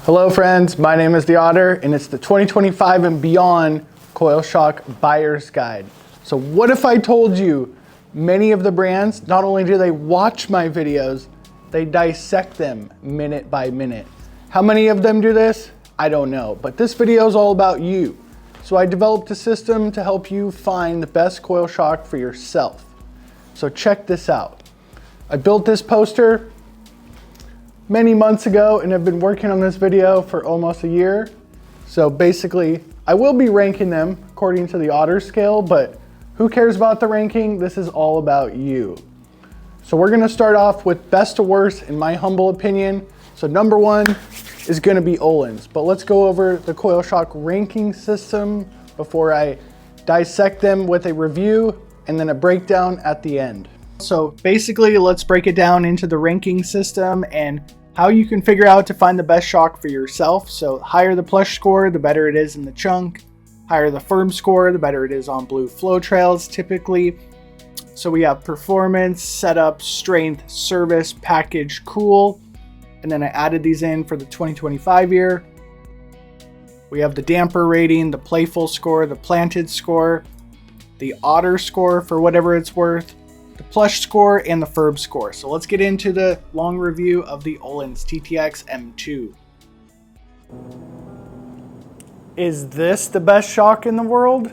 Hello friends, my name is The Otter and it's the 2025 and beyond Coil Shock Buyer's Guide. So what if I told you many of the brands, not only do they watch my videos, they dissect them minute by minute. How many of them do this? I don't know, but this video is all about you. So I developed a system to help you find the best coil shock for yourself. So check this out. I built this poster many months ago and I've been working on this video for almost a year. So basically, I will be ranking them according to the Otter scale, but who cares about the ranking? This is all about you. So we're gonna start off with best to worst in my humble opinion. So number one is gonna be Ohlins, but let's go over the coil shock ranking system before I dissect them with a review and then a breakdown at the end. So basically, let's break it down into the ranking system and how you can figure out to find the best shock for yourself. So higher the plush score, the better it is in the chunk. Higher the firm score, the better it is on blue flow trails typically. So we have performance, setup, strength, service, package, cool. And then I added these in for the 2025 year. We have the damper rating, the playful score, the planted score, the Otter score for whatever it's worth, the plush score, and the firm score. So let's get into the long review of the Ohlins TTX M2. Is this the best shock in the world?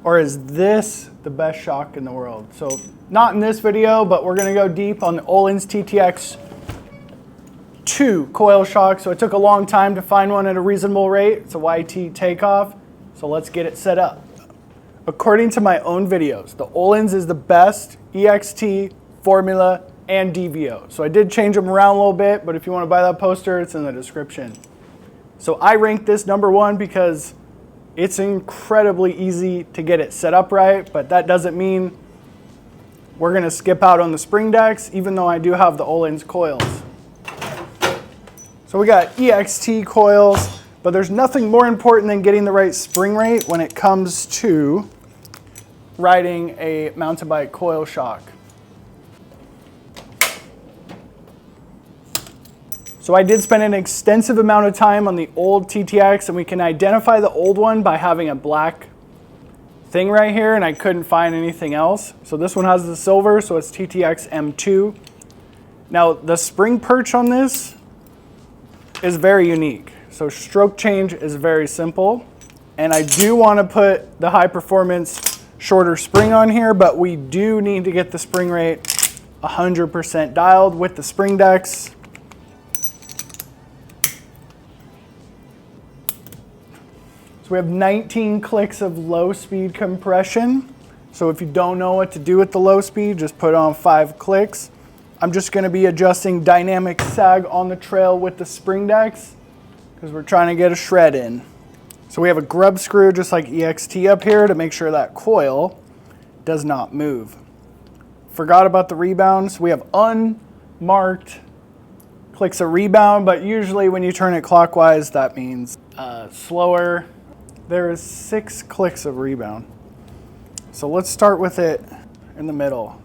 Or is this the best shock in the world? So not in this video, but we're gonna go deep on the Ohlins TTX 2 coil shock. So it took a long time to find one at a reasonable rate. It's a YT takeoff. So let's get it set up. According to my own videos, the Ohlins is the best EXT, formula, and DVO. So I did change them around a little bit, but if you want to buy that poster, it's in the description. So I ranked this number one because it's incredibly easy to get it set up right, but that doesn't mean we're gonna skip out on the spring decks, even though I do have the Ohlins coils. So we got EXT coils, but there's nothing more important than getting the right spring rate when it comes to riding a mountain bike coil shock. So I did spend an extensive amount of time on the old TTX, and we can identify the old one by having a black thing right here, and I couldn't find anything else. So this one has the silver, so it's TTX M2. Now the spring perch on this is very unique. So stroke change is very simple. And I do want to put the high performance shorter spring on here, but we do need to get the spring rate 100% dialed with the spring decks. So we have 19 clicks of low speed compression. So if you don't know what to do with the low speed, just put on 5 clicks. I'm just going to be adjusting dynamic sag on the trail with the spring decks because we're trying to get a shred in. So we have a grub screw just like EXT up here to make sure that coil does not move. Forgot about the rebounds. We have unmarked clicks of rebound, but usually when you turn it clockwise, that means slower. There is 6 clicks of rebound. So let's start with it in the middle.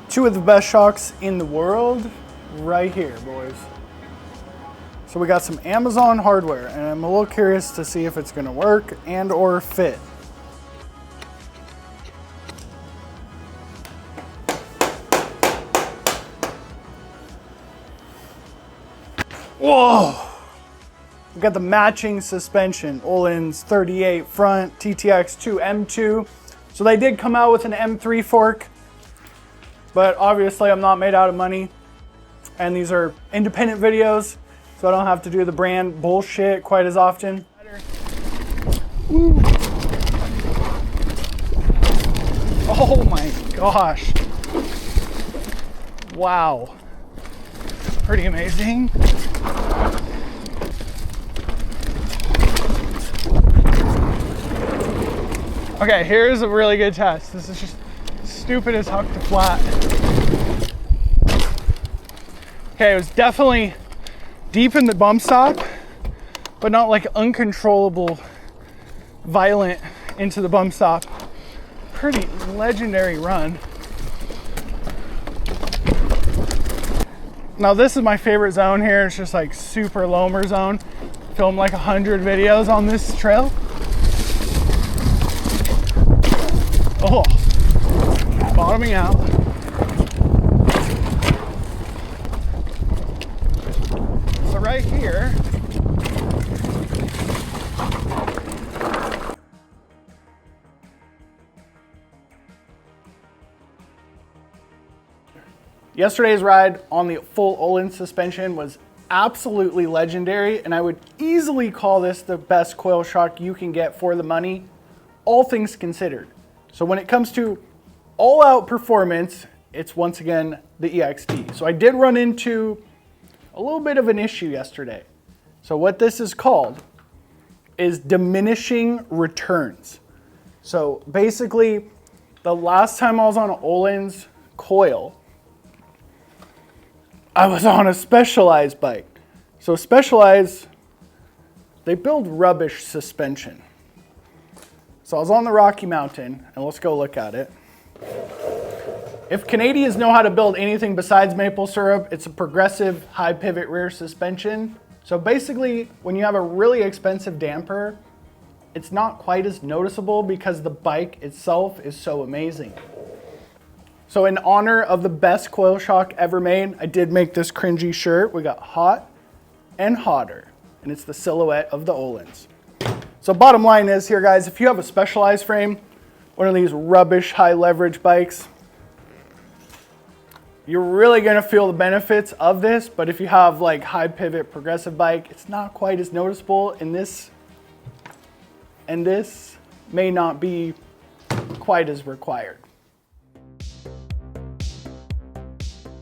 Two of the best shocks in the world right here, boys. So we got some Amazon hardware, and I'm a little curious to see if it's gonna work and or fit. Whoa! We got the matching suspension, Ohlins 38 front, TTX 2 M2. So they did come out with an M3 fork, but obviously I'm not made out of money. And these are independent videos, so I don't have to do the brand bullshit quite as often. Woo. Oh my gosh. Wow. Pretty amazing. Okay, here's a really good test. This is just stupid as huck to flat. Okay, it was definitely deep in the bump stop, but not like uncontrollable, violent into the bump stop. Pretty legendary run. Now this is my favorite zone here. It's just like super loamer zone. Filmed like 100 videos on this trail. Oh, bottoming out. So right here, yesterday's ride on the full Ohlins suspension was absolutely legendary, and I would easily call this the best coil shock you can get for the money, all things considered. So when it comes to all-out performance, it's once again the EXT. So I did run into a little bit of an issue yesterday. So what this is called is diminishing returns. So basically, the last time I was on an Ohlins coil, I was on a Specialized bike. So Specialized, they build rubbish suspension. So I was on the Rocky Mountain, and let's go look at it. If Canadians know how to build anything besides maple syrup, it's a progressive high pivot rear suspension. So basically, when you have a really expensive damper, it's not quite as noticeable because the bike itself is so amazing. So in honor of the best coil shock ever made, I did make this cringy shirt. We got hot and hotter, and it's the silhouette of the Ohlins. So bottom line is here, guys, if you have a Specialized frame, one of these rubbish high leverage bikes, you're really gonna feel the benefits of this, but if you have like high pivot progressive bike, it's not quite as noticeable, and this may not be quite as required.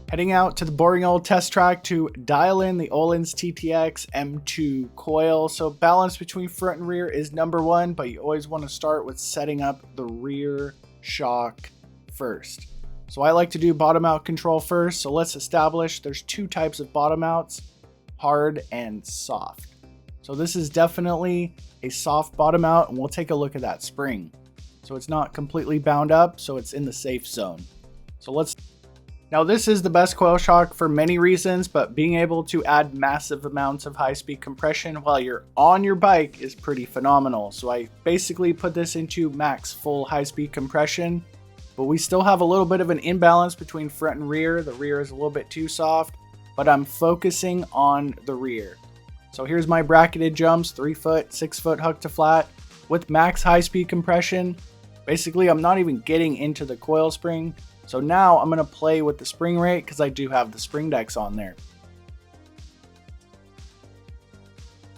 Heading out to the boring old test track to dial in the Ohlins TTX M2 coil. So balance between front and rear is number one, but you always want to start with setting up the rear shock first. So I like to do bottom out control first. So let's establish there's two types of bottom outs, hard and soft. So this is definitely a soft bottom out, and we'll take a look at that spring. So it's not completely bound up, so it's in the safe zone. Now this is the best coil shock for many reasons, but being able to add massive amounts of high-speed compression while you're on your bike is pretty phenomenal. So I basically put this into max full high-speed compression, but we still have a little bit of an imbalance between front and rear. The rear is a little bit too soft, but I'm focusing on the rear. So here's my bracketed jumps, 3 foot, 6 foot huck to flat with max high-speed compression. Basically, I'm not even getting into the coil spring. So now I'm going to play with the spring rate because I do have the spring decks on there.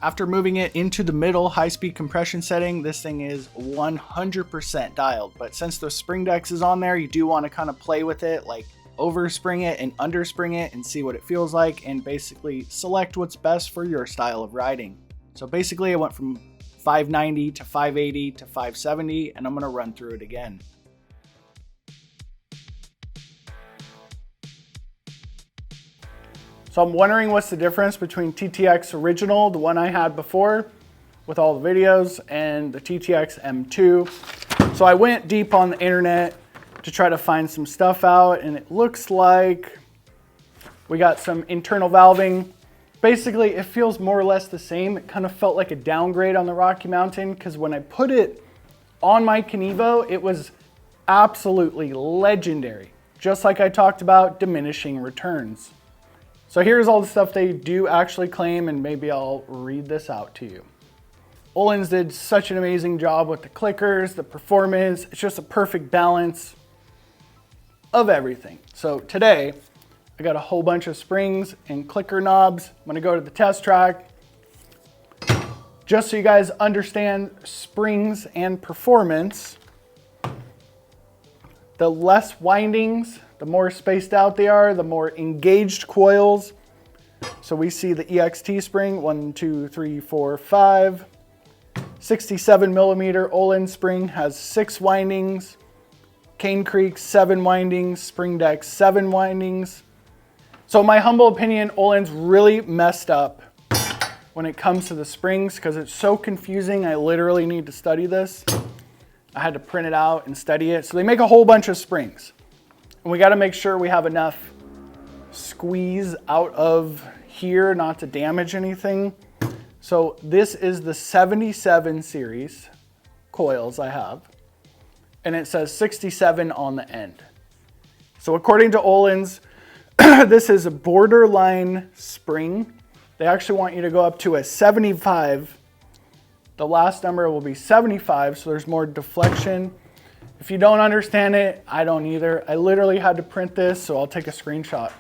After moving it into the middle high-speed compression setting, this thing is 100% dialed. But since the spring decks is on there, you do want to kind of play with it, like overspring it and underspring it and see what it feels like, and basically select what's best for your style of riding. So basically I went from 590 to 580 to 570, and I'm going to run through it again. So I'm wondering what's the difference between TTX original, the one I had before with all the videos, and the TTX M2. So I went deep on the internet to try to find some stuff out, and it looks like we got some internal valving. Basically, it feels more or less the same. It kind of felt like a downgrade on the Rocky Mountain because when I put it on my Kenevo, it was absolutely legendary. Just like I talked about, diminishing returns. So here's all the stuff they do actually claim, and maybe I'll read this out to you. Ohlins did such an amazing job with the clickers, the performance. It's just a perfect balance of everything. So today, I got a whole bunch of springs and clicker knobs. I'm gonna go to the test track. Just so you guys understand springs and performance, the less windings, the more spaced out they are, the more engaged coils. So we see the EXT spring, 1, 2, 3, 4, 5, 67 millimeter Ohlins spring has 6 windings. Cane Creek 7 windings. Spring Deck 7 windings. So in my humble opinion, Ohlins really messed up when it comes to the springs because it's so confusing. I literally need to study this. I had to print it out and study it. So they make a whole bunch of springs. And we got to make sure we have enough squeeze out of here not to damage anything. So this is the 77 series coils I have. And it says 67 on the end. So according to Ohlins, this is a borderline spring. They actually want you to go up to a 75. The last number will be 75, so there's more deflection. If you don't understand it, I don't either. I literally had to print this, so I'll take a screenshot.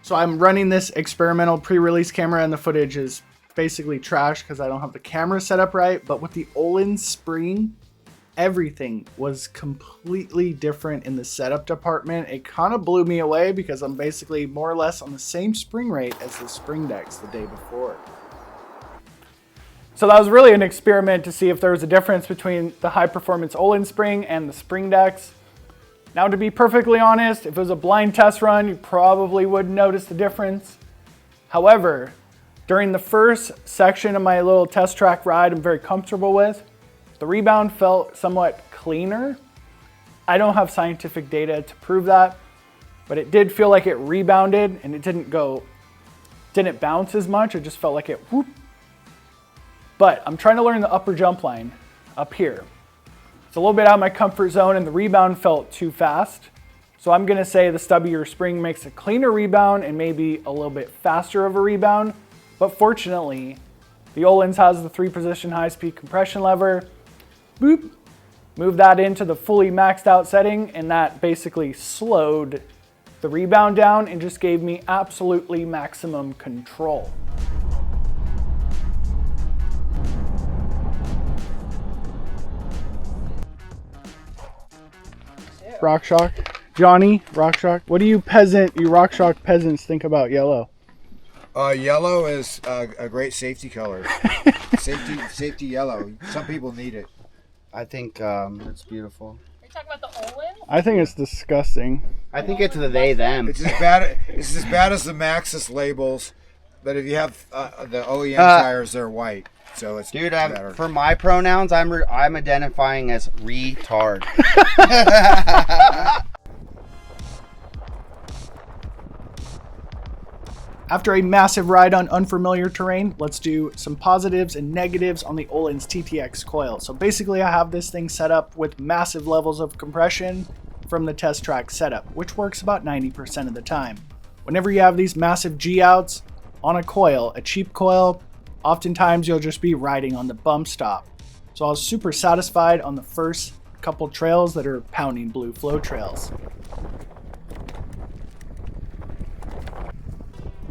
So I'm running this experimental pre-release camera and the footage is basically trash because I don't have the camera set up right, but with the Ohlins spring, everything was completely different in the setup department. It kind of blew me away because I'm basically more or less on the same spring rate as the spring decks the day before. So that was really an experiment to see if there was a difference between the high performance Ohlins spring and the spring decks. Now, to be perfectly honest, if it was a blind test run, you probably wouldn't notice the difference. However, during the first section of my little test track ride I'm very comfortable with, the rebound felt somewhat cleaner. I don't have scientific data to prove that, but it did feel like it rebounded and it didn't bounce as much. It just felt like it whoop. But I'm trying to learn the upper jump line up here. It's a little bit out of my comfort zone and the rebound felt too fast. So I'm gonna say the stubbier spring makes a cleaner rebound and maybe a little bit faster of a rebound. But fortunately, the Ohlins has the 3-position high-speed compression lever. Boop, move that into the fully maxed out setting, and that basically slowed the rebound down and just gave me absolutely maximum control. Rockshox, Johnny, Rockshox. What do you Rockshox peasants think about yellow? Yellow is a great safety color. safety yellow. Some people need it. I think it's beautiful. Are you talking about the Ohlins? I think it's disgusting. I think it's the they them. It's as bad as the Maxxis labels, but if you have the OEM tires, they're white. So it's dude. better. For my pronouns, I'm identifying as retard. After a massive ride on unfamiliar terrain, let's do some positives and negatives on the Ohlins TTX coil. So basically I have this thing set up with massive levels of compression from the test track setup, which works about 90% of the time. Whenever you have these massive G-outs on a coil, a cheap coil, oftentimes you'll just be riding on the bump stop. So I was super satisfied on the first couple trails that are pounding blue flow trails.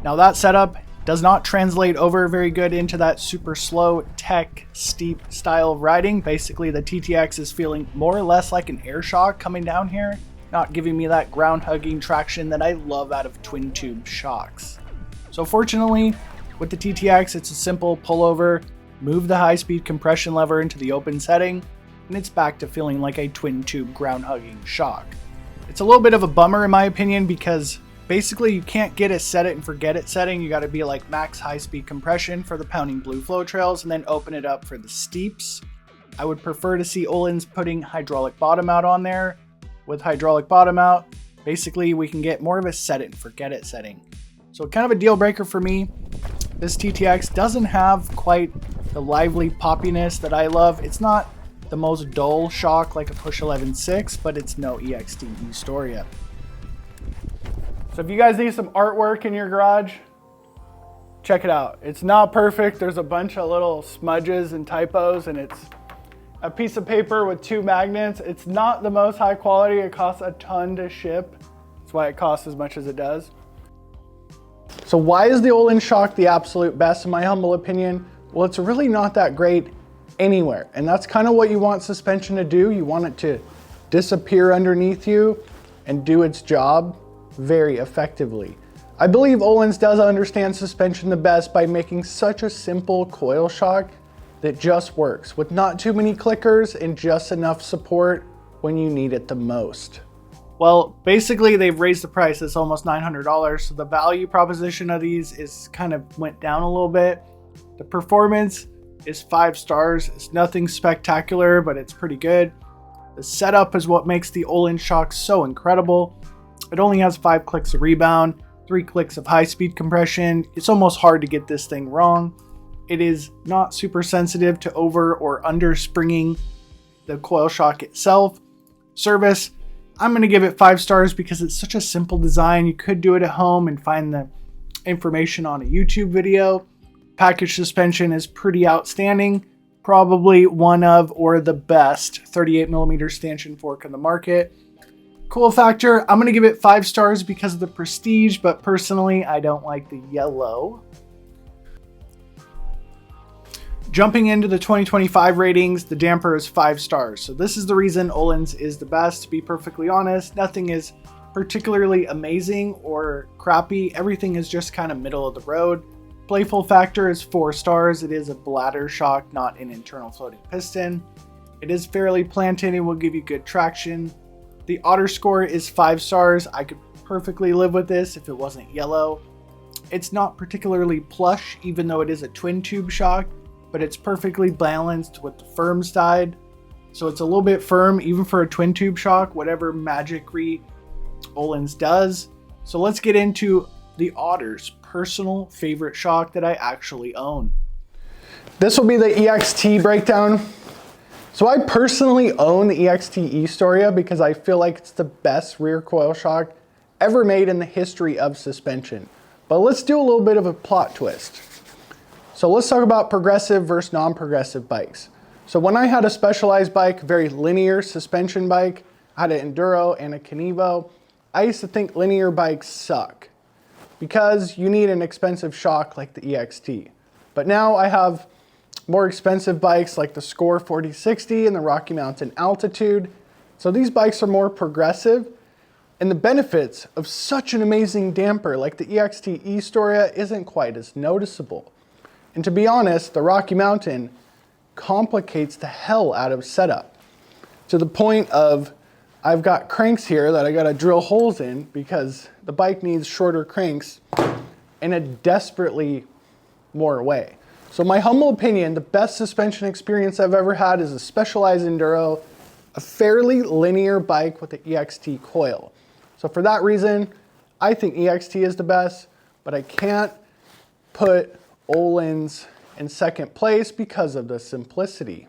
Now that setup does not translate over very good into that super slow tech steep style of riding. Basically the TTX is feeling more or less like an air shock coming down here, not giving me that ground hugging traction that I love out of twin tube shocks. So fortunately with the TTX, it's a simple pullover, move the high speed compression lever into the open setting, and it's back to feeling like a twin tube ground hugging shock. It's a little bit of a bummer in my opinion because basically you can't get a set it and forget it setting. You got to be like max high speed compression for the pounding blue flow trails and then open it up for the steeps. I would prefer to see Ohlins putting hydraulic bottom out on there. With hydraulic bottom out, basically we can get more of a set it and forget it setting. So kind of a deal breaker for me. This TTX doesn't have quite the lively poppiness that I love. It's not the most dull shock like a Push 11.6, but it's no EXT E-Storia. So if you guys need some artwork in your garage, check it out. It's not perfect. There's a bunch of little smudges and typos, and it's a piece of paper with 2 magnets. It's not the most high quality. It costs a ton to ship. That's why it costs as much as it does. So why is the Ohlins shock the absolute best in my humble opinion? Well, it's really not that great anywhere. And that's kind of what you want suspension to do. You want it to disappear underneath you and do its job very effectively. I believe Ohlins does understand suspension the best by making such a simple coil shock that just works with not too many clickers and just enough support when you need it the most. Well, basically they've raised the price. It's almost $900. So the value proposition of these is kind of went down a little bit. The performance is 5 stars. It's nothing spectacular, but it's pretty good. The setup is what makes the Ohlins shock so incredible. It only has 5 clicks of rebound, 3 clicks of high speed compression. It's almost hard to get this thing wrong. It is not super sensitive to over or under springing the coil shock itself. Service, I'm going to give it 5 stars because it's such a simple design. You could do it at home and find the information on a YouTube video. Package suspension is pretty outstanding. Probably one of or the best 38mm stanchion fork in the market. Cool factor, I'm going to give it 5 stars because of the prestige, but personally I don't like the yellow. Jumping into the 2025 ratings, the damper is 5 stars. So this is the reason Ohlins is the best, to be perfectly honest. Nothing is particularly amazing or crappy. Everything is just kind of middle of the road. Playful factor is 4 stars. It is a bladder shock, not an internal floating piston. It is fairly planted and will give you good traction. The otter score is 5 stars. I could perfectly live with this if it wasn't yellow. It's not particularly plush, even though it is a twin tube shock, but it's perfectly balanced with the firm side. So it's a little bit firm, even for a twin tube shock, whatever magicry Ohlins does. So let's get into the Otter's personal favorite shock that I actually own. This will be the EXT breakdown. So I personally own the EXT E-Storia because I feel like it's the best rear coil shock ever made in the history of suspension. But let's do a little bit of a plot twist. So let's talk about progressive versus non-progressive bikes. So when I had a Specialized bike, a very linear suspension bike, I had an Enduro and a Kenevo, I used to think linear bikes suck because you need an expensive shock like the EXT. But now I have more expensive bikes like the Score 4060 and the Rocky Mountain Altitude. So these bikes are more progressive, and the benefits of such an amazing damper like the EXT E-Storia isn't quite as noticeable. And to be honest, the Rocky Mountain complicates the hell out of setup to the point of I've got cranks here that I gotta drill holes in because the bike needs shorter cranks in a desperately more way. So my humble opinion, the best suspension experience I've ever had is a Specialized Enduro, a fairly linear bike with the EXT coil. So for that reason, I think EXT is the best, but I can't put Ohlins in second place because of the simplicity.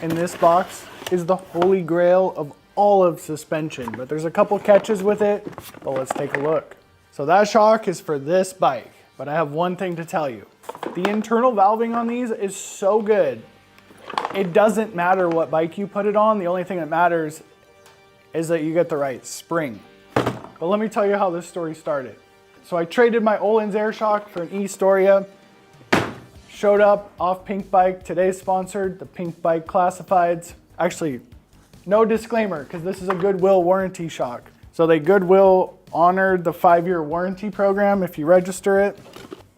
In this box is the holy grail of all of suspension, but there's a couple catches with it, but let's take a look. So that shock is for this bike, but I have one thing to tell you. The internal valving on these is so good. It doesn't matter what bike you put it on. The only thing that matters is that you get the right spring. But let me tell you how this story started. So I traded my Ohlins air shock for an E-Storia. Showed up off Pink Bike. Today's sponsored, the Pink Bike Classifieds. Actually, no disclaimer, because this is a Goodwill warranty shock. So they Goodwill honored the 5-year warranty program if you register it.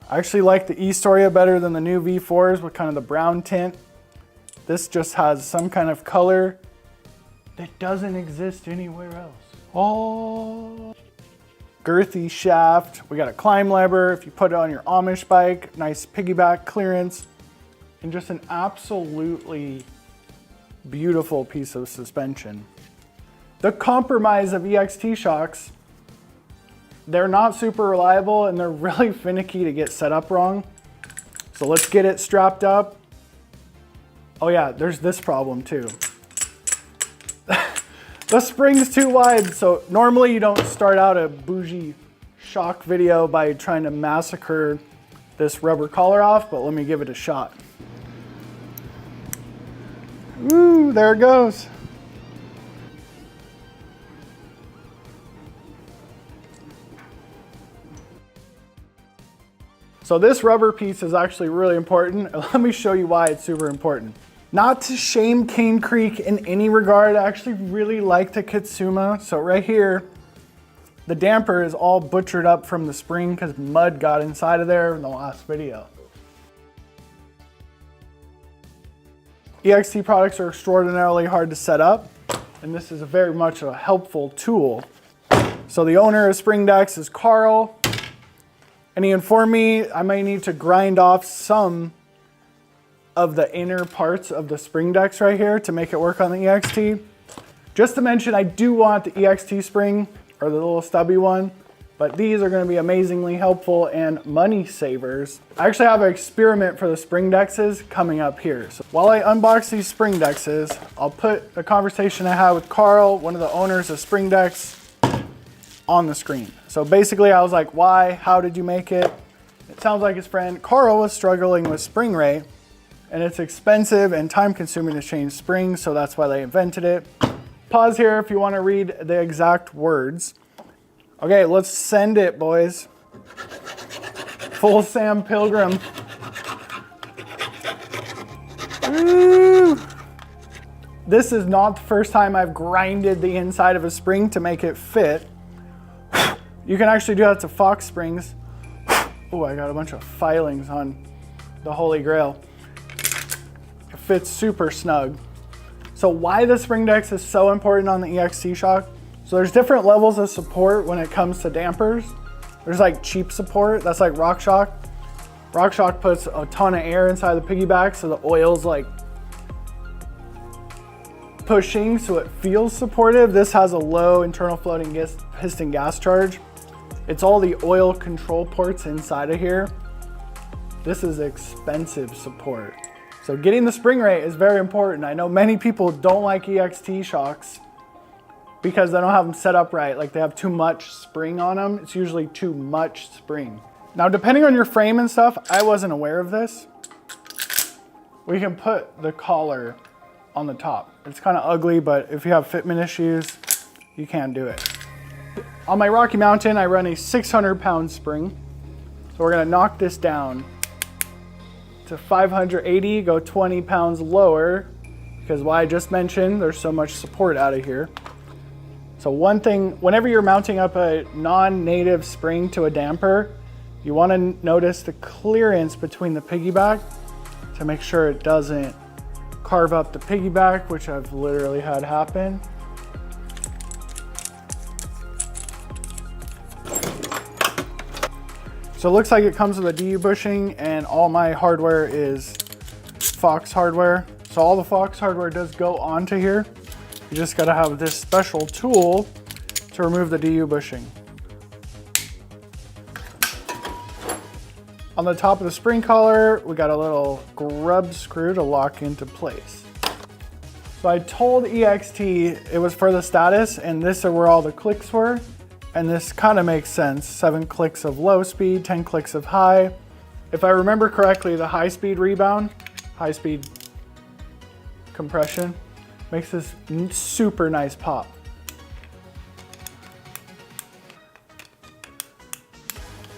I actually like the E-Storia better than the new V4s with kind of the brown tint. This just has some kind of color that doesn't exist anywhere else. Oh, girthy shaft. We got a climb lever if you put it on your Amish bike. Nice piggyback clearance. And just an absolutely beautiful piece of suspension. The compromise of EXT shocks, they're not super reliable and they're really finicky to get set up wrong. So let's get it strapped up. Oh yeah, there's this problem too. The spring's too wide. So normally you don't start out a bougie shock video by trying to massacre this rubber collar off, but let me give it a shot. Ooh, there it goes. So this rubber piece is actually really important. Let me show you why it's super important. Not to shame Cane Creek in any regard, I actually really like the Kitsuma. So right here, the damper is all butchered up from the spring because mud got inside of there in the last video. EXT products are extraordinarily hard to set up, and this is very much a helpful tool. So the owner of Spring Decks is Carl, and he informed me I might need to grind off some of the inner parts of the spring decks right here to make it work on the EXT. Just to mention, I do want the EXT spring, or the little stubby one, but these are gonna be amazingly helpful and money savers. I actually have an experiment for the spring dexes coming up here. So while I unbox these spring dexes, I'll put the conversation I had with Carl, one of the owners of Spring Decks, on the screen. So basically I was like, why, how did you make it? It sounds like his friend Carl was struggling with spring rate, and it's expensive and time consuming to change springs, so that's why they invented it. Pause here if you want to read the exact words. Okay, let's send it, boys. Full Sam Pilgrim. Woo! This is not the first time I've grinded the inside of a spring to make it fit. You can actually do that to Fox springs. Oh, I got a bunch of filings on the Holy Grail. It fits super snug. So why the spring decks is so important on the EXT shock? So there's different levels of support when it comes to dampers. There's like cheap support, that's like Rockshox. Rockshox puts a ton of air inside the piggyback, so the oil's like pushing, so it feels supportive. This has a low internal floating piston gas charge. It's all the oil control ports inside of here. This is expensive support. So getting the spring rate is very important. I know many people don't like EXT shocks because they don't have them set up right. Like they have too much spring on them. It's usually too much spring. Now, depending on your frame and stuff, I wasn't aware of this. We can put the collar on the top. It's kind of ugly, but if you have fitment issues, you can do it. On my Rocky Mountain, I run a 600-pound spring. So we're gonna knock this down to 580, go 20 pounds lower, because why I just mentioned, there's so much support out of here. So one thing, whenever you're mounting up a non-native spring to a damper, you want to notice the clearance between the piggyback to make sure it doesn't carve up the piggyback, which I've literally had happen. So it looks like it comes with a DU bushing, and all my hardware is Fox hardware. So all the Fox hardware does go onto here. You just gotta have this special tool to remove the DU bushing. On the top of the spring collar, we got a little grub screw to lock into place. So I told EXT it was for the status, and this is where all the clicks were. And this kind of makes sense. 7 clicks of low speed, 10 clicks of high. If I remember correctly, the high speed rebound, high speed compression, makes this super nice pop.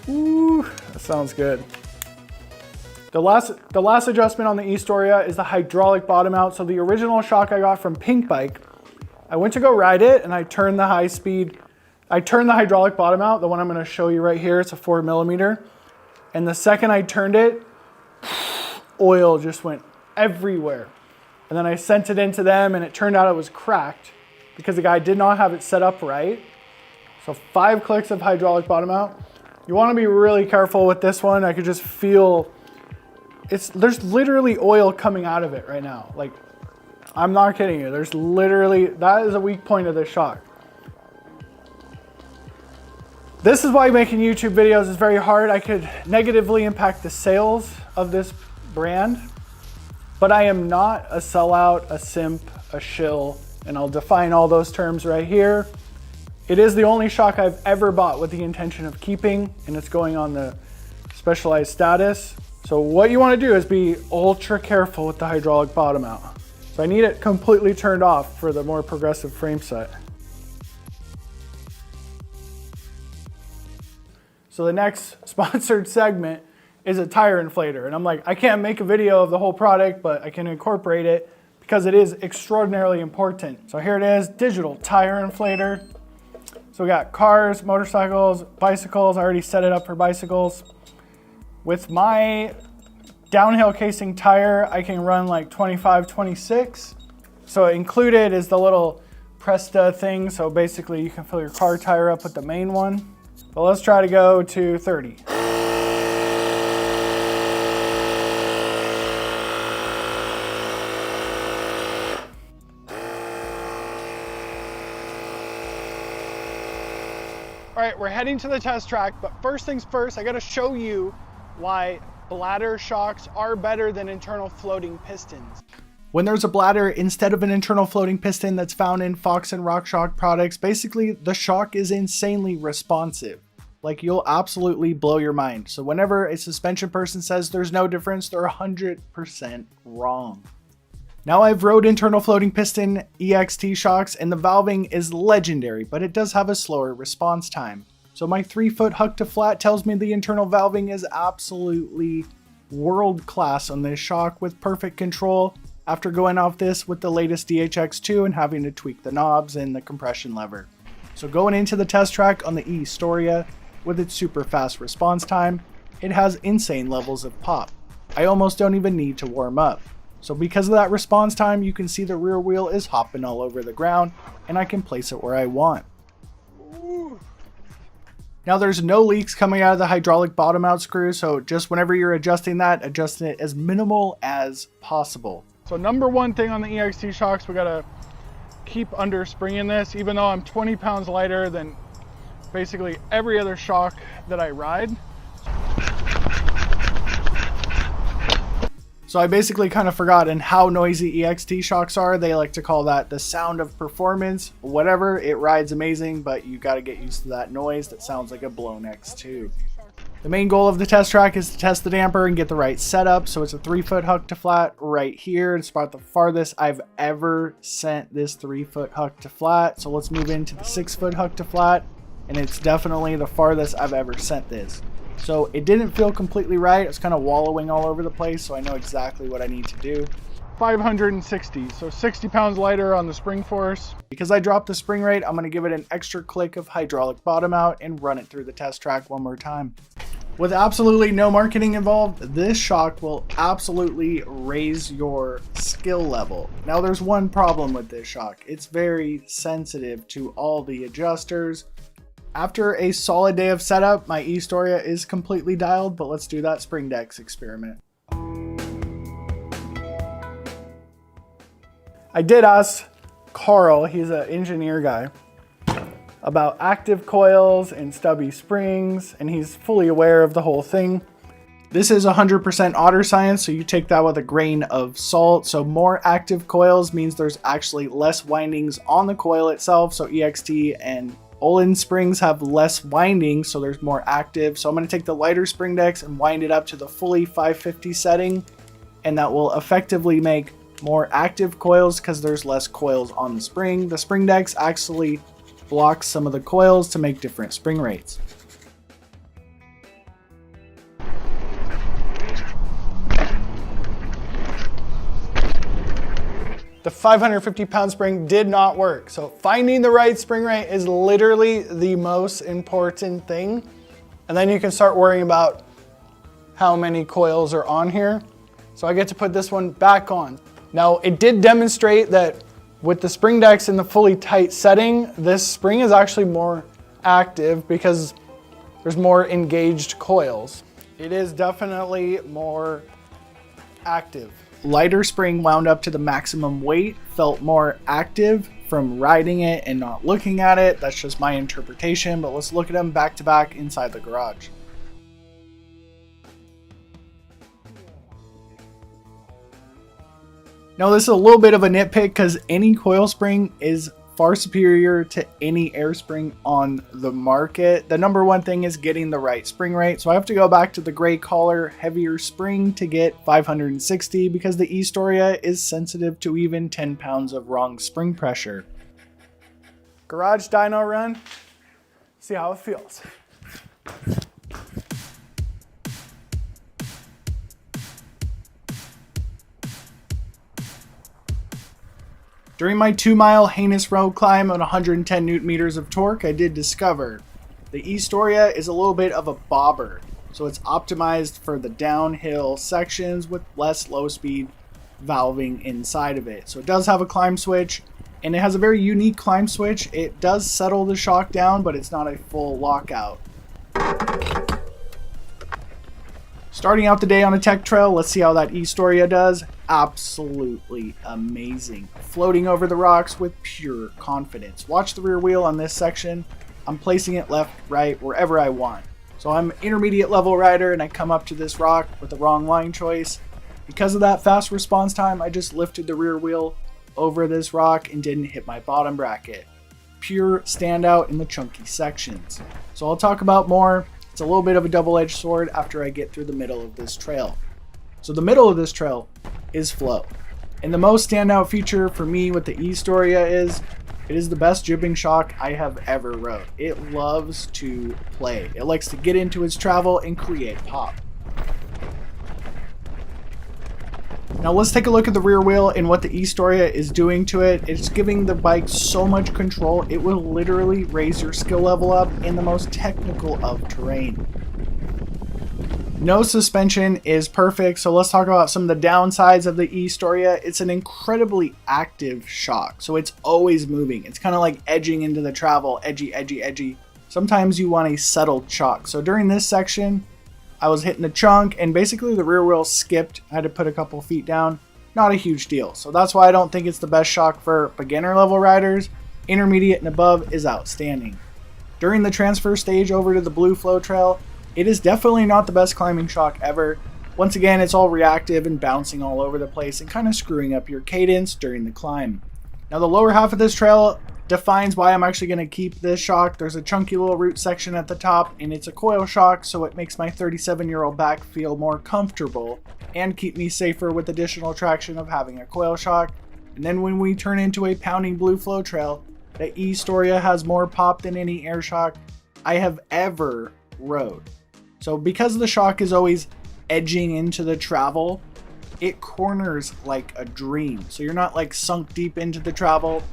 Ooh, that sounds good. The last adjustment on the E-Storia is the hydraulic bottom out. So the original shock I got from Pink Bike, I went to go ride it and I turned the hydraulic bottom out, the one I'm gonna show you right here, it's a 4mm. And the second I turned it, oil just went everywhere. And then I sent it into them and it turned out it was cracked because the guy did not have it set up right. So 5 clicks of hydraulic bottom out. You wanna be really careful with this one. I could just feel, there's literally oil coming out of it right now. Like, I'm not kidding you. There's literally, that is a weak point of this shock. This is why making YouTube videos is very hard. I could negatively impact the sales of this brand, but I am not a sellout, a simp, a shill, and I'll define all those terms right here. It is the only shock I've ever bought with the intention of keeping, and it's going on the specialized status. So what you want to do is be ultra careful with the hydraulic bottom out. So I need it completely turned off for the more progressive frame set. So the next sponsored segment is a tire inflator. And I'm like, I can't make a video of the whole product, but I can incorporate it because it is extraordinarily important. So here it is, digital tire inflator. So we got cars, motorcycles, bicycles. I already set it up for bicycles. With my downhill casing tire, I can run like 25, 26. So included is the little Presta thing. So basically you can fill your car tire up with the main one. But let's try to go to 30. All right, we're heading to the test track, but first things first, I gotta show you why bladder shocks are better than internal floating pistons. When there's a bladder instead of an internal floating piston that's found in Fox and Rockshox products, basically the shock is insanely responsive. Like, you'll absolutely blow your mind. So whenever a suspension person says there's no difference, they're 100% wrong. Now, I've rode internal floating piston EXT shocks and the valving is legendary, but it does have a slower response time. So my 3-foot huck to flat tells me the internal valving is absolutely world class on this shock with perfect control after going off this with the latest DHX2 and having to tweak the knobs and the compression lever. So going into the test track on the E-Storia with its super fast response time, it has insane levels of pop. I almost don't even need to warm up. So because of that response time, you can see the rear wheel is hopping all over the ground and I can place it where I want. Ooh. Now there's no leaks coming out of the hydraulic bottom out screw, so just whenever you're adjusting that, adjust it as minimal as possible. So number one thing on the EXT shocks, we gotta keep under springing this, even though I'm 20 pounds lighter than basically every other shock that I ride. So I basically kind of forgotten how noisy EXT shocks are. They like to call that the sound of performance. Whatever, it rides amazing, but you got to get used to that noise that sounds like a blown X2. The main goal of the test track is to test the damper and get the right setup. So it's a 3-foot huck to flat right here. It's about the farthest I've ever sent this 3-foot huck to flat. So let's move into the 6-foot huck to flat. And it's definitely the farthest I've ever sent this. So it didn't feel completely right. It's kind of wallowing all over the place, so I know exactly what I need to do. 560, so 60 pounds lighter on the spring force. Because I dropped the spring rate, I'm going to give it an extra click of hydraulic bottom out and run it through the test track one more time. With absolutely no marketing involved, this shock will absolutely raise your skill level. Now there's one problem with this shock. It's very sensitive to all the adjusters. After a solid day of setup, my E-Storia is completely dialed, but let's do that spring decks experiment. I did ask Carl, he's an engineer guy, about active coils and stubby springs, and he's fully aware of the whole thing. This is 100% otter science, so you take that with a grain of salt. So more active coils means there's actually less windings on the coil itself, so EXT and Ohlins springs have less winding, so there's more active. So I'm going to take the lighter spring decks and wind it up to the fully 550 setting, and that will effectively make more active coils because there's less coils on the spring. The spring decks actually block some of the coils to make different spring rates. The 550 pound spring did not work. So finding the right spring rate is literally the most important thing. And then you can start worrying about how many coils are on here. So I get to put this one back on. Now it did demonstrate that with the spring decks in the fully tight setting, this spring is actually more active because there's more engaged coils. It is definitely more active. Lighter spring wound up to the maximum weight, felt more active from riding it and not looking at it. That's just my interpretation, but let's look at them back to back inside the garage. Now this is a little bit of a nitpick because any coil spring is far superior to any air spring on the market. The number one thing is getting the right spring rate. So I have to go back to the gray collar heavier spring to get 560 because the E-Storia is sensitive to even 10 pounds of wrong spring pressure. Garage dyno run, see how it feels. During my 2-mile heinous road climb on 110 newton meters of torque, I did discover the E-Storia is a little bit of a bobber. So it's optimized for the downhill sections with less low speed valving inside of it. So it does have a climb switch, and it has a very unique climb switch. It does settle the shock down, but it's not a full lockout. Starting out the day on a tech trail, let's see how that E-Storia does. Absolutely amazing. Floating over the rocks with pure confidence. Watch the rear wheel on this section. I'm placing it left, right, wherever I want. So I'm an intermediate level rider and I come up to this rock with the wrong line choice. Because of that fast response time, I just lifted the rear wheel over this rock and didn't hit my bottom bracket. Pure standout in the chunky sections. So I'll talk about more. It's a little bit of a double-edged sword after I get through the middle of this trail. So the middle of this trail is flow. And the most standout feature for me with the E-Storia is it is the best jibbing shock I have ever rode. It loves to play. It likes to get into its travel and create pop. Now let's take a look at the rear wheel and what the E-Storia is doing to it. It's giving the bike so much control, it will literally raise your skill level up in the most technical of terrain. No suspension is perfect, so let's talk about some of the downsides of the E-Storia. It's an incredibly active shock, so it's always moving. It's kind of like edging into the travel, edgy, edgy, edgy. Sometimes you want a settled shock. So during this section, I was hitting the chunk and basically the rear wheel skipped. I had to put a couple feet down. Not a huge deal. So that's why I don't think it's the best shock for beginner level riders. Intermediate and above is outstanding. During the transfer stage over to the Blue Flow Trail, it is definitely not the best climbing shock ever. Once again, it's all reactive and bouncing all over the place and kind of screwing up your cadence during the climb. Now the lower half of this trail defines why I'm actually going to keep this shock. There's a chunky little root section at the top and it's a coil shock, so it makes my 37-year-old back feel more comfortable and keep me safer with additional traction of having a coil shock. And then when we turn into a pounding Blue Flow Trail, the E-Storia has more pop than any air shock I have ever rode. So because the shock is always edging into the travel, it corners like a dream. So you're not like sunk deep into the travel.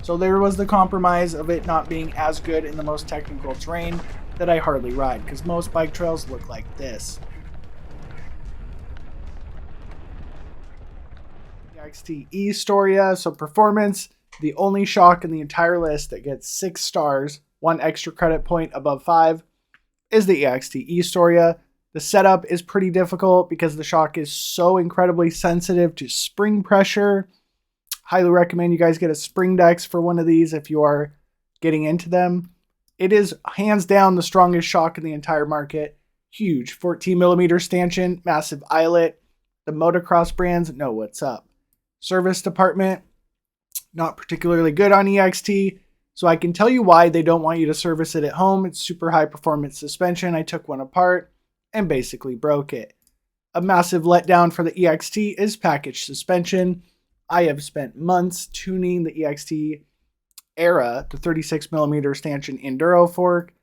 So there was the compromise of it not being as good in the most technical terrain that I hardly ride, because most bike trails look like this. EXT E-Storia, so performance, the only shock in the entire list that gets 6 stars, 1 extra credit point above 5, is the EXT E-Storia. The setup is pretty difficult because the shock is so incredibly sensitive to spring pressure. Highly recommend you guys get a spring dex for one of these if you are getting into them. It is hands down the strongest shock in the entire market. Huge 14mm stanchion, massive eyelet. The motocross brands know what's up. Service department, not particularly good on EXT. So I can tell you why they don't want you to service it at home. It's super high performance suspension. I took one apart and basically broke it. A massive letdown for the EXT is package suspension. I have spent months tuning the EXT Era, the 36mm stanchion Enduro fork,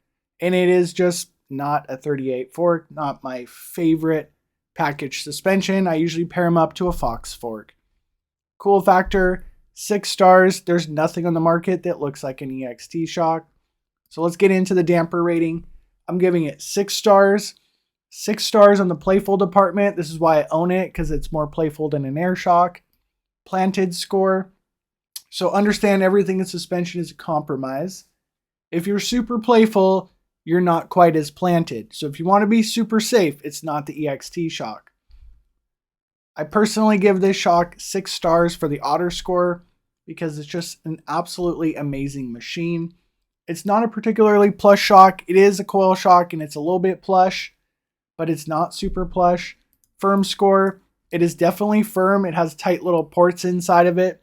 and it is just not a 38 fork, not my favorite package suspension. I usually pair them up to a Fox fork. Cool factor, 6 stars. There's nothing on the market that looks like an EXT shock. So let's get into the damper rating. I'm giving it 6 stars. 6 stars on the playful department. This is why I own it, because it's more playful than an air shock. Planted score. So understand everything in suspension is a compromise. If you're super playful, you're not quite as planted. So if you want to be super safe, it's not the EXT shock. I personally give this shock 6 stars for the Otter score because it's just an absolutely amazing machine. It's not a particularly plush shock. It is a coil shock and it's a little bit plush, but it's not super plush. Firm score, it is definitely firm. It has tight little ports inside of it,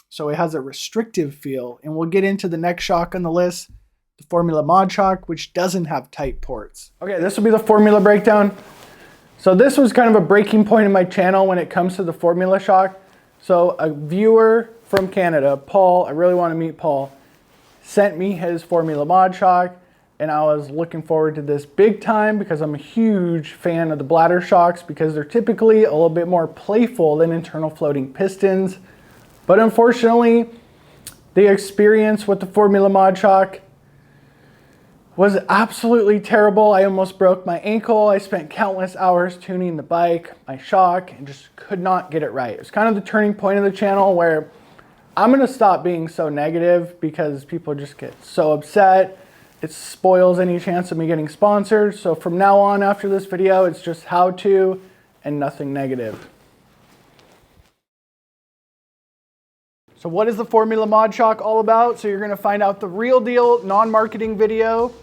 so it has a restrictive feel. And we'll get into the next shock on the list, the Formula Mod shock, which doesn't have tight ports. Okay, this will be the formula breakdown. So this was kind of a breaking point in my channel when it comes to the formula shock. So a viewer from Canada, Paul, I really want to meet Paul, sent me his Formula Mod shock, and I was looking forward to this big time because I'm a huge fan of the bladder shocks because they're typically a little bit more playful than internal floating pistons. But unfortunately, The experience with the Formula Mod Shock was absolutely terrible. I almost broke my ankle. I spent countless hours tuning the bike, my shock, and just could not get it right. It was kind of the turning point of the channel where I'm gonna stop being so negative because people just get so upset. It spoils any chance of me getting sponsored. So from now on, after this video, it's just how to and nothing negative. So what is the Formula Mod Shock all about? So you're gonna find out the real deal, non-marketing video.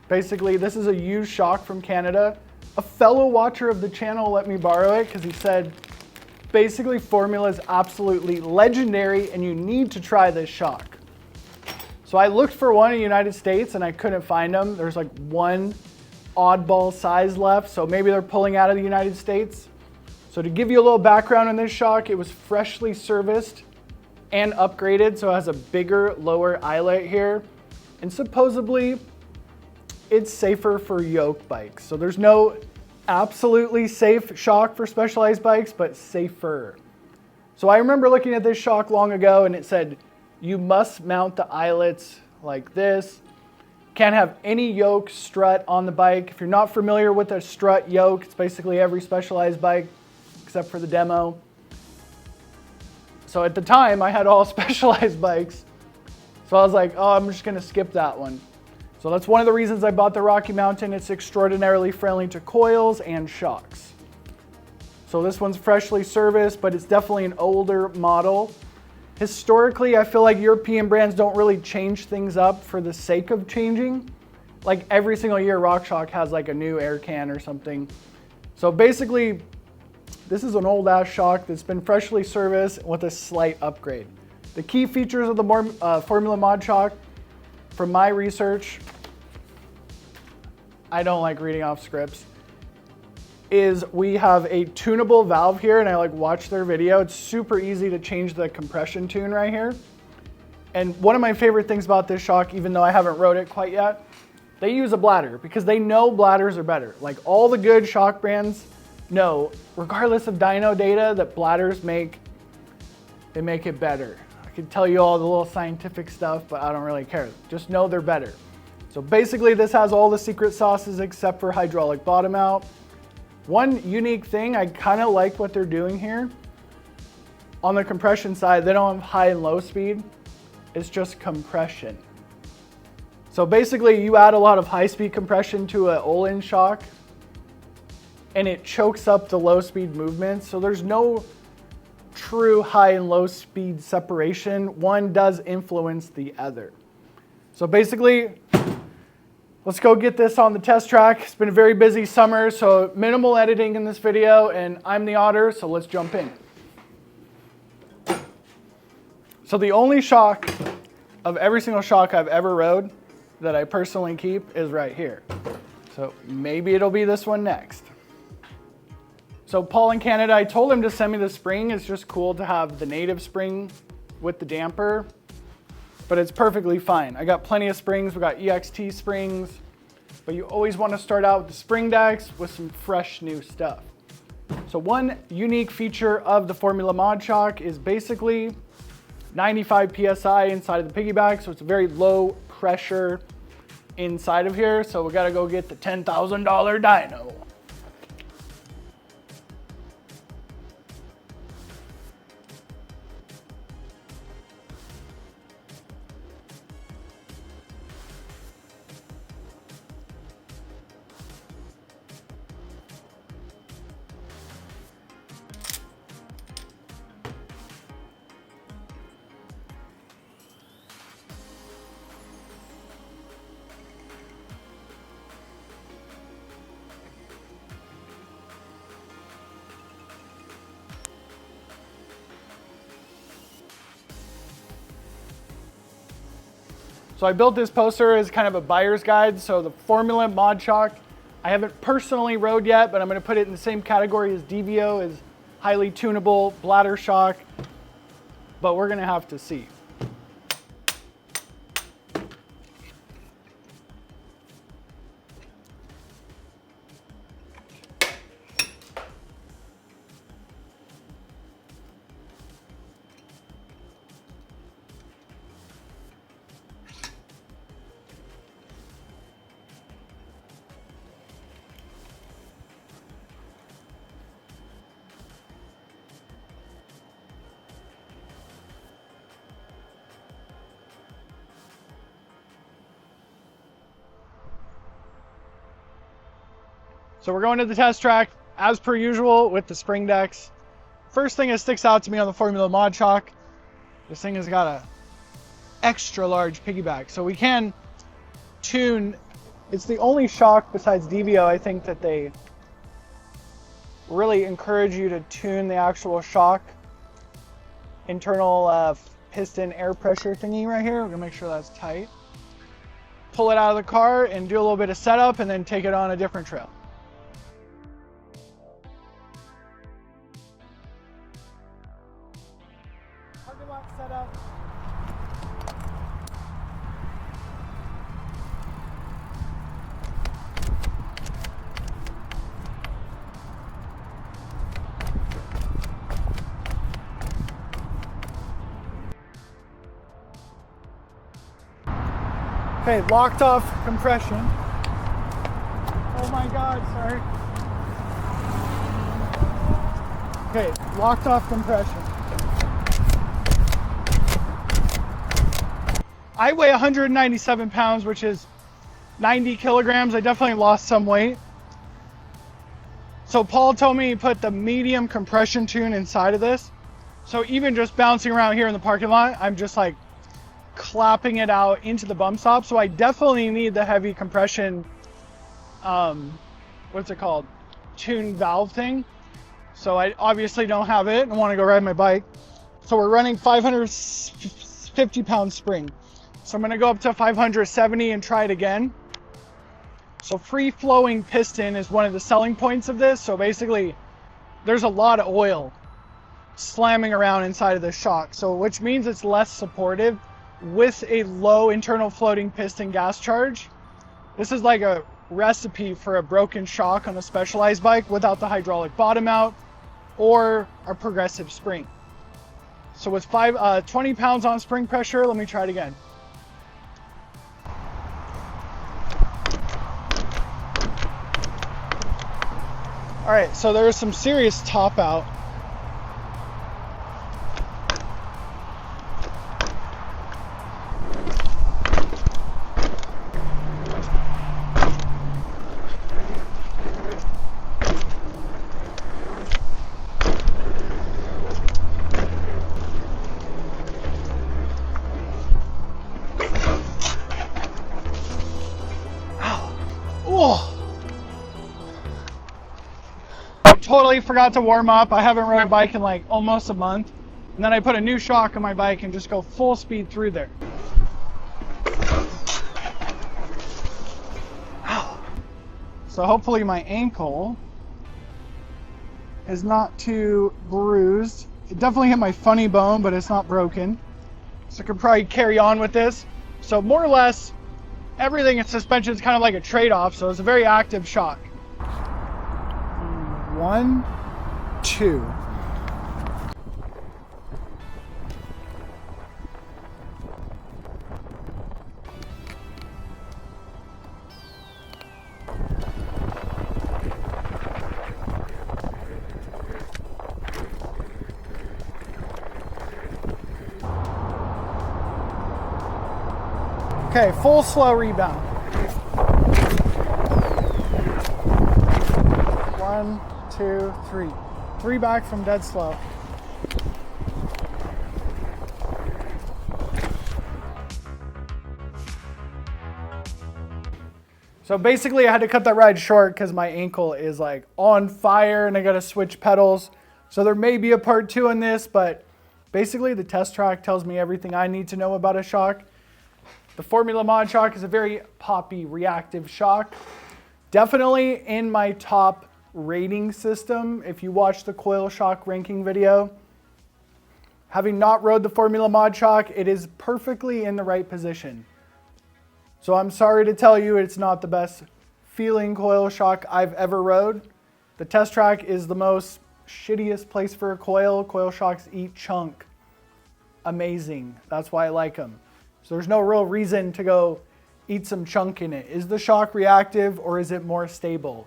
Basically, this is a used shock from Canada. A fellow watcher of the channel let me borrow it because he said, basically Formula is absolutely legendary and you need to try this shock. So I looked for one in the United States and I couldn't find them. There's like one oddball size left, so maybe they're pulling out of the United States. So to give you a little background on this shock, it was freshly serviced and upgraded, so it has a bigger lower eyelet here. And supposedly, it's safer for yoke bikes. So there's no absolutely safe shock for specialized bikes, but safer. So I remember looking at this shock long ago and it said, you must mount the eyelets like this. Can't have any yoke strut on the bike. If you're not familiar with a strut yoke, it's basically every specialized bike except for the demo. So at the time I had all specialized bikes. So I was like, oh, I'm just gonna skip that one. So that's one of the reasons I bought the Rocky Mountain. It's extraordinarily friendly to coils and shocks. So this one's freshly serviced, but it's definitely an older model. Historically, I feel like European brands don't really change things up for the sake of changing. Like every single year, Rockshox has like a new air can or something. So basically, this is an old ass shock that's been freshly serviced with a slight upgrade. The key features of the Formula Mod Shock, from my research, I don't like reading off scripts, is we have a tunable valve here, and I like watched their video. It's super easy to change the compression tune right here. And one of my favorite things about this shock, even though I haven't rode it quite yet, they use a bladder because they know bladders are better. Like all the good shock brands know, regardless of dyno data, that bladders make it better. I could tell you all the little scientific stuff, but I don't really care. Just know they're better. So basically this has all the secret sauces except for hydraulic bottom out. One unique thing, I kind of like what they're doing here. On the compression side, they don't have high and low speed. It's just compression. So basically you add a lot of high speed compression to an Ohlins shock and it chokes up the low speed movements. So there's no true high and low speed separation. One does influence the other. So basically, let's go get this on the test track. It's been a very busy summer, so minimal editing in this video, and I'm the otter, so let's jump in. So the only shock of every single shock I've ever rode that I personally keep is right here. So maybe it'll be this one next. So Paul in Canada, I told him to send me the spring. It's just cool to have the native spring with the damper, but it's perfectly fine. I got plenty of springs. We got EXT springs, but you always want to start out with the spring decks with some fresh new stuff. So one unique feature of the Formula Mod Shock is basically 95 PSI inside of the piggyback. So it's a very low pressure inside of here. So we got to go get the $10,000 dyno. So I built this poster as kind of a buyer's guide. So the Formula Mod Shock, I haven't personally rode yet, but I'm going to put it in the same category as DVO, as highly tunable bladder shock, but we're going to have to see. So we're going to the test track as per usual with the spring decks. First thing that sticks out to me on the Formula Mod Shock, this thing has got a extra large piggyback. So we can tune, it's the only shock besides DVO, I think, that they really encourage you to tune the actual shock internal piston air pressure thingy right here. We're gonna make sure that's tight. Pull it out of the car and do a little bit of setup and then take it on a different trail. Parking lot setup. Okay, locked off compression. Oh my God, sorry. Okay, locked off compression. I weigh 197 pounds, which is 90 kilograms. I definitely lost some weight. So Paul told me he put the medium compression tune inside of this. So even just bouncing around here in the parking lot, I'm just like clapping it out into the bump stop. So I definitely need the heavy compression, what's it called? Tune valve thing. So I obviously don't have it and want to go ride my bike. So we're running 550 pound spring. So I'm going to go up to 570 and try it again. So free flowing piston is one of the selling points of this. So basically there's a lot of oil slamming around inside of the shock. So which means it's less supportive with a low internal floating piston gas charge. This is like a recipe for a broken shock on a Specialized bike without the hydraulic bottom out or a progressive spring. So with 20 pounds on spring pressure, let me try it again. All right, so there was some serious top out. Totally forgot to warm up. I haven't rode a bike in like almost a month. And then I put a new shock on my bike and just go full speed through there. So hopefully my ankle is not too bruised. It definitely hit my funny bone, but it's not broken. So I could probably carry on with this. So more or less, everything in suspension is kind of like a trade-off. So it's a very active shock. 1, 2. Okay, full slow rebound. 1, 2, 3. 3 back from dead slow. So basically I had to cut that ride short because my ankle is like on fire and I gotta switch pedals. So there may be a part 2 in this, but basically the test track tells me everything I need to know about a shock. The Formula Mod Shock is a very poppy reactive shock. Definitely in my top rating system. If you watch the Coil shock ranking video, having not rode the Formula Mod Shock, it is perfectly in the right position. So I'm sorry to tell you it's not the best feeling coil shock I've ever rode. The test track is the most shittiest place for a coil. Coil shocks eat chunk. Amazing. That's why I like them. So there's no real reason to go eat some chunk in it. Is the shock reactive or is it more stable?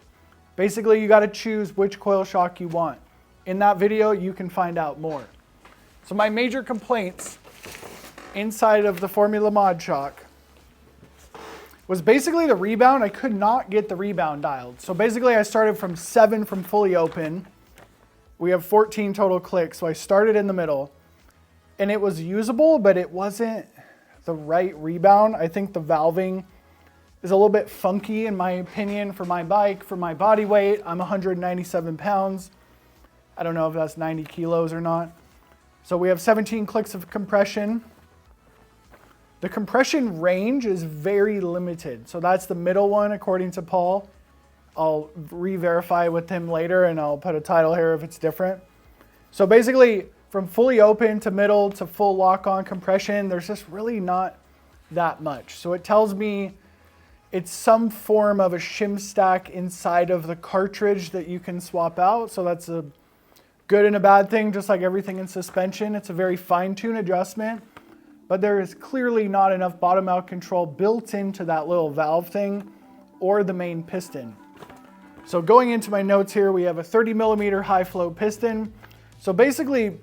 Basically, you got to choose which coil shock you want. In that video, you can find out more. So my major complaints inside of the Formula Mod Shock was basically the rebound. I could not get the rebound dialed. So basically I started from 7 from fully open. We have 14 total clicks. So I started in the middle and it was usable, but it wasn't the right rebound. I think the valving is a little bit funky in my opinion for my bike, for my body weight. I'm 197 pounds. I don't know if that's 90 kilos or not. So we have 17 clicks of compression. The compression range is very limited. So that's the middle one according to Paul. I'll re-verify with him later and I'll put a title here if it's different. So basically from fully open to middle to full lock-on compression, there's just really not that much. So it tells me it's some form of a shim stack inside of the cartridge that you can swap out. So that's a good and a bad thing, just like everything in suspension. It's a very fine-tuned adjustment, but there is clearly not enough bottom out control built into that little valve thing or the main piston. So going into my notes here, we have a 30 millimeter high flow piston. So basically,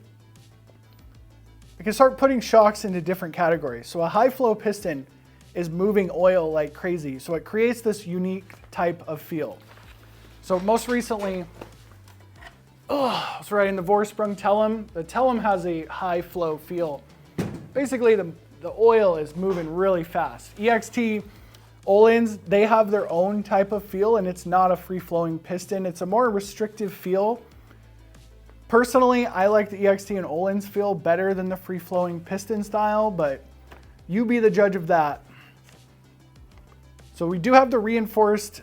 I can start putting shocks into different categories. So a high flow piston is moving oil like crazy. So it creates this unique type of feel. So most recently, I was riding the Vorsprung Tellum. The Tellum has a high flow feel. Basically the oil is moving really fast. EXT Ohlins, they have their own type of feel and it's not a free flowing piston. It's a more restrictive feel. Personally, I like the EXT and Ohlins feel better than the free flowing piston style, but you be the judge of that. So we do have the reinforced.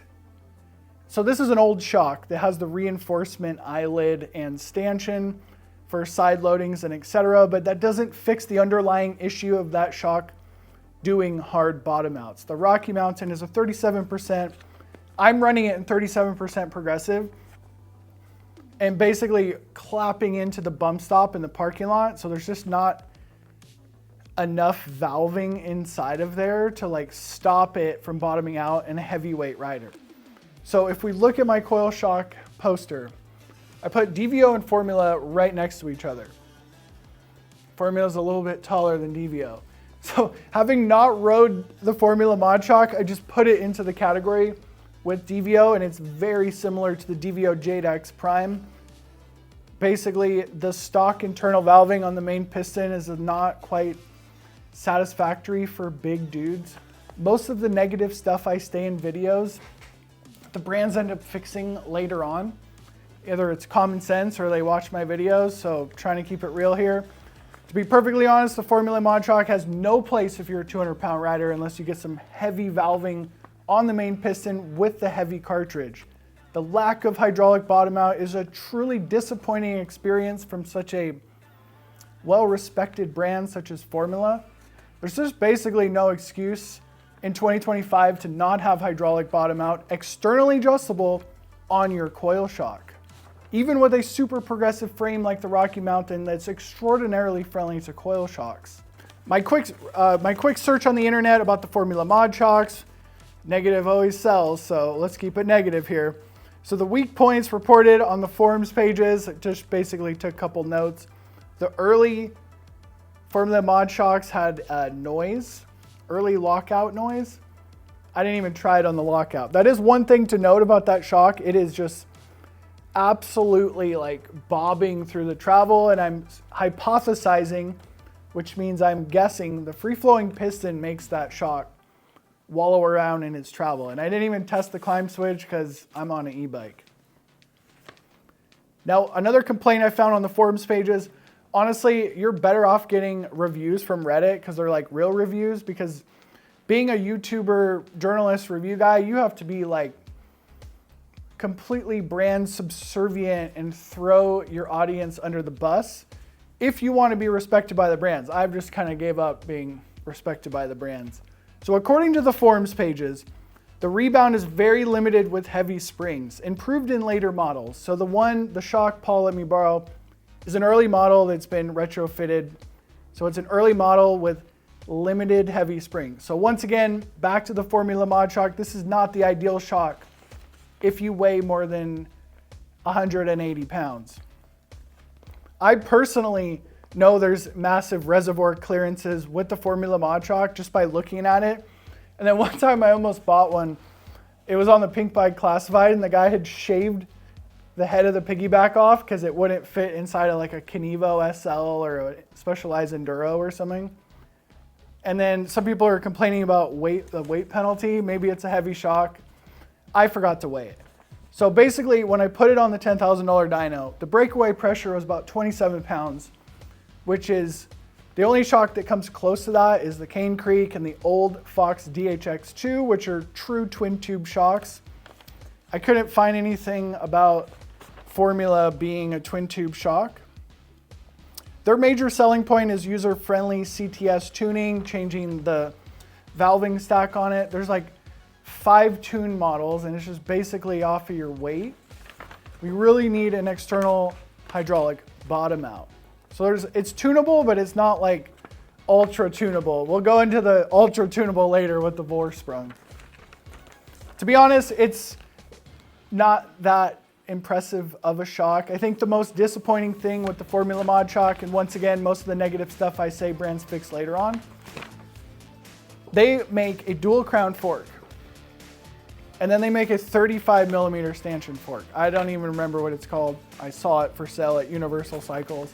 So this is an old shock that has the reinforcement eyelid and stanchion for side loadings and etc. But that doesn't fix the underlying issue of that shock doing hard bottom outs. The Rocky Mountain is a 37%. I'm running it in 37% progressive and basically clapping into the bump stop in the parking lot. So there's just not enough valving inside of there to like stop it from bottoming out in a heavyweight rider. So if we look at my Coil shock poster, I put DVO and Formula right next to each other. Formula is a little bit taller than DVO. So having not rode the Formula mod shock, I just put it into the category with DVO and it's very similar to the DVO JADE X Prime. Basically the stock internal valving on the main piston is not quite satisfactory for big dudes. Most of the negative stuff I stay in videos, the brands end up fixing later on. Either it's common sense or they watch my videos, so trying to keep it real here. To be perfectly honest, the Formula Mod Shock has no place if you're a 200-pound rider unless you get some heavy valving on the main piston with the heavy cartridge. The lack of hydraulic bottom out is a truly disappointing experience from such a well-respected brand such as Formula. There's just basically no excuse in 2025 to not have hydraulic bottom out externally adjustable on your Coil shock. Even with a super progressive frame like the Rocky Mountain that's extraordinarily friendly to Coil shocks. My quick search on the internet about the Formula Mod shocks, negative always sells, so let's keep it negative here. So the weak points reported on the forums pages, just basically took a couple notes. The early Formula Mod shocks had noise, early lockout noise. I didn't even try it on the lockout. That is one thing to note about that shock. It is just absolutely like bobbing through the travel, and I'm hypothesizing, which means I'm guessing the free-flowing piston makes that shock wallow around in its travel. And I didn't even test the climb switch because I'm on an e-bike. Now, another complaint I found on the forums pages, honestly, you're better off getting reviews from Reddit because they're like real reviews, because being a YouTuber, journalist, review guy, you have to be like completely brand subservient and throw your audience under the bus if you want to be respected by the brands. I've just kind of gave up being respected by the brands. So according to the forums pages, the rebound is very limited with heavy springs, improved in later models. So the shock Paul let me borrow is an early model that's been retrofitted. So it's an early model with limited heavy springs. So once again, back to the Formula Mod shock, this is not the ideal shock if you weigh more than 180 pounds. I personally know there's massive reservoir clearances with the Formula Mod shock just by looking at it. And then one time I almost bought one. It was on the Pink Bike Classified, and the guy had shaved the head of the piggyback off because it wouldn't fit inside of like a Kenevo SL or a Specialized Enduro or something. And then some people are complaining about the weight penalty. Maybe it's a heavy shock. I forgot to weigh it. So basically, when I put it on the $10,000 dyno, the breakaway pressure was about 27 pounds, which is the only shock that comes close to that is the Cane Creek and the old Fox DHX2, which are true twin tube shocks. I couldn't find anything about Formula being a twin tube shock. Their major selling point is user-friendly CTS tuning, changing the valving stack on it. There's like 5 tune models, and it's just basically off of your weight. We really need an external hydraulic bottom out. So it's tunable, but it's not like ultra tunable. We'll go into the ultra tunable later with the Vorsprung. To be honest, it's not that impressive of a shock. I think the most disappointing thing with the Formula Mod shock, and once again, most of the negative stuff I say brands fix later on, they make a dual crown fork. And then they make a 35 millimeter stanchion fork. I don't even remember what it's called. I saw it for sale at Universal Cycles.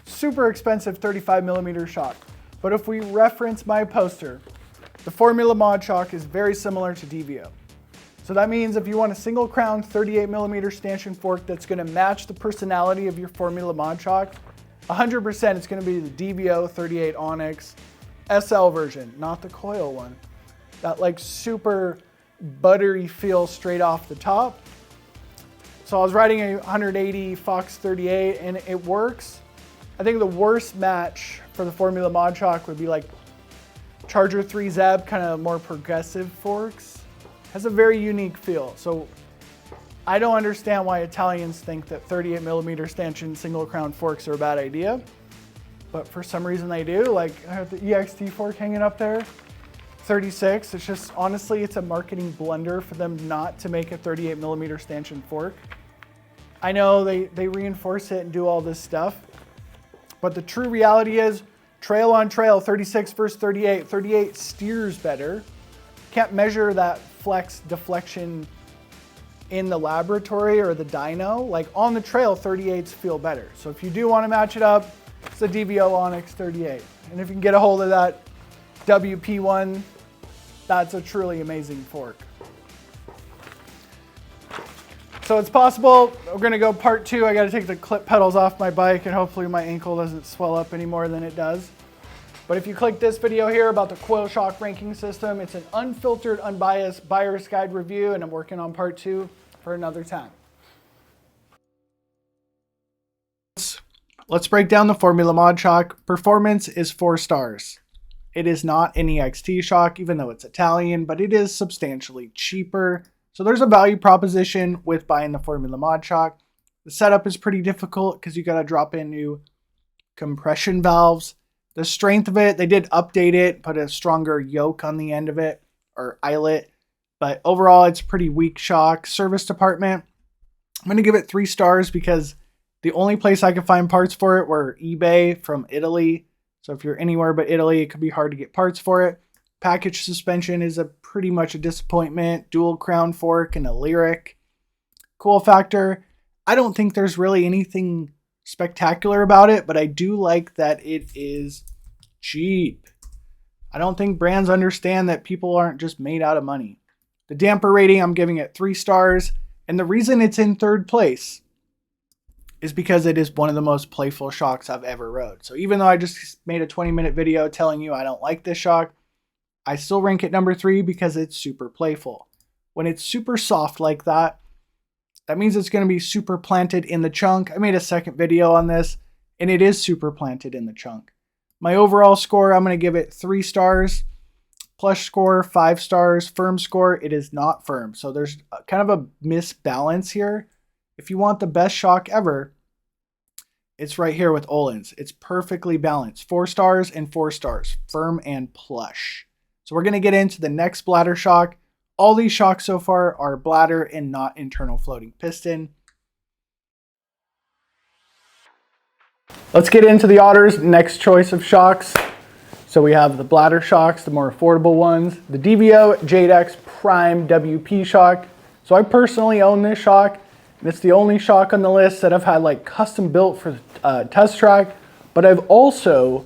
Super expensive 35 millimeter shock. But if we reference my poster, the Formula Mod shock is very similar to DVO. So that means if you want a single crown 38 millimeter stanchion fork that's gonna match the personality of your Formula Mod shock, 100% it's gonna be the DVO 38 Onyx SL version, not the Coil one. That like super buttery feel straight off the top. So I was riding a 180 Fox 38 and it works. I think the worst match for the Formula Mod shock would be like Charger 3 Zeb, kind of more progressive forks. Has a very unique feel. So I don't understand why Italians think that 38 millimeter stanchion single crown forks are a bad idea, but for some reason they do. Like I have the EXT fork hanging up there. 36, it's just, honestly, it's a marketing blunder for them not to make a 38 millimeter stanchion fork. I know they reinforce it and do all this stuff, but the true reality is trail on trail, 36 versus 38. 38 steers better. Can't measure that flex deflection in the laboratory or the dyno. Like on the trail, 38s feel better. So if you do want to match it up, it's a DVO Onyx 38. And if you can get a hold of that WP1, that's a truly amazing fork. So it's possible. We're gonna go part 2. I gotta take the clip pedals off my bike and hopefully my ankle doesn't swell up any more than it does. But if you click this video here about the Coil shock ranking system, it's an unfiltered, unbiased buyer's guide review, and I'm working on part 2 for another time. Let's break down the Formula Mod shock. Performance is 4 stars. It is not an EXT shock, even though it's Italian, but it is substantially cheaper. So there's a value proposition with buying the Formula Mod shock. The setup is pretty difficult because you got to drop in new compression valves. The strength of it, they did update it, put a stronger yoke on the end of it, or eyelet. But overall, it's a pretty weak shock. Service department, I'm going to give it 3 stars because the only place I could find parts for it were eBay from Italy. So if you're anywhere but Italy, it could be hard to get parts for it. Package suspension is pretty much a disappointment. Dual crown fork and a lyric. Cool factor, I don't think there's really anything spectacular about it, but I do like that it is cheap. I don't think brands understand that people aren't just made out of money. The damper rating, I'm giving it 3 stars. And the reason it's in 3rd place is because it is one of the most playful shocks I've ever rode. So even though I just made a 20-minute video telling you I don't like this shock, I still rank it number 3 because it's super playful. When it's super soft like that, that means it's going to be super planted in the chunk. I made a second video on this, and it is super planted in the chunk. My overall score, I'm going to give it 3 stars. Plush score, 5 stars. Firm score, it is not firm. So there's kind of a misbalance here. If you want the best shock ever, it's right here with Ohlins. It's perfectly balanced. 4 stars and 4 stars. Firm and plush. So we're going to get into the next bladder shock. All these shocks so far are bladder and not internal floating piston. Let's get into the Otter's next choice of shocks. So we have the bladder shocks, the more affordable ones, the DVO JADE X Prime WP shock. So I personally own this shock, and it's the only shock on the list that I've had like custom built for test track, but I've also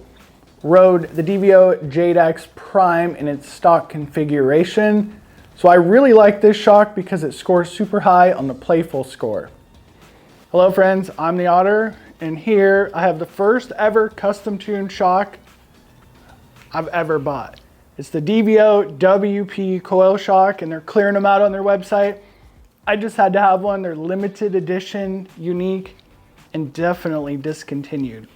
rode the DVO JADE X Prime in its stock configuration. So I really like this shock because it scores super high on the playful score. Hello friends, I'm the Otter, and here I have the first ever custom tuned shock I've ever bought. It's the DVO WP Coil shock, and they're clearing them out on their website. I just had to have one. They're limited edition, unique, and definitely discontinued.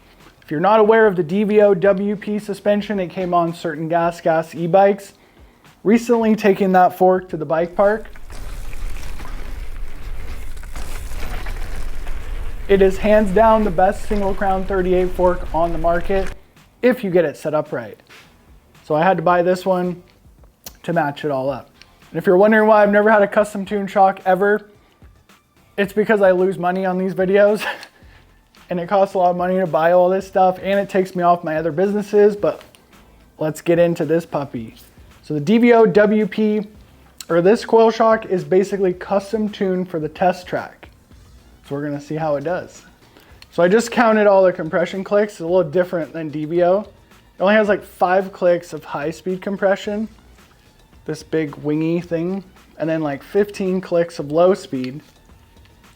If you're not aware of the DVO WP suspension, it came on certain gas e-bikes. Recently taking that fork to the bike park. It is hands down the best single crown 38 fork on the market if you get it set up right. So I had to buy this one to match it all up. And if you're wondering why I've never had a custom tuned shock ever, it's because I lose money on these videos and it costs a lot of money to buy all this stuff, and it takes me off my other businesses. But let's get into this puppy. So the DVO WP, or this coil shock, is basically custom tuned for the test track. So we're gonna see how it does. So I just counted all the compression clicks. It's a little different than DVO. It only has like 5 clicks of high speed compression, this big wingy thing, and then like 15 clicks of low speed,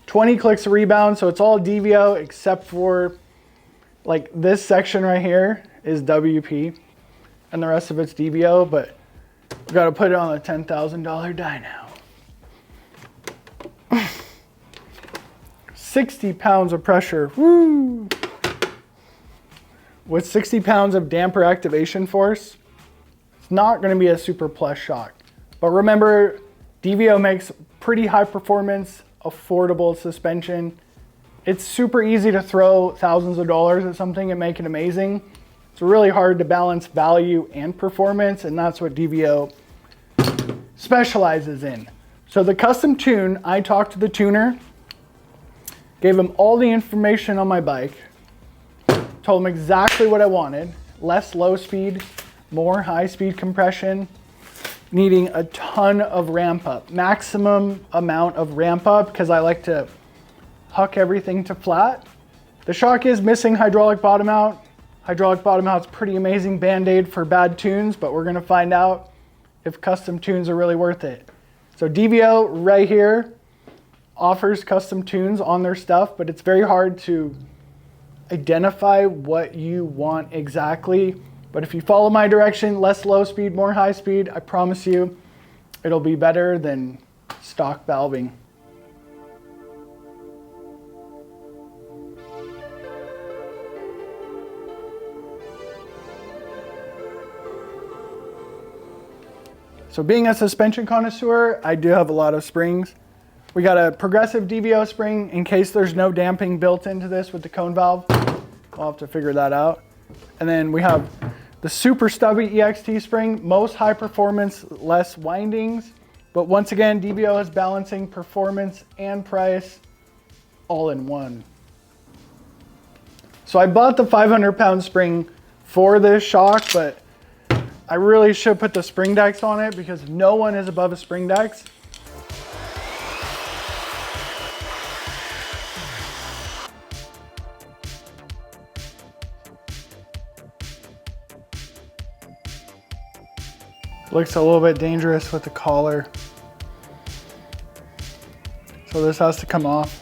20 clicks of rebound. So it's all DVO except for like this section right here is WP and the rest of it's DVO, but we got to put it on a $10,000 dyno. 60 pounds of pressure, woo! With 60 pounds of damper activation force, it's not going to be a super plush shock. But remember, DVO makes pretty high performance, affordable suspension. It's super easy to throw thousands of dollars at something and make it amazing. It's really hard to balance value and performance, and that's what DVO specializes in. So the custom tune, I talked to the tuner, gave him all the information on my bike, told him exactly what I wanted: less low speed, more high speed compression, needing a ton of ramp up, maximum amount of ramp up, because I like to huck everything to flat. The shock is missing hydraulic bottom out. Hydraulic bottom out's pretty amazing band-aid for bad tunes, but we're gonna find out if custom tunes are really worth it. So DVO right here offers custom tunes on their stuff, but it's very hard to identify what you want exactly. But if you follow my direction, less low speed, more high speed, I promise you it'll be better than stock valving. So being a suspension connoisseur, I do have a lot of springs. We got a progressive DVO spring in case there's no damping built into this with the cone valve. I'll have to figure that out. And then we have the super stubby EXT spring, most high performance, less windings. But once again, DVO is balancing performance and price all in one. So I bought the 500-pound spring for this shock, but I really should put the spring decks on it because no one is above a spring decks. Looks a little bit dangerous with the collar. So this has to come off.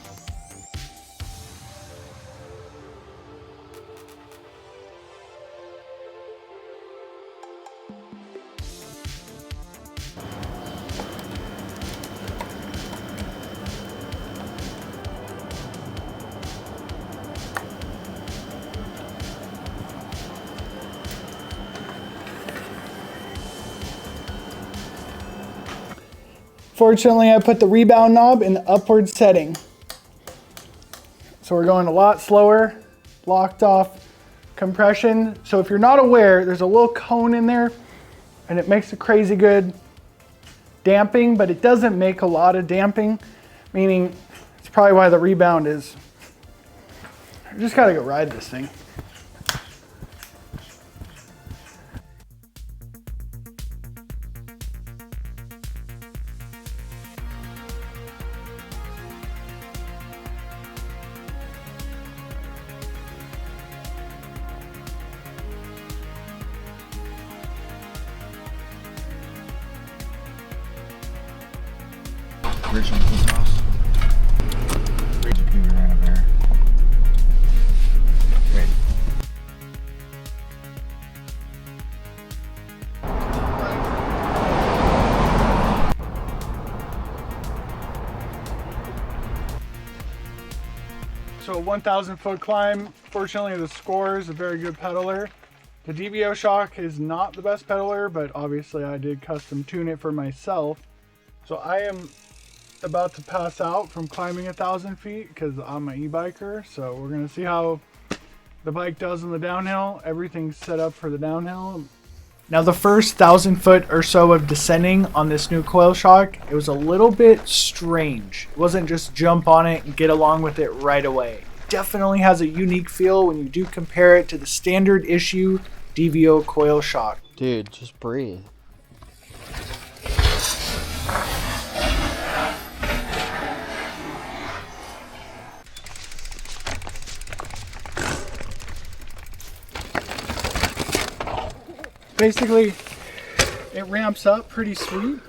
Fortunately, I put the rebound knob in the upward setting. So we're going a lot slower, locked off compression. So if you're not aware, there's a little cone in there and it makes a crazy good damping, but it doesn't make a lot of damping, meaning it's probably why the rebound is, I just gotta go ride this thing. original house. We ran up there. Wait. So a 1,000 foot climb. Fortunately, the Score is a very good pedaler. The DVO Shock is not the best pedaler, but obviously I did custom tune it for myself. So I am about to pass out from climbing 1,000 feet because I'm an e-biker. So we're gonna see how the bike does in the downhill. Everything's set up for the downhill. Now the first 1,000 foot or so of descending on this new Coil Shock, it was a little bit strange. It wasn't just jump on it and get along with it right away. Definitely has a unique feel when you do compare it to the standard issue DVO Coil Shock. Dude, just breathe. Basically, it ramps up pretty sweet.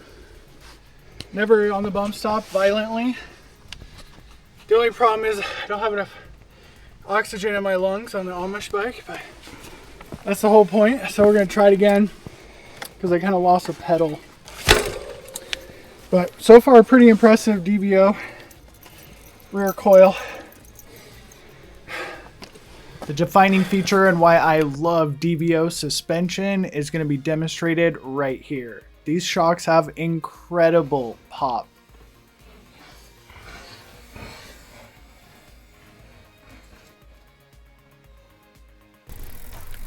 Never on the bump stop violently. The only problem is I don't have enough oxygen in my lungs on the Amish bike, but that's the whole point. So we're gonna try it again because I kind of lost a pedal. But so far, pretty impressive DVO rear coil. The defining feature and why I love DVO suspension is going to be demonstrated right here. These shocks have incredible pop.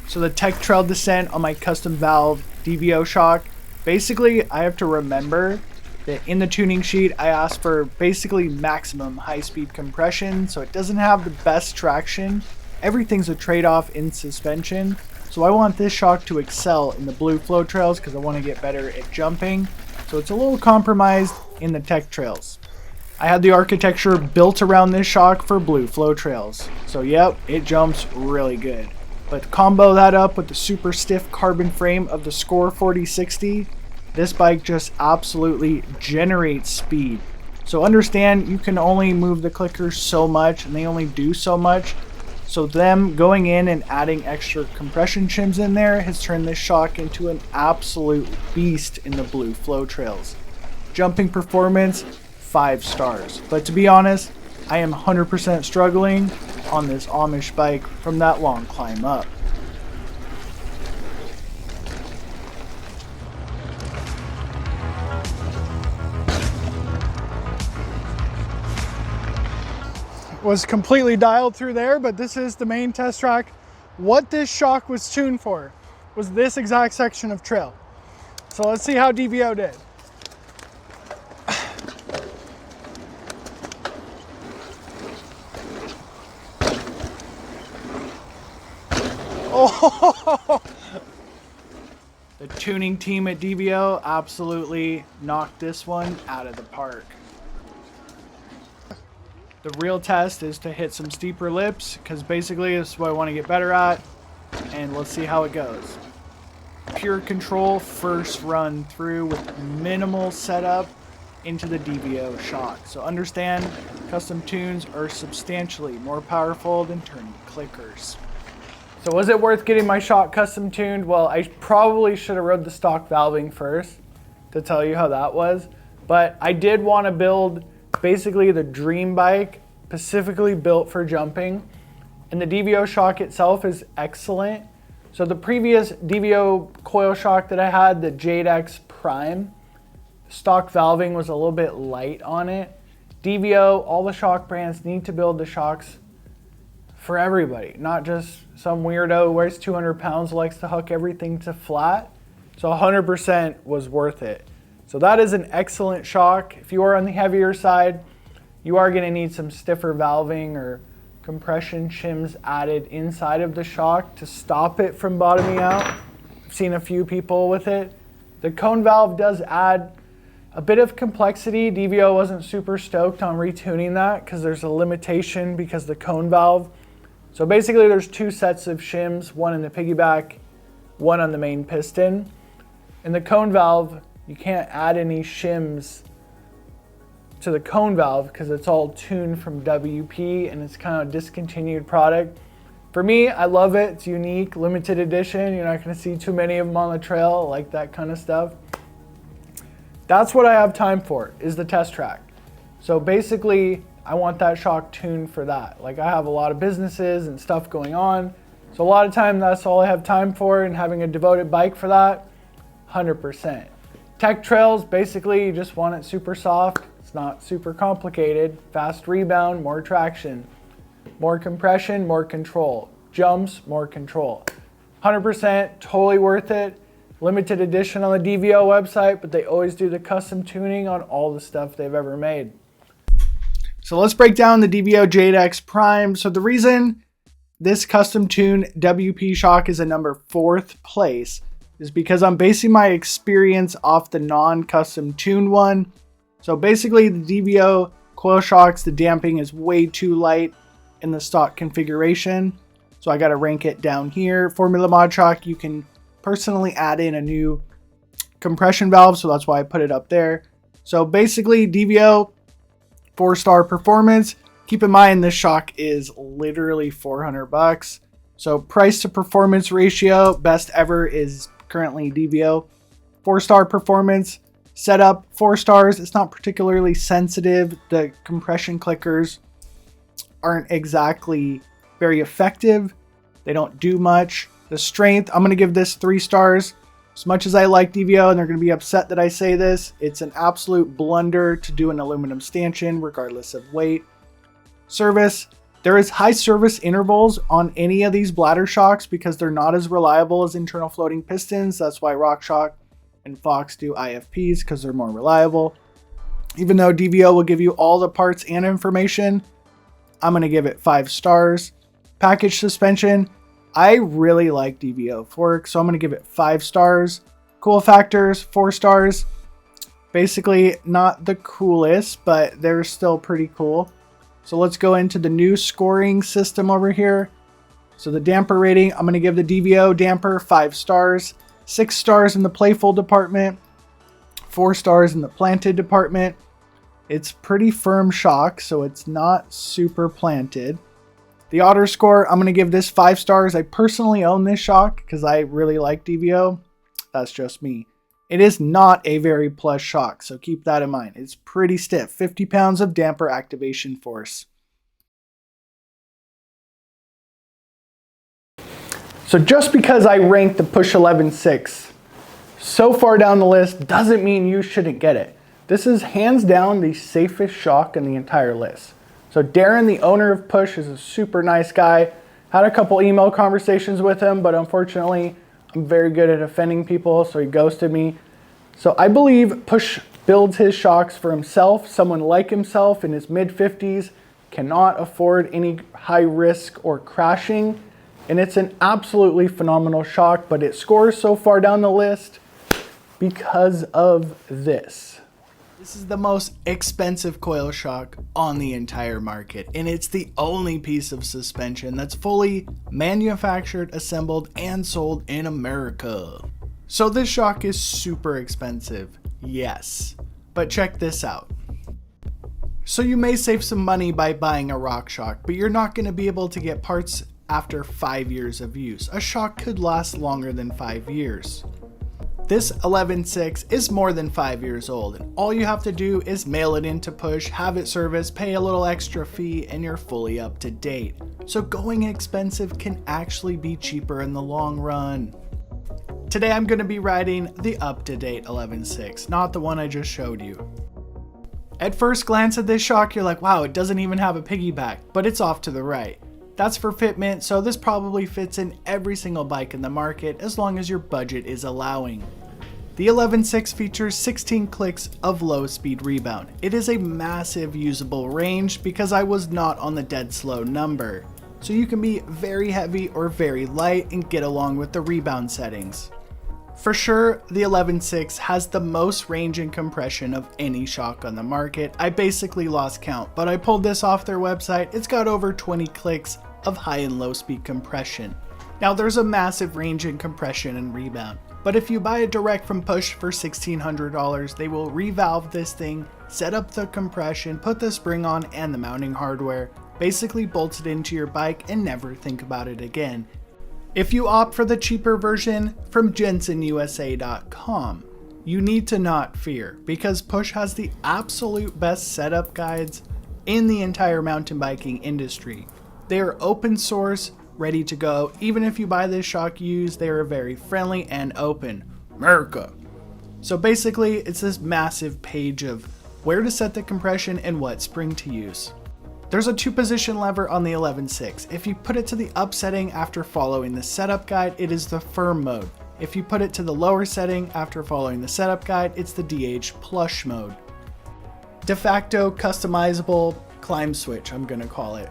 So the tech trail descent on my custom valve DVO shock, basically I have to remember that in the tuning sheet I asked for basically maximum high speed compression, so it doesn't have the best traction. Everything's a trade-off in suspension, so I want this shock to excel in the blue flow trails because I want to get better at jumping, so it's a little compromised in the tech trails. I had the architecture built around this shock for blue flow trails, so yep, it jumps really good. But combo that up with the super stiff carbon frame of the Score 4060, this bike just absolutely generates speed. So understand you can only move the clickers so much and they only do so much. So them going in and adding extra compression shims in there has turned this shock into an absolute beast in the blue flow trails. Jumping performance, 5 stars. But to be honest, I am 100% struggling on this Amish bike from that long climb up. Was completely dialed through there, but this is the main test track. What this shock was tuned for was this exact section of trail. So let's see how DVO did. Oh! The tuning team at DVO absolutely knocked this one out of the park. The real test is to hit some steeper lips, because basically this is what I want to get better at, and let's see how it goes. Pure control first run through with minimal setup into the DVO shock. So understand, custom tunes are substantially more powerful than turning clickers. So was it worth getting my shock custom tuned? Well, I probably should have rode the stock valving first to tell you how that was, but I did want to build basically the dream bike specifically built for jumping, and the DVO shock itself is excellent. So the previous DVO coil shock that I had, the JADE X Prime, stock valving was a little bit light on it. DVO, all the shock brands need to build the shocks for everybody, not just some weirdo who weighs 200 pounds likes to hook everything to flat. So 100% was worth it. So that is an excellent shock. If you are on the heavier side, you are going to need some stiffer valving or compression shims added inside of the shock to stop it from bottoming out. I've seen a few people with it. The cone valve does add a bit of complexity. DVO wasn't super stoked on retuning that because there's a limitation because the cone valve. So basically there's 2 sets of shims, one in the piggyback, one on the main piston. In the cone valve, you can't add any shims to the cone valve because it's all tuned from WP and it's kind of a discontinued product. For me, I love it. It's unique, limited edition. You're not going to see too many of them on the trail, like that kind of stuff. That's what I have time for, is the test track. So basically, I want that shock tuned for that. Like, I have a lot of businesses and stuff going on. So a lot of time, that's all I have time for, and having a devoted bike for that, 100%. Tech trails, basically, you just want it super soft. It's not super complicated. Fast rebound, more traction. More compression, more control. Jumps, more control. 100%, totally worth it. Limited edition on the DVO website, but they always do the custom tuning on all the stuff they've ever made. So let's break down the DVO JADE X Prime. So the reason this custom tune WP shock is a number 4th place is because I'm basing my experience off the non-custom tuned one. So basically the DVO coil shocks, the damping is way too light in the stock configuration. So I got to rank it down here. Formula Mod Shock, you can personally add in a new compression valve. So that's why I put it up there. So basically DVO 4-star performance. Keep in mind this shock is literally $400. So price to performance ratio, best ever is currently DVO. 4-star performance. Setup, 4 stars. It's not particularly sensitive. The compression clickers aren't exactly very effective. They don't do much. The strength, I'm going to give this 3 stars. As much as I like DVO, and they're going to be upset that I say this, it's an absolute blunder to do an aluminum stanchion regardless of weight. Service, there is high service intervals on any of these bladder shocks because they're not as reliable as internal floating pistons. That's why Rockshox and Fox do IFPs, because they're more reliable. Even though DVO will give you all the parts and information, I'm going to give it 5 stars. Package suspension, I really like DVO fork, so I'm going to give it 5 stars. Cool factors, 4 stars. Basically not the coolest, but they're still pretty cool. So let's go into the new scoring system over here. So the damper rating, I'm going to give the DVO damper 5 stars. 6 stars in the playful department. 4 stars in the planted department. It's pretty firm shock, so it's not super planted. The Otter score, I'm going to give this 5 stars. I personally own this shock because I really like DVO. That's just me. It is not a very plush shock, so keep that in mind. It's pretty stiff. 50 pounds of damper activation force. So just because I ranked the Push 11.6 so far down the list doesn't mean you shouldn't get it. This is hands down the safest shock in the entire list. So Darren, the owner of Push, is a super nice guy. Had a couple email conversations with him, but unfortunately, I'm very good at offending people, so he ghosted me. So I believe Push builds his shocks for himself. Someone like himself in his mid-50s cannot afford any high risk or crashing. And it's an absolutely phenomenal shock, but it scores so far down the list because of this. This is the most expensive coil shock on the entire market, and it's the only piece of suspension that's fully manufactured, assembled, and sold in America. So this shock is super expensive, yes, but check this out. So you may save some money by buying a Rockshox, but you're not going to be able to get parts after 5 years of use. A shock could last longer than 5 years. This 11.6 is more than 5 years old, and all you have to do is mail it in to Push, have it serviced, pay a little extra fee, and you're fully up to date. So going expensive can actually be cheaper in the long run. Today I'm going to be riding the up-to-date 11.6, not the one I just showed you. At first glance at this shock, you're like, wow, it doesn't even have a piggyback, but it's off to the right. That's for fitment, so this probably fits in every single bike in the market as long as your budget is allowing. The 11.6 features 16 clicks of low speed rebound. It is a massive usable range because I was not on the dead slow number. So you can be very heavy or very light and get along with the rebound settings. For sure, the 11.6 has the most range and compression of any shock on the market. I basically lost count, but I pulled this off their website. It's got over 20 clicks of high and low speed compression. Now there's a massive range in compression and rebound, but if you buy it direct from Push for $1,600, they will revalve this thing, set up the compression, put the spring on and the mounting hardware, basically bolt it into your bike and never think about it again. If you opt for the cheaper version from JensenUSA.com, you need to not fear, because Push has the absolute best setup guides in the entire mountain biking industry. They are open source, ready to go. Even if you buy this shock used, they are very friendly and open. America. So basically, it's this massive page of where to set the compression and what spring to use. There's a 2-position lever on the 11.6. If you put it to the up setting after following the setup guide, it is the firm mode. If you put it to the lower setting after following the setup guide, it's the DH plush mode. De facto customizable climb switch, I'm gonna call it.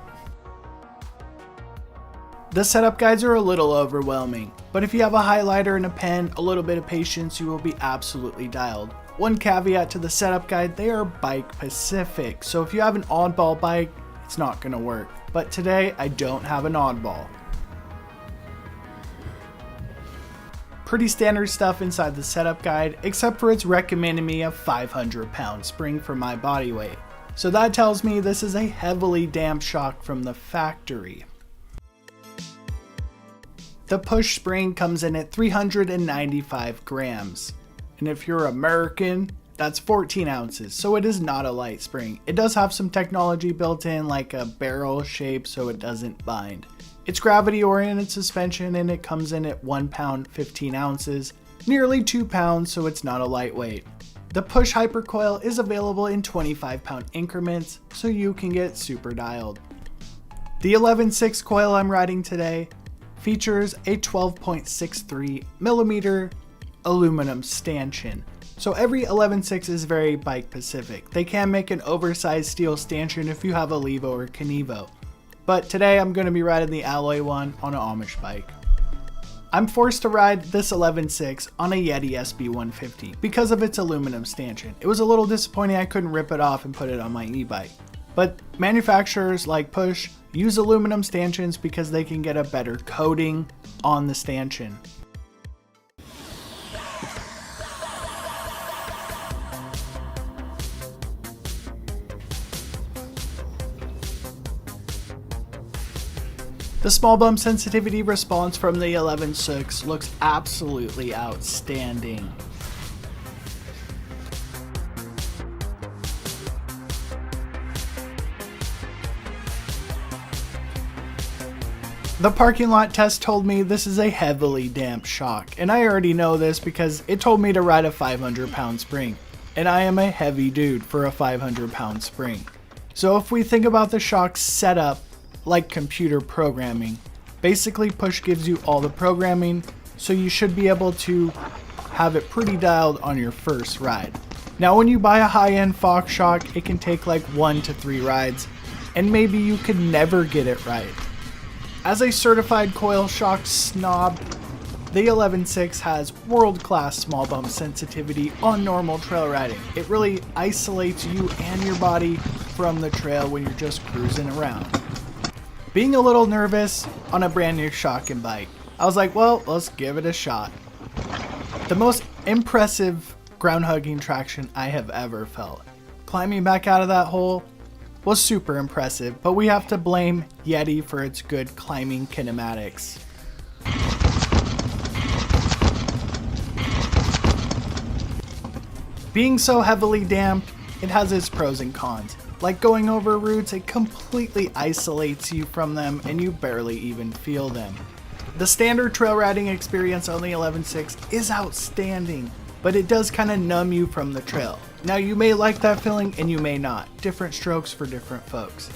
The setup guides are a little overwhelming, but if you have a highlighter and a pen, a little bit of patience, you will be absolutely dialed. One caveat to the setup guide, they are bike specific, so if you have an oddball bike, it's not gonna work. But today, I don't have an oddball. Pretty standard stuff inside the setup guide, except for it's recommending me a 500-pound spring for my body weight. So that tells me this is a heavily damped shock from the factory. The Push spring comes in at 395 grams. And if you're American, that's 14 ounces, so it is not a light spring. It does have some technology built in, like a barrel shape so it doesn't bind. It's gravity-oriented suspension and it comes in at 1 pound 15 ounces, nearly 2 pounds, so it's not a lightweight. The Push Hypercoil is available in 25-pound increments, so you can get super dialed. The 11.6 coil I'm riding today features a 12.63 millimeter aluminum stanchion. So every 11.6 is very bike specific. They can make an oversized steel stanchion if you have a Levo or Kenevo. But today I'm going to be riding the alloy one on an Amish bike. I'm forced to ride this 11.6 on a Yeti SB150 because of its aluminum stanchion. It was a little disappointing I couldn't rip it off and put it on my e-bike. But manufacturers like Push use aluminum stanchions because they can get a better coating on the stanchion. The small bump sensitivity response from the 11.6 looks absolutely outstanding. The parking lot test told me this is a heavily damped shock, and I already know this because it told me to ride a 500-pound spring, and I am a heavy dude for a 500-pound spring. So if we think about the shock setup like computer programming, basically Push gives you all the programming, so you should be able to have it pretty dialed on your first ride. Now when you buy a high-end Fox shock, it can take like 1 to 3 rides, and maybe you could never get it right. As a certified coil shock snob, the 11.6 has world-class small bump sensitivity on normal trail riding. It really isolates you and your body from the trail when you're just cruising around. Being a little nervous on a brand new shock and bike, I was like, well, let's give it a shot. The most impressive ground hugging traction I have ever felt. Climbing back out of that hole was super impressive, but we have to blame Yeti for its good climbing kinematics. Being so heavily damped, it has its pros and cons. Like going over roots, it completely isolates you from them and you barely even feel them. The standard trail riding experience on the 11.6 is outstanding, but it does kind of numb you from the trail. Now you may like that feeling and you may not. Different strokes for different folks.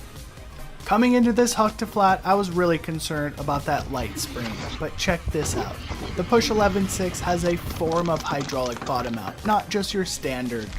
Coming into this huck to flat, I was really concerned about that light spring, but check this out. The Push 11.6 has a form of hydraulic bottom mount, not just your standard.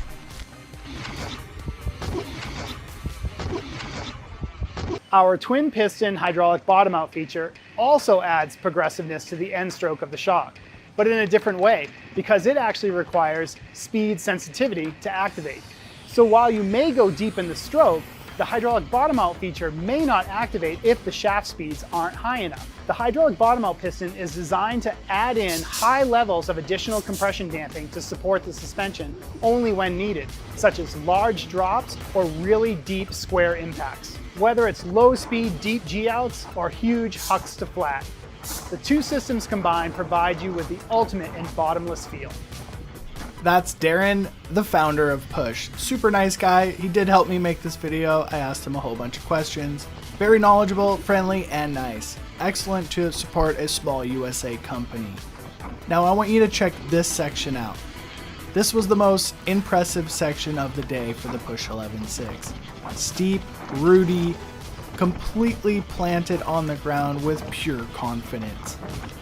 Our twin piston hydraulic bottom out feature also adds progressiveness to the end stroke of the shock, but in a different way, because it actually requires speed sensitivity to activate. So while you may go deep in the stroke, The hydraulic bottom out feature may not activate if the shaft speeds aren't high enough. The hydraulic bottom out piston is designed to add in high levels of additional compression damping to support the suspension only when needed, such as large drops or really deep square impacts. Whether it's low speed deep G-outs or huge hucks to flat, the two systems combined provide you with the ultimate in bottomless feel. That's Darren, the founder of Push. Super nice guy. He did help me make this video. I asked him a whole bunch of questions. Very knowledgeable, friendly, and nice. Excellent to support a small USA company. Now I want you to check this section out. This was the most impressive section of the day for the Push 11.6. Steep, rooty, completely planted on the ground with pure confidence.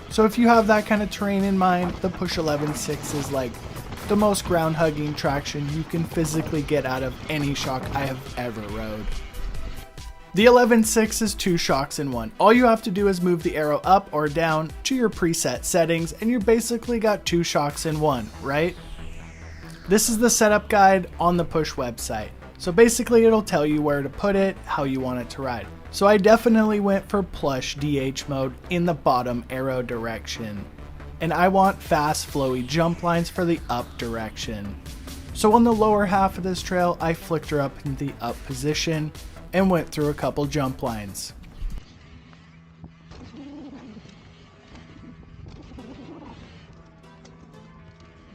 So if you have that kind of terrain in mind, the Push 11.6 is like the most ground hugging traction you can physically get out of any shock I have ever rode. The 11.6 is 2 shocks in one. All you have to do is move the arrow up or down to your preset settings and you basically got 2 shocks in one, right? This is the setup guide on the Push website. So basically it'll tell you where to put it, how you want it to ride. So I definitely went for plush DH mode in the bottom arrow direction. And I want fast flowy jump lines for the up direction. So on the lower half of this trail, I flicked her up in the up position and went through a couple jump lines.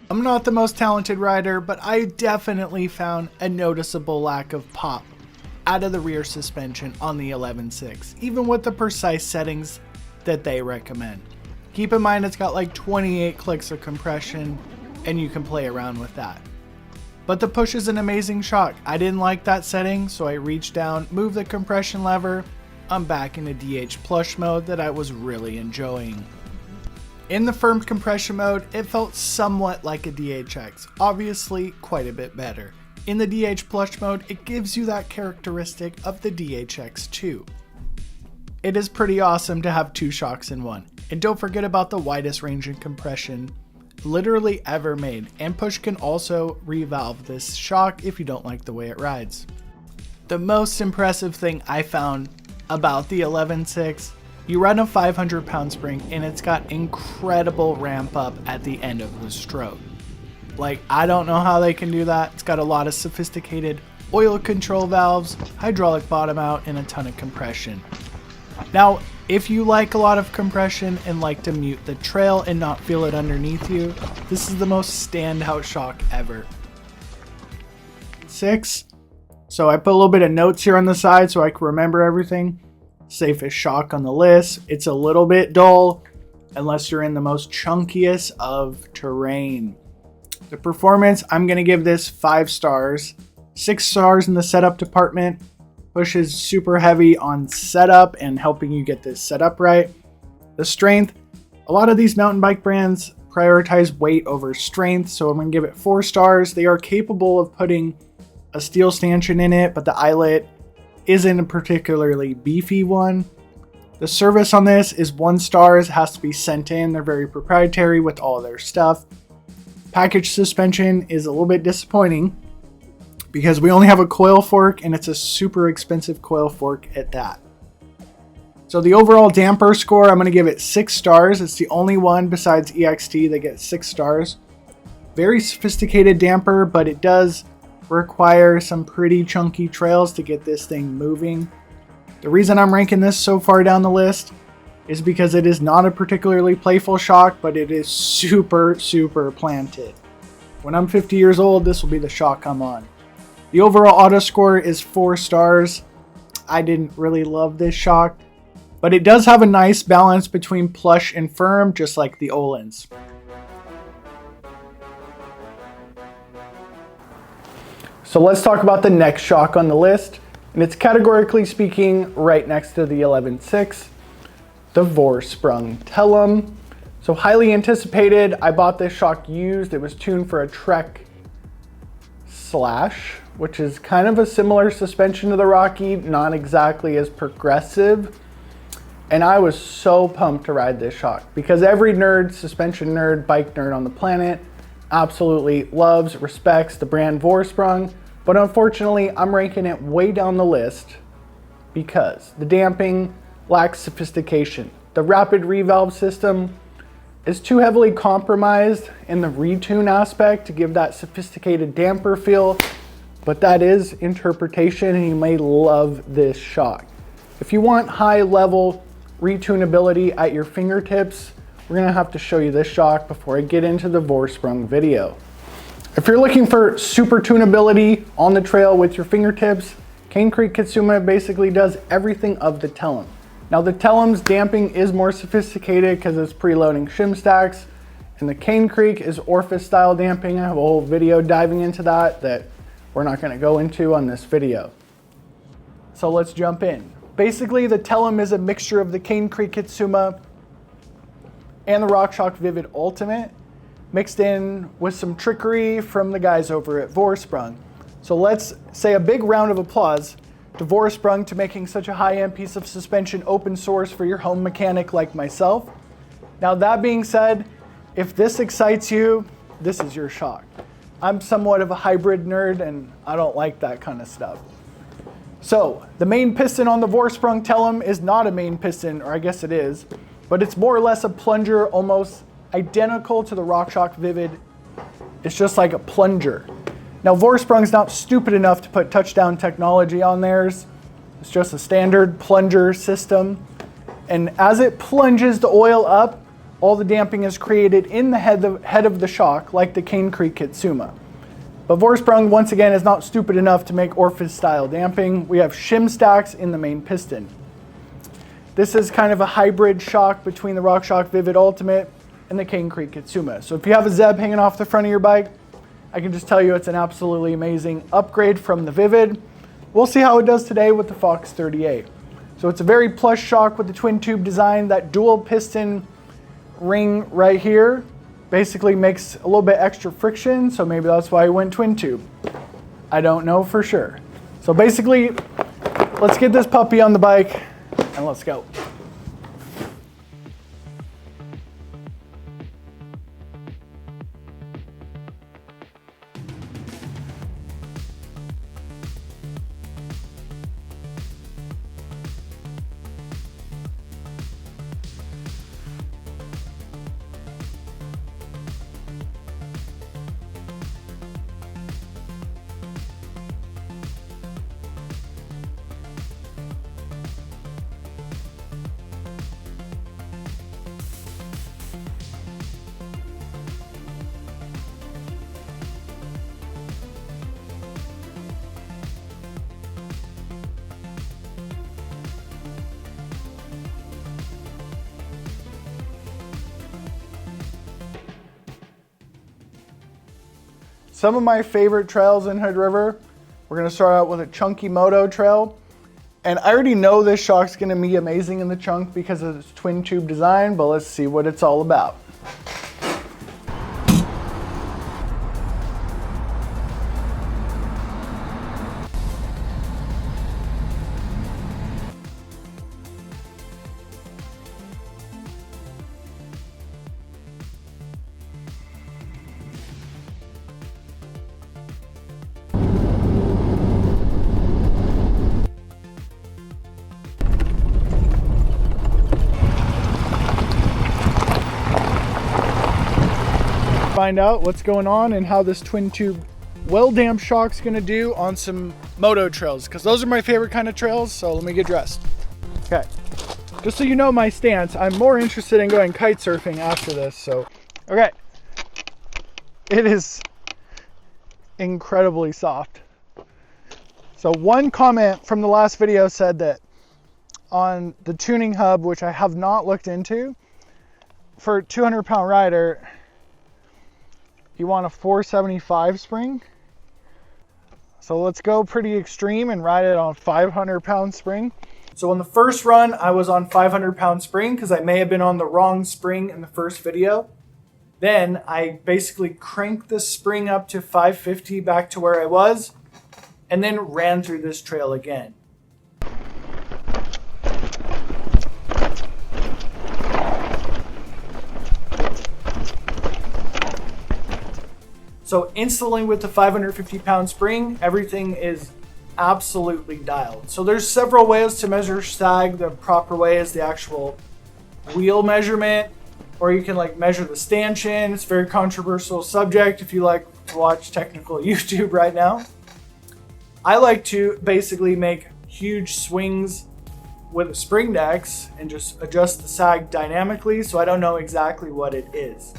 I'm not the most talented rider, but I definitely found a noticeable lack of pop out of the rear suspension on the 11.6, even with the precise settings that they recommend. Keep in mind it's got like 28 clicks of compression and you can play around with that. But the Push is an amazing shock. I didn't like that setting, so I reached down, moved the compression lever. I'm back in a DH plush mode that I was really enjoying. In the firm compression mode, it felt somewhat like a DHX, obviously quite a bit better. In the DH plush mode, it gives you that characteristic of the DHX2. It is pretty awesome to have 2 shocks in one. And don't forget about the widest range in compression literally ever made. And Push can also revalve this shock if you don't like the way it rides. The most impressive thing I found about the 11.6, you run a 500 pound spring and it's got incredible ramp up at the end of the stroke. Like, I don't know how they can do that. It's got a lot of sophisticated oil control valves, hydraulic bottom out, and a ton of compression. Now, if you like a lot of compression and like to mute the trail and not feel it underneath you, this is the most standout shock ever. 6. So I put a little bit of notes here on the side so I can remember everything. Safest shock on the list. It's a little bit dull unless you're in the most chunkiest of terrain. The performance, I'm going to give this 5 stars. 6 stars in the setup department. Push is super heavy on setup and helping you get this set up right. The strength, a lot of these mountain bike brands prioritize weight over strength, so I'm going to give it 4 stars. They are capable of putting a steel stanchion in it, but the eyelet isn't a particularly beefy one. The service on this is 1 star. It has to be sent in. They're very proprietary with all their stuff. Package suspension is a little bit disappointing because we only have a coil fork and it's a super expensive coil fork at that. So the overall damper score, I'm going to give it 6 stars. It's the only one besides EXT that gets 6 stars. Very sophisticated damper, but it does require some pretty chunky trails to get this thing moving. The reason I'm ranking this so far down the list is because it is not a particularly playful shock, but it is super, super planted. When I'm 50 years old, this will be the shock I'm on. The overall auto score is 4 stars. I didn't really love this shock, but it does have a nice balance between plush and firm, just like the Ohlins. So let's talk about the next shock on the list, and it's categorically speaking right next to the 11.6, the Vorsprung Tellum. So highly anticipated. I bought this shock used. It was tuned for a Trek Slash, which is kind of a similar suspension to the Rocky, not exactly as progressive. And I was so pumped to ride this shock because every nerd, suspension nerd, bike nerd on the planet absolutely loves, respects the brand Vorsprung. But unfortunately, I'm ranking it way down the list because the damping lacks sophistication. The rapid revalve system is too heavily compromised in the retune aspect to give that sophisticated damper feel, but that is interpretation and you may love this shock. If you want high level retunability at your fingertips, we're gonna have to show you this shock before I get into the Vorsprung video. If you're looking for super tunability on the trail with your fingertips, Cane Creek Kitsuma basically does everything of the Tellum. Now the Tellum's damping is more sophisticated because it's preloading shim stacks, and the Cane Creek is orifice style damping. I have a whole video diving into that we're not going to go into on this video. So let's jump in. Basically the Tellum is a mixture of the Cane Creek Kitsuma and the Rockshox Vivid Ultimate, mixed in with some trickery from the guys over at Vorsprung. So let's say a big round of applause to Vorsprung to making such a high-end piece of suspension open source for your home mechanic like myself. Now that being said, if this excites you, this is your shock. I'm somewhat of a hybrid nerd and I don't like that kind of stuff. So the main piston on the Vorsprung Tellum is not a main piston, or I guess it is, but it's more or less a plunger, almost identical to the Rockshox Vivid. It's just like a plunger. Now Vorsprung's not stupid enough to put touchdown technology on theirs. It's just a standard plunger system. And as it plunges the oil up, all the damping is created in the head of the shock, like the Cane Creek Kitsuma. But Vorsprung, once again, is not stupid enough to make orifice style damping. We have shim stacks in the main piston. This is kind of a hybrid shock between the Rockshox Vivid Ultimate and the Cane Creek Kitsuma. So if you have a Zeb hanging off the front of your bike, I can just tell you it's an absolutely amazing upgrade from the Vivid. We'll see how it does today with the Fox 38. So it's a very plush shock with the twin tube design. That dual piston ring right here basically makes a little bit extra friction, so maybe that's why I went twin tube. I don't know for sure. So basically, let's get this puppy on the bike and let's go. Some of my favorite trails in Hood River, we're gonna start out with a chunky moto trail. And I already know this shock's gonna be amazing in the chunk because of its twin tube design, but let's see what it's all about. Find out what's going on and how this twin tube well damped shock's gonna do on some moto trails, because those are my favorite kind of trails. So let me get dressed. Okay, just so you know my stance, I'm more interested in going kite surfing after this. So okay, it is incredibly soft. So one comment from the last video said that on the tuning hub, which I have not looked into, for a 200-pound rider, you want a 475 spring. So let's go pretty extreme and ride it on 500-pound spring. So on the first run, I was on 500-pound spring because I may have been on the wrong spring in the first video. Then I basically cranked the spring up to 550 back to where I was, and then ran through this trail again. So instantly with the 550-pound spring, everything is absolutely dialed. So there's several ways to measure sag. The proper way is the actual wheel measurement, or you can like measure the stanchion. It's a very controversial subject if you like to watch technical YouTube right now. I like to basically make huge swings with a spring dex and just adjust the sag dynamically, so I don't know exactly what it is.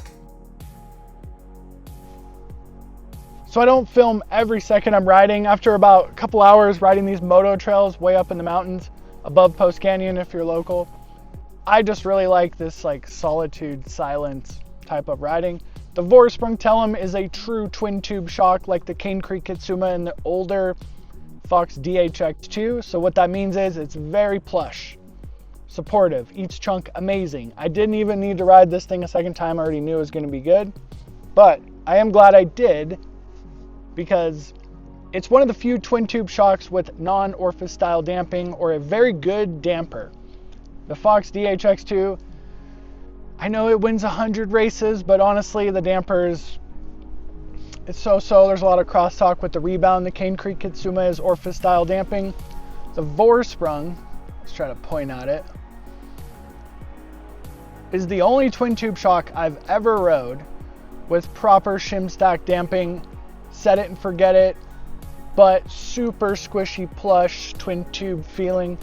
So I don't film every second I'm riding. After about a couple hours riding these moto trails way up in the mountains above Post Canyon if you're local, I just really like this like solitude, silence type of riding. The Vorsprung Tellum is a true twin tube shock like the Cane Creek Kitsuma and the older Fox DHX2. So what that means is it's very plush, supportive, each chunk amazing. I didn't even need to ride this thing a second time. I already knew it was going to be good, but I am glad I did, because it's one of the few twin tube shocks with non-orifice style damping or a very good damper. The Fox DHX2, I know it wins 100 races, but honestly the dampers, it's so-so. There's a lot of crosstalk with the rebound. The Cane Creek Kitsuma is orifice style damping. The Vorsprung, let's try to point at it, is the only twin tube shock I've ever rode with proper shim stack damping, set it and forget it, but super squishy plush twin tube feeling.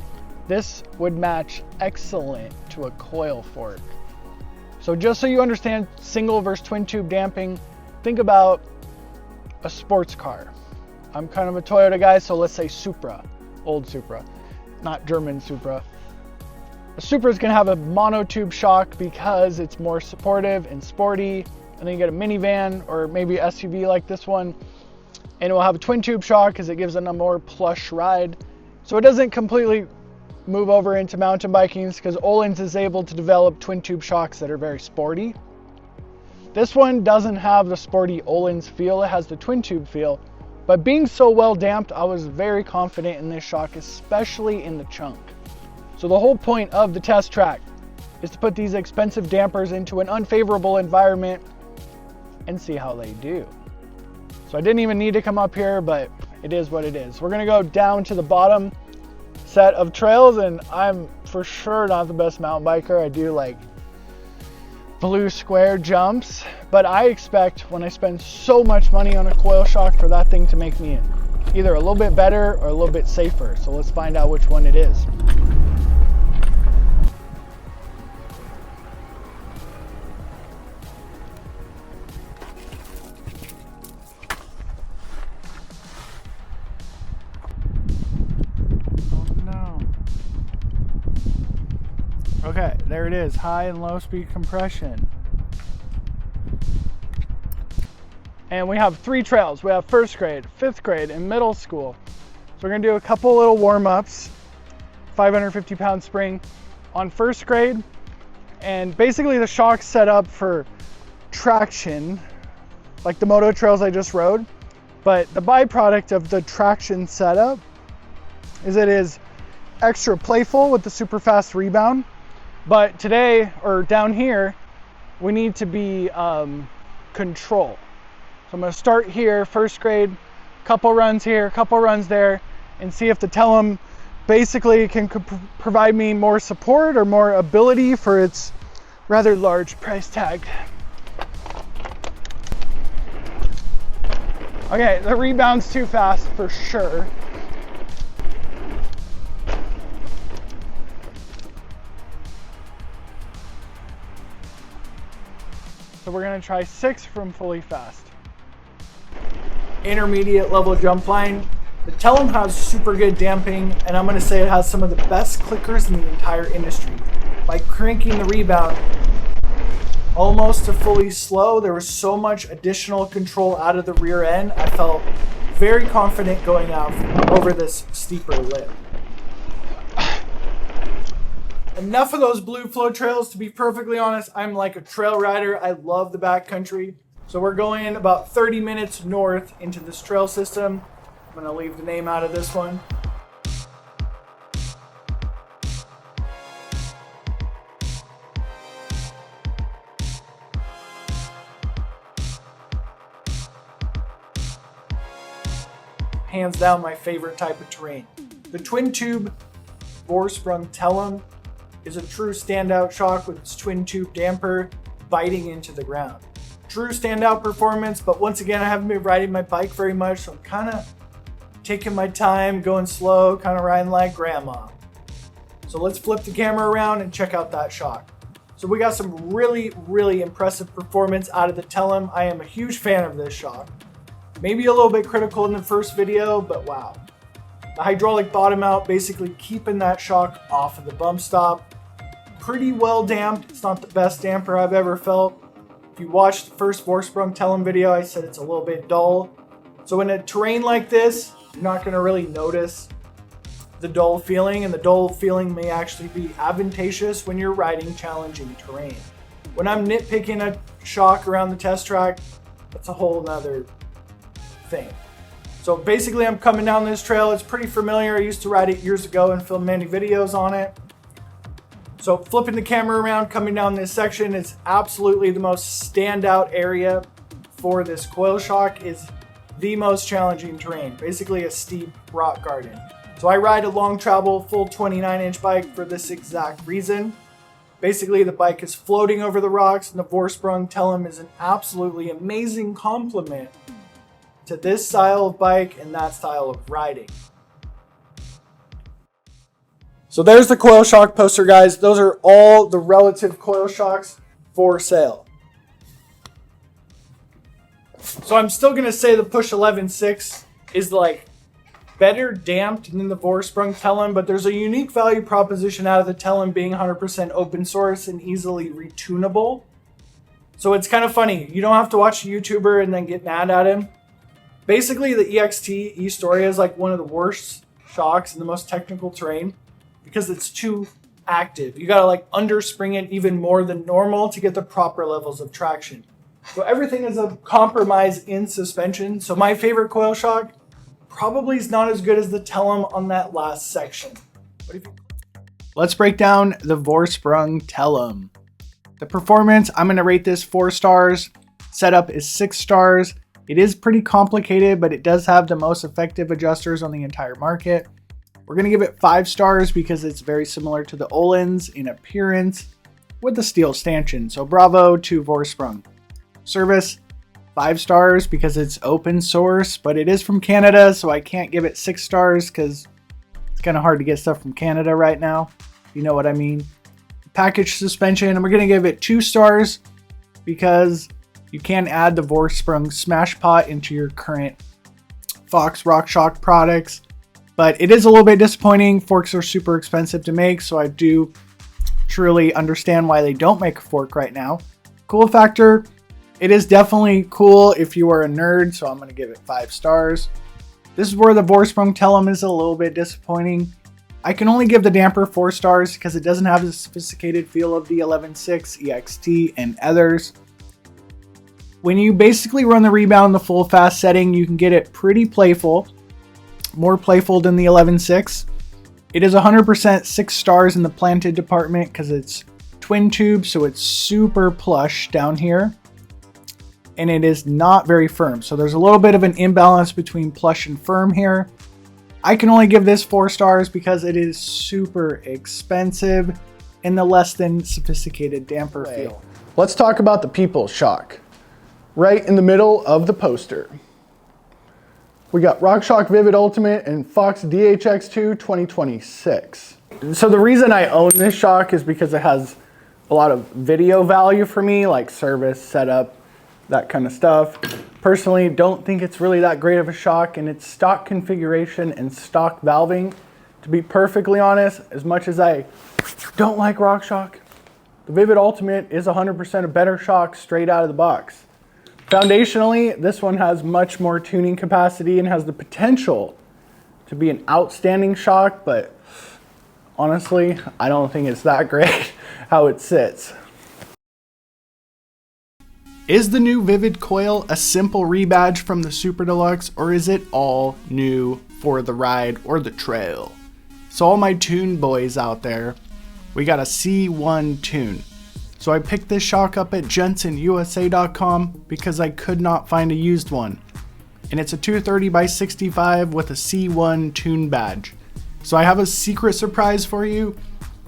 This would match excellent to a coil fork. So just so you understand single versus twin tube damping, think about a sports car. I'm kind of a Toyota guy, so let's say Supra, old Supra, not German Supra. A Supra is going to have a monotube shock because it's more supportive and sporty, and then you get a minivan or maybe SUV like this one, and it will have a twin tube shock because it gives it a more plush ride. So it doesn't completely move over into mountain biking because Ohlins is able to develop twin tube shocks that are very sporty. This one doesn't have the sporty Ohlins feel, it has the twin tube feel, but being so well damped, I was very confident in this shock, especially in the chunk. So the whole point of the test track is to put these expensive dampers into an unfavorable environment and see how they do. So I didn't even need to come up here, but it is what it is. We're gonna go down to the bottom set of trails, and I'm for sure not the best mountain biker. I do like blue square jumps, but I expect when I spend so much money on a coil shock for that thing to make me either a little bit better or a little bit safer. So let's find out which one it is. Okay, there it is, high and low speed compression. And we have 3 trails. We have 1st grade, 5th grade, and middle school. So we're gonna do a couple little warm-ups, 550-pound spring on 1st grade. And basically the shock's set up for traction, like the moto trails I just rode. But the byproduct of the traction setup is it is extra playful with the super fast rebound. But today, or down here, we need to be control. So I'm gonna start here, 1st grade, couple runs here, couple runs there, and see if the Tellum basically can provide me more support or more ability for its rather large price tag. Okay, the rebound's too fast for sure. So we're gonna try 6 from fully fast. Intermediate level jump line. The Tellum has super good damping, and I'm gonna say it has some of the best clickers in the entire industry. By cranking the rebound almost to fully slow, there was so much additional control out of the rear end. I felt very confident going out over this steeper lip. Enough of those blue flow trails. To be perfectly honest, I'm like a trail rider. I love the backcountry. So we're going about 30 minutes north into this trail system. I'm gonna leave the name out of this one. hands down my favorite type of terrain. The twin tube Vorsprung Tellum is a true standout shock with its twin tube damper biting into the ground. True standout performance, but once again, I haven't been riding my bike very much, so I'm kind of taking my time, going slow, kind of riding like grandma. So let's flip the camera around and check out that shock. So we got some really, really impressive performance out of the Tellum. I am a huge fan of this shock. Maybe a little bit critical in the first video, but wow. The hydraulic bottom out, basically keeping that shock off of the bump stop. Pretty well damped. It's not the best damper I've ever felt. If you watched the first Vorsprung Tellum video, I said it's a little bit dull. So in a terrain like this, you're not going to really notice the dull feeling, and the dull feeling may actually be advantageous when you're riding challenging terrain. When I'm nitpicking a shock around the test track, that's a whole nother thing. So basically I'm coming down this trail. It's pretty familiar. I used to ride it years ago and film many videos on it. So flipping the camera around, coming down this section is absolutely the most standout area for this coil shock. Is the most challenging terrain, basically a steep rock garden. So I ride a long travel full 29-inch bike for this exact reason. Basically the bike is floating over the rocks, and the Vorsprung Tellum is an absolutely amazing complement to this style of bike and that style of riding. So there's the coil shock poster, guys. Those are all the relative coil shocks for sale. So I'm still going to say the Push 11.6 is like better damped than the Vorsprung Tellum, but there's a unique value proposition out of the Tellum being 100% open source and easily retunable. So it's kind of funny. You don't have to watch a YouTuber and then get mad at him. Basically, the EXT E-Storia is like one of the worst shocks in the most technical terrain because it's too active. You gotta like underspring it even more than normal to get the proper levels of traction. So everything is a compromise in suspension. So my favorite coil shock probably is not as good as the Tellum on that last section. But if you... Let's break down the Vorsprung Tellum. The performance, I'm going to rate this 4 stars. Setup is 6 stars. It is pretty complicated, but it does have the most effective adjusters on the entire market. We're going to give it 5 stars because it's very similar to the Ohlins in appearance with the steel stanchion. So bravo to Vorsprung. Service, 5 stars because it's open source, but it is from Canada, so I can't give it 6 stars because it's kind of hard to get stuff from Canada right now. You know what I mean. Package suspension, and we're going to give it 2 stars because you can add the Vorsprung Smash Pot into your current Fox Rockshox products, but it is a little bit disappointing. Forks are super expensive to make, so I do truly understand why they don't make a fork right now. Cool factor, it is definitely cool if you are a nerd, so I'm going to give it 5 stars. This is where the Vorsprung Tellum is a little bit disappointing. I can only give the damper 4 stars because it doesn't have the sophisticated feel of the 11.6, EXT, and others. When you basically run the rebound the full fast setting, you can get it pretty playful. More playful than the 11.6. It is 100% 6 stars in the planted department because it's twin tube, so it's super plush down here. And it is not very firm. So there's a little bit of an imbalance between plush and firm here. I can only give this 4 stars because it is super expensive and the less than sophisticated damper feel. Let's talk about the People's Shock. Right in the middle of the poster, we got Rockshox Vivid Ultimate and Fox DHX2 2026. So the reason I own this shock is because it has a lot of video value for me, like service, setup, that kind of stuff. Personally, don't think it's really that great of a shock, and its stock configuration and stock valving, to be perfectly honest, as much as I don't like Rockshox, the Vivid Ultimate is 100% a better shock straight out of the box. Foundationally, this one has much more tuning capacity and has the potential to be an outstanding shock, but honestly, I don't think it's that great how it sits. Is the new Vivid Coil a simple rebadge from the Super Deluxe, or is it all new for the ride or the trail? So all my tune boys out there, we got a C1 tune. So I picked this shock up at JensonUSA.com because I could not find a used one. and it's a 230/65 with a C1 tune badge. So I have a secret surprise for you.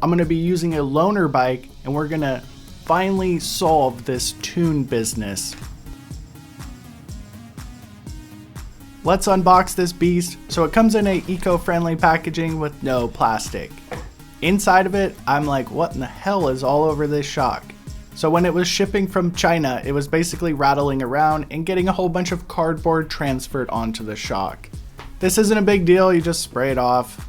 I'm gonna be using a loaner bike, and we're gonna finally solve this tune business. Let's unbox this beast. So it comes in a eco-friendly packaging with no plastic. Inside of it, I'm like, what in the hell is all over this shock? So when it was shipping from China, it was basically rattling around and getting a whole bunch of cardboard transferred onto the shock. This isn't a big deal, you just spray it off.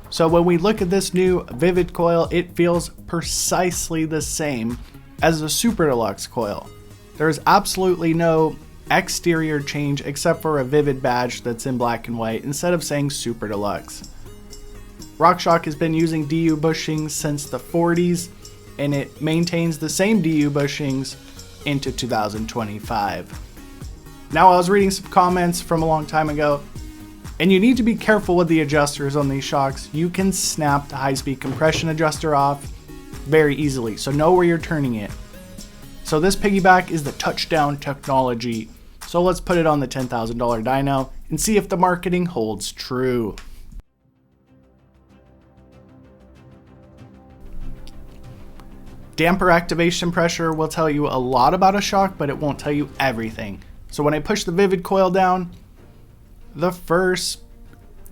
So when we look at this new Vivid coil, it feels precisely the same as the Super Deluxe coil. There's absolutely no exterior change except for a Vivid badge that's in black and white instead of saying Super Deluxe. Rockshox has been using DU bushings since the 40s, and it maintains the same DU bushings into 2025. Now, I was reading some comments from a long time ago, and you need to be careful with the adjusters on these shocks. You can snap the high-speed compression adjuster off very easily, so know where you're turning it. So this piggyback is the touchdown technology. So let's put it on the $10,000 dyno and see if the marketing holds true. Damper activation pressure will tell you a lot about a shock, but it won't tell you everything. So when I push the Vivid coil down, the first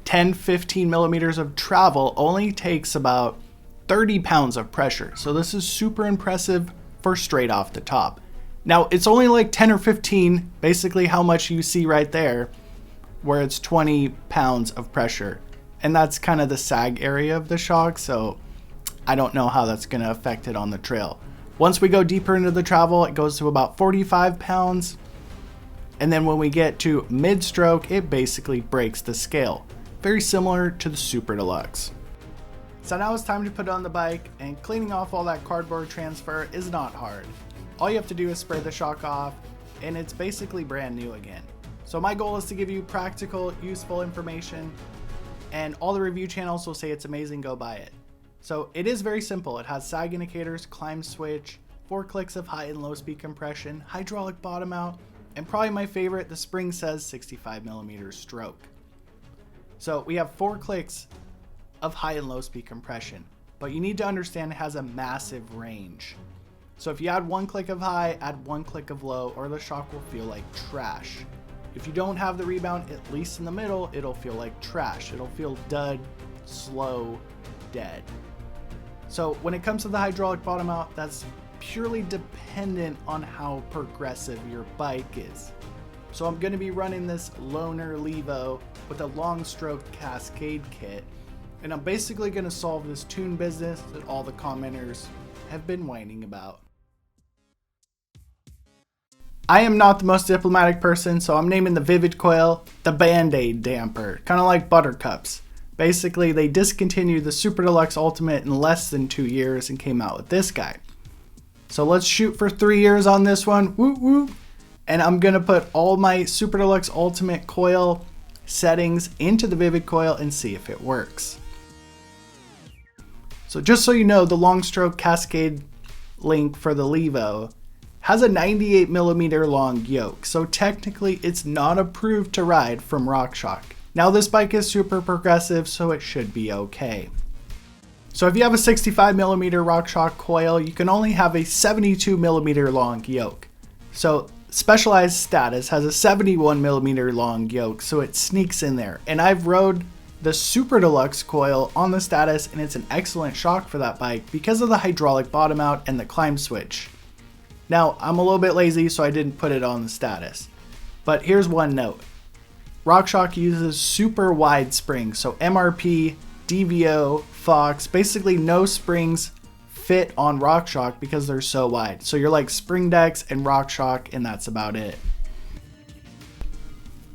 10-15 millimeters of travel only takes about 30 pounds of pressure. So this is super impressive for straight off the top. Now it's only like 10 or 15, basically how much you see right there, where it's 20 pounds of pressure. And that's kind of the sag area of the shock, so I don't know how that's gonna affect it on the trail. Once we go deeper into the travel, it goes to about 45 pounds. And then when we get to mid-stroke, it basically breaks the scale. Very similar to the Super Deluxe. So now it's time to put it on the bike, and cleaning off all that cardboard transfer is not hard. All you have to do is spray the shock off, and it's basically brand new again. So my goal is to give you practical, useful information, and all the review channels will say it's amazing, go buy it. So it is very simple. It has sag indicators, climb switch, 4 clicks of high and low speed compression, hydraulic bottom out, and probably my favorite, the spring says 65 millimeters stroke. So we have 4 clicks of high and low speed compression, but you need to understand it has a massive range. So if you add 1 click of high, add 1 click of low, or the shock will feel like trash. If you don't have the rebound, at least in the middle, it'll feel like trash. It'll feel dud, slow, dead. So when it comes to the hydraulic bottom out, that's purely dependent on how progressive your bike is. So I'm going to be running this loaner Levo with a long stroke cascade kit, and I'm basically going to solve this tune business that all the commenters have been whining about. I am not the most diplomatic person, so I'm naming the Vivid coil the Band-Aid damper, kind of like Buttercups. Basically, they discontinued the Super Deluxe Ultimate in less than 2 years and came out with this guy. So let's shoot for 3 years on this one, woo woo. And I'm gonna put all my Super Deluxe Ultimate coil settings into the Vivid coil and see if it works. So just so you know, the long stroke cascade link for the Levo has a 98 millimeter long yoke, so technically it's not approved to ride from Rockshox. Now this bike is super progressive, so it should be okay. So if you have a 65 millimeter Rockshox coil, you can only have a 72 millimeter long yoke. So Specialized Status has a 71 millimeter long yoke, so it sneaks in there. And I've rode the Super Deluxe coil on the Status, and it's an excellent shock for that bike because of the hydraulic bottom out and the climb switch. Now, I'm a little bit lazy, so I didn't put it on the Status. But here's one note. Rockshox uses super wide springs, so MRP, DVO, Fox, basically no springs fit on Rockshox because they're so wide. So you're like Spring Dex and Rockshox, and that's about it.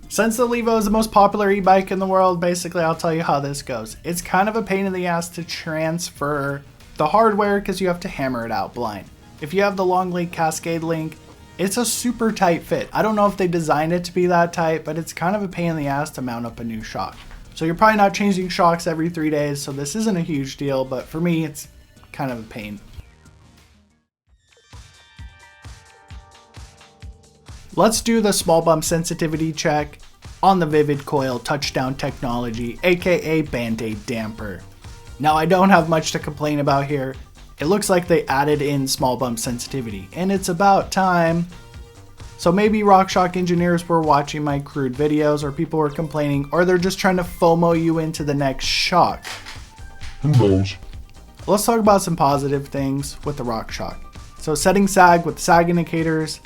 Since the Levo is the most popular e-bike in the world, basically I'll tell you how this goes. It's kind of a pain in the ass to transfer the hardware because you have to hammer it out blind. If you have the long link cascade link, it's a super tight fit. I don't know if they designed it to be that tight, but it's kind of a pain in the ass to mount up a new shock. So you're probably not changing shocks every 3 days, so this isn't a huge deal, but for me, it's kind of a pain. Let's do the small bump sensitivity check on the Vivid Coil touchdown technology, aka Band-Aid damper. Now I don't have much to complain about here. It looks like they added in small bump sensitivity, and it's about time. So maybe Rockshox engineers were watching my crude videos, or people were complaining, or they're just trying to FOMO you into the next shock. Who knows? Let's talk about some positive things with the Rockshox. So setting sag with sag indicators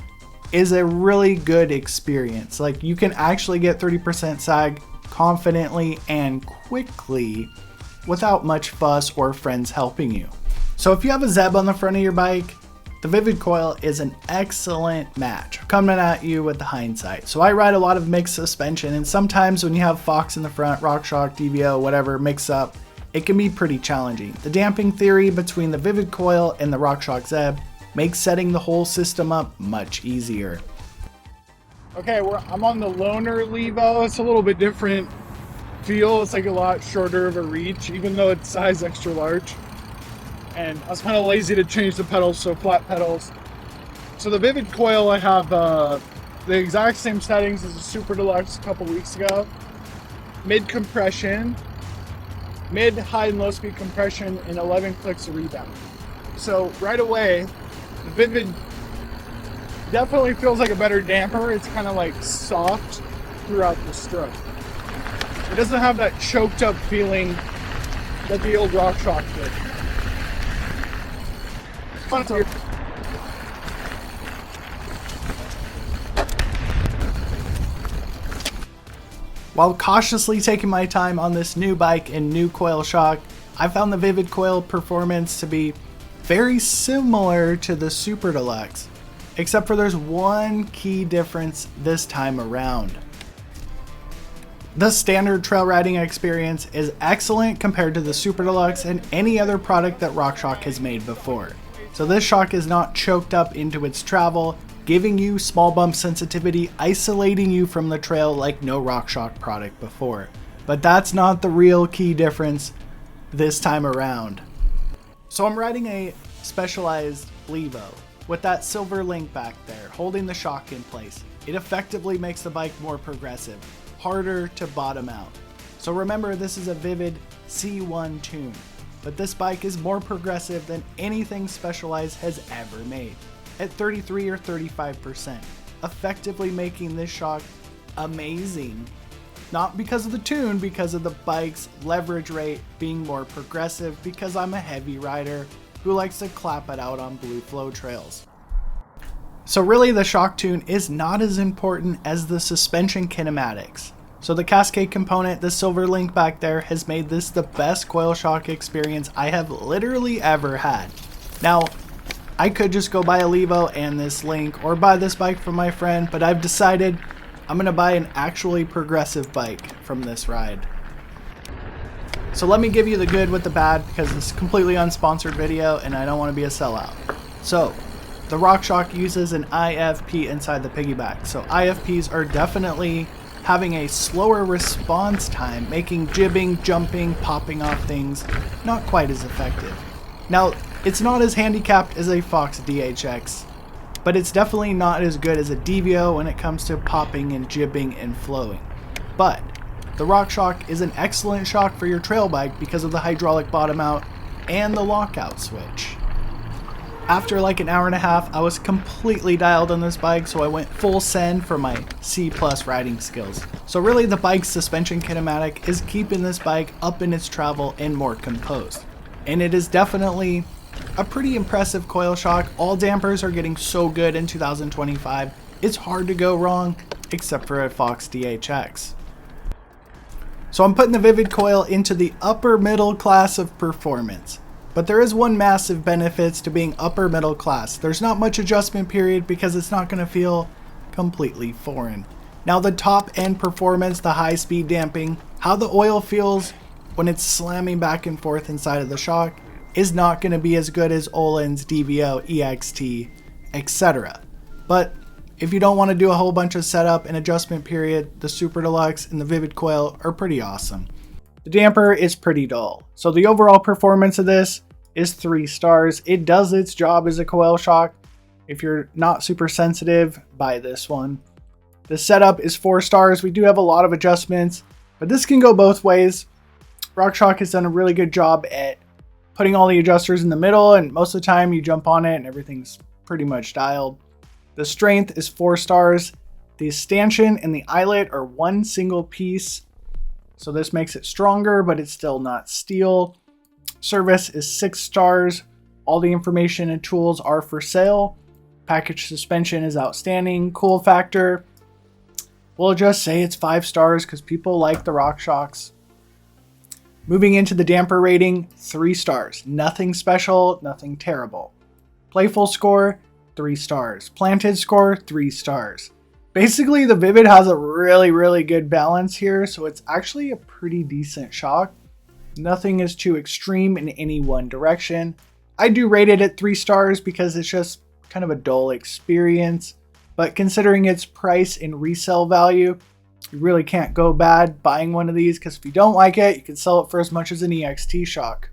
is a really good experience. Like, you can actually get 30% sag confidently and quickly without much fuss or friends helping you. So if you have a Zeb on the front of your bike, the Vivid Coil is an excellent match, coming at you with the hindsight. So I ride a lot of mixed suspension, and sometimes when you have Fox in the front, Rockshox, DVO, whatever, mix up, it can be pretty challenging. The damping theory between the Vivid Coil and the Rockshox Zeb makes setting the whole system up much easier. Okay, I'm on the Loner Levo. It's a little bit different feel. It's like a lot shorter of a reach, even though it's size extra large. And I was kind of lazy to change the pedals, so flat pedals. So the Vivid Coil, I have the exact same settings as the Super Deluxe a couple weeks ago. Mid compression, mid, high, and low speed compression, and 11 clicks of rebound. So right away, the Vivid definitely feels like a better damper. It's kind of like soft throughout the stroke. It doesn't have that choked up feeling that the old Rockshox did. While cautiously taking my time on this new bike and new coil shock, I found the Vivid Coil performance to be very similar to the Super Deluxe, except for there's one key difference this time around. The standard trail riding experience is excellent compared to the Super Deluxe and any other product that Rockshox has made before. So this shock is not choked up into its travel, giving you small bump sensitivity, isolating you from the trail like no Rockshox product before. But that's not the real key difference this time around. So I'm riding a specialized Levo with that silver link back there, holding the shock in place. It effectively makes the bike more progressive, harder to bottom out. So remember, this is a Vivid C1 tune, but this bike is more progressive than anything Specialized has ever made, at 33 or 35%, effectively making this shock amazing. Not because of the tune, because of the bike's leverage rate being more progressive, because I'm a heavy rider who likes to clap it out on blue flow trails. So really the shock tune is not as important as the suspension kinematics. So the Cascade component, the silver link back there, has made this the best coil shock experience I have literally ever had. Now, I could just go buy a Levo and this link, or buy this bike from my friend, but I've decided I'm gonna buy an actually progressive bike from this ride. So let me give you the good with the bad, because it's a completely unsponsored video and I don't want to be a sellout. So the Rockshox uses an IFP inside the piggyback. So IFPs are definitely having a slower response time, making jibbing, jumping, popping off things not quite as effective. Now, it's not as handicapped as a Fox DHX, but it's definitely not as good as a DVO when it comes to popping and jibbing and flowing. But the Rockshox is an excellent shock for your trail bike because of the hydraulic bottom out and the lockout switch. After like an hour and a half, I was completely dialed on this bike, so I went full send for my C+ riding skills. So really the bike's suspension kinematic is keeping this bike up in its travel and more composed. And it is definitely a pretty impressive coil shock. All dampers are getting so good in 2025, it's hard to go wrong, except for a Fox DHX. So I'm putting the Vivid Coil into the upper middle class of performance. But there is one massive benefit to being upper middle class. There's not much adjustment period because it's not going to feel completely foreign. Now the top end performance, the high speed damping, how the oil feels when it's slamming back and forth inside of the shock is not going to be as good as Ohlins, DVO, EXT, etc. But if you don't want to do a whole bunch of setup and adjustment period, the Super Deluxe and the Vivid Coil are pretty awesome. The damper is pretty dull. So the overall performance of this is 3 stars. It does its job as a coil shock. If you're not super sensitive, buy this one. The setup is 4 stars. We do have a lot of adjustments, but this can go both ways. Rockshox has done a really good job at putting all the adjusters in the middle, and most of the time you jump on it and everything's pretty much dialed. The strength is 4 stars. The stanchion and the eyelet are one single piece, so this makes it stronger, but it's still not steel. Service is 6 stars. All the information and tools are for sale. Package suspension is outstanding. Cool factor, we'll just say it's 5 stars because people like the Rockshox. Moving into the damper rating, 3 stars. Nothing special, nothing terrible. Playful score, 3 stars. Planted score, 3 stars. Basically, the Vivid has a really good balance here, so it's actually a pretty decent shock. Nothing is too extreme in any one direction. I do rate it at 3 stars because it's just kind of a dull experience, but considering its price and resale value, you really can't go bad buying one of these, because if you don't like it, you can sell it for as much as an EXT shock.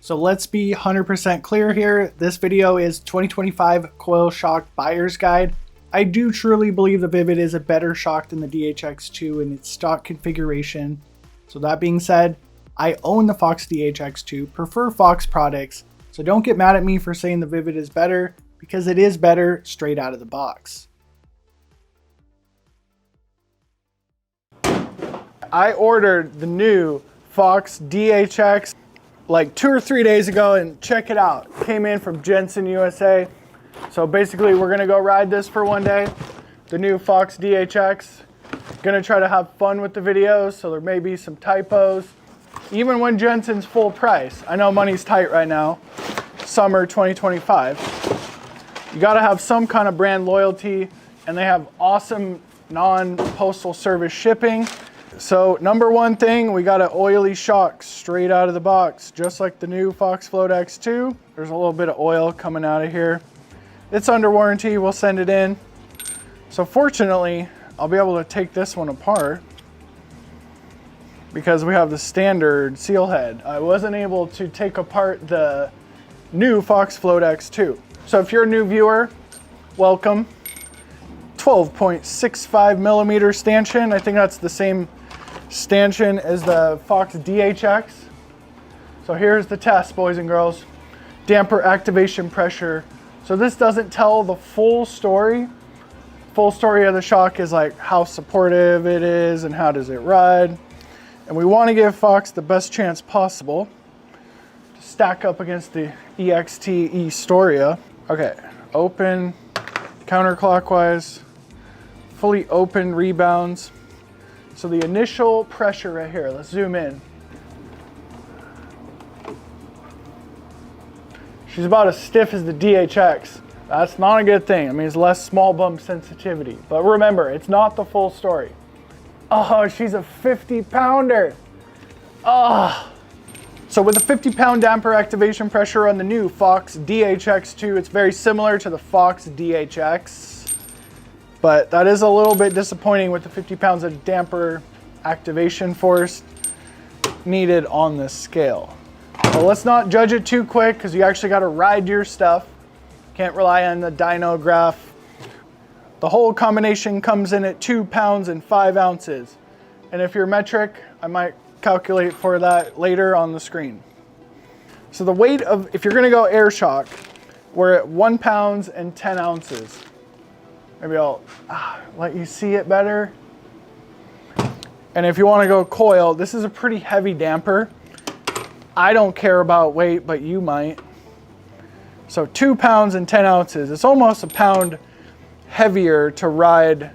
So let's be 100% clear here. This video is 2025 Coil Shock Buyer's Guide. I do truly believe the Vivid is a better shock than the DHX2 in its stock configuration. So that being said, I own the Fox DHX2, prefer Fox products, so don't get mad at me for saying the Vivid is better, because it is better straight out of the box. I ordered the new Fox DHX like 2 or 3 days ago, and check it out. Came in from Jensen, USA. So basically we're gonna go ride this for one day. The new Fox DHX. Gonna try to have fun with the videos, so there may be some typos. Even when Jensen's full price. I know money's tight right now. Summer 2025. You gotta have some kind of brand loyalty, and they have awesome non-postal service shipping. So number one thing, we got an oily shock straight out of the box, just like the new Fox Float X2. There's a little bit of oil coming out of here. It's under warranty, we'll send it in. So fortunately, I'll be able to take this one apart because we have the standard seal head. I wasn't able to take apart the new Fox Float X2. So if you're a new viewer, welcome. 12.65 millimeter stanchion. I think that's the same stanchion as the Fox DHX. So here's the test, boys and girls. Damper activation pressure. So this doesn't tell the full story. Full story of the shock is like how supportive it is and how does it ride. And we want to give Fox the best chance possible to stack up against the EXT E-Storia. Okay, open counterclockwise, fully open rebounds. So the initial pressure right here, let's zoom in. She's about as stiff as the DHX. That's not a good thing. I mean, it's less small bump sensitivity. But remember, it's not the full story. Oh, she's a 50-pounder. Oh. So with a 50-pound damper activation pressure on the new Fox DHX2, it's very similar to the Fox DHX. But that is a little bit disappointing with the 50 pounds of damper activation force needed on this scale. So let's not judge it too quick, because you actually got to ride your stuff. Can't rely on the dyno graph. The whole combination comes in at 2 pounds and 5 ounces. And if you're metric, I might calculate for that later on the screen. So the weight of, if you're going to go air shock, we're at 1 pound and 10 ounces. Maybe I'll let you see it better. And if you want to go coil, this is a pretty heavy damper. I don't care about weight, but you might. So 2 pounds and 10 ounces. It's almost a pound heavier to ride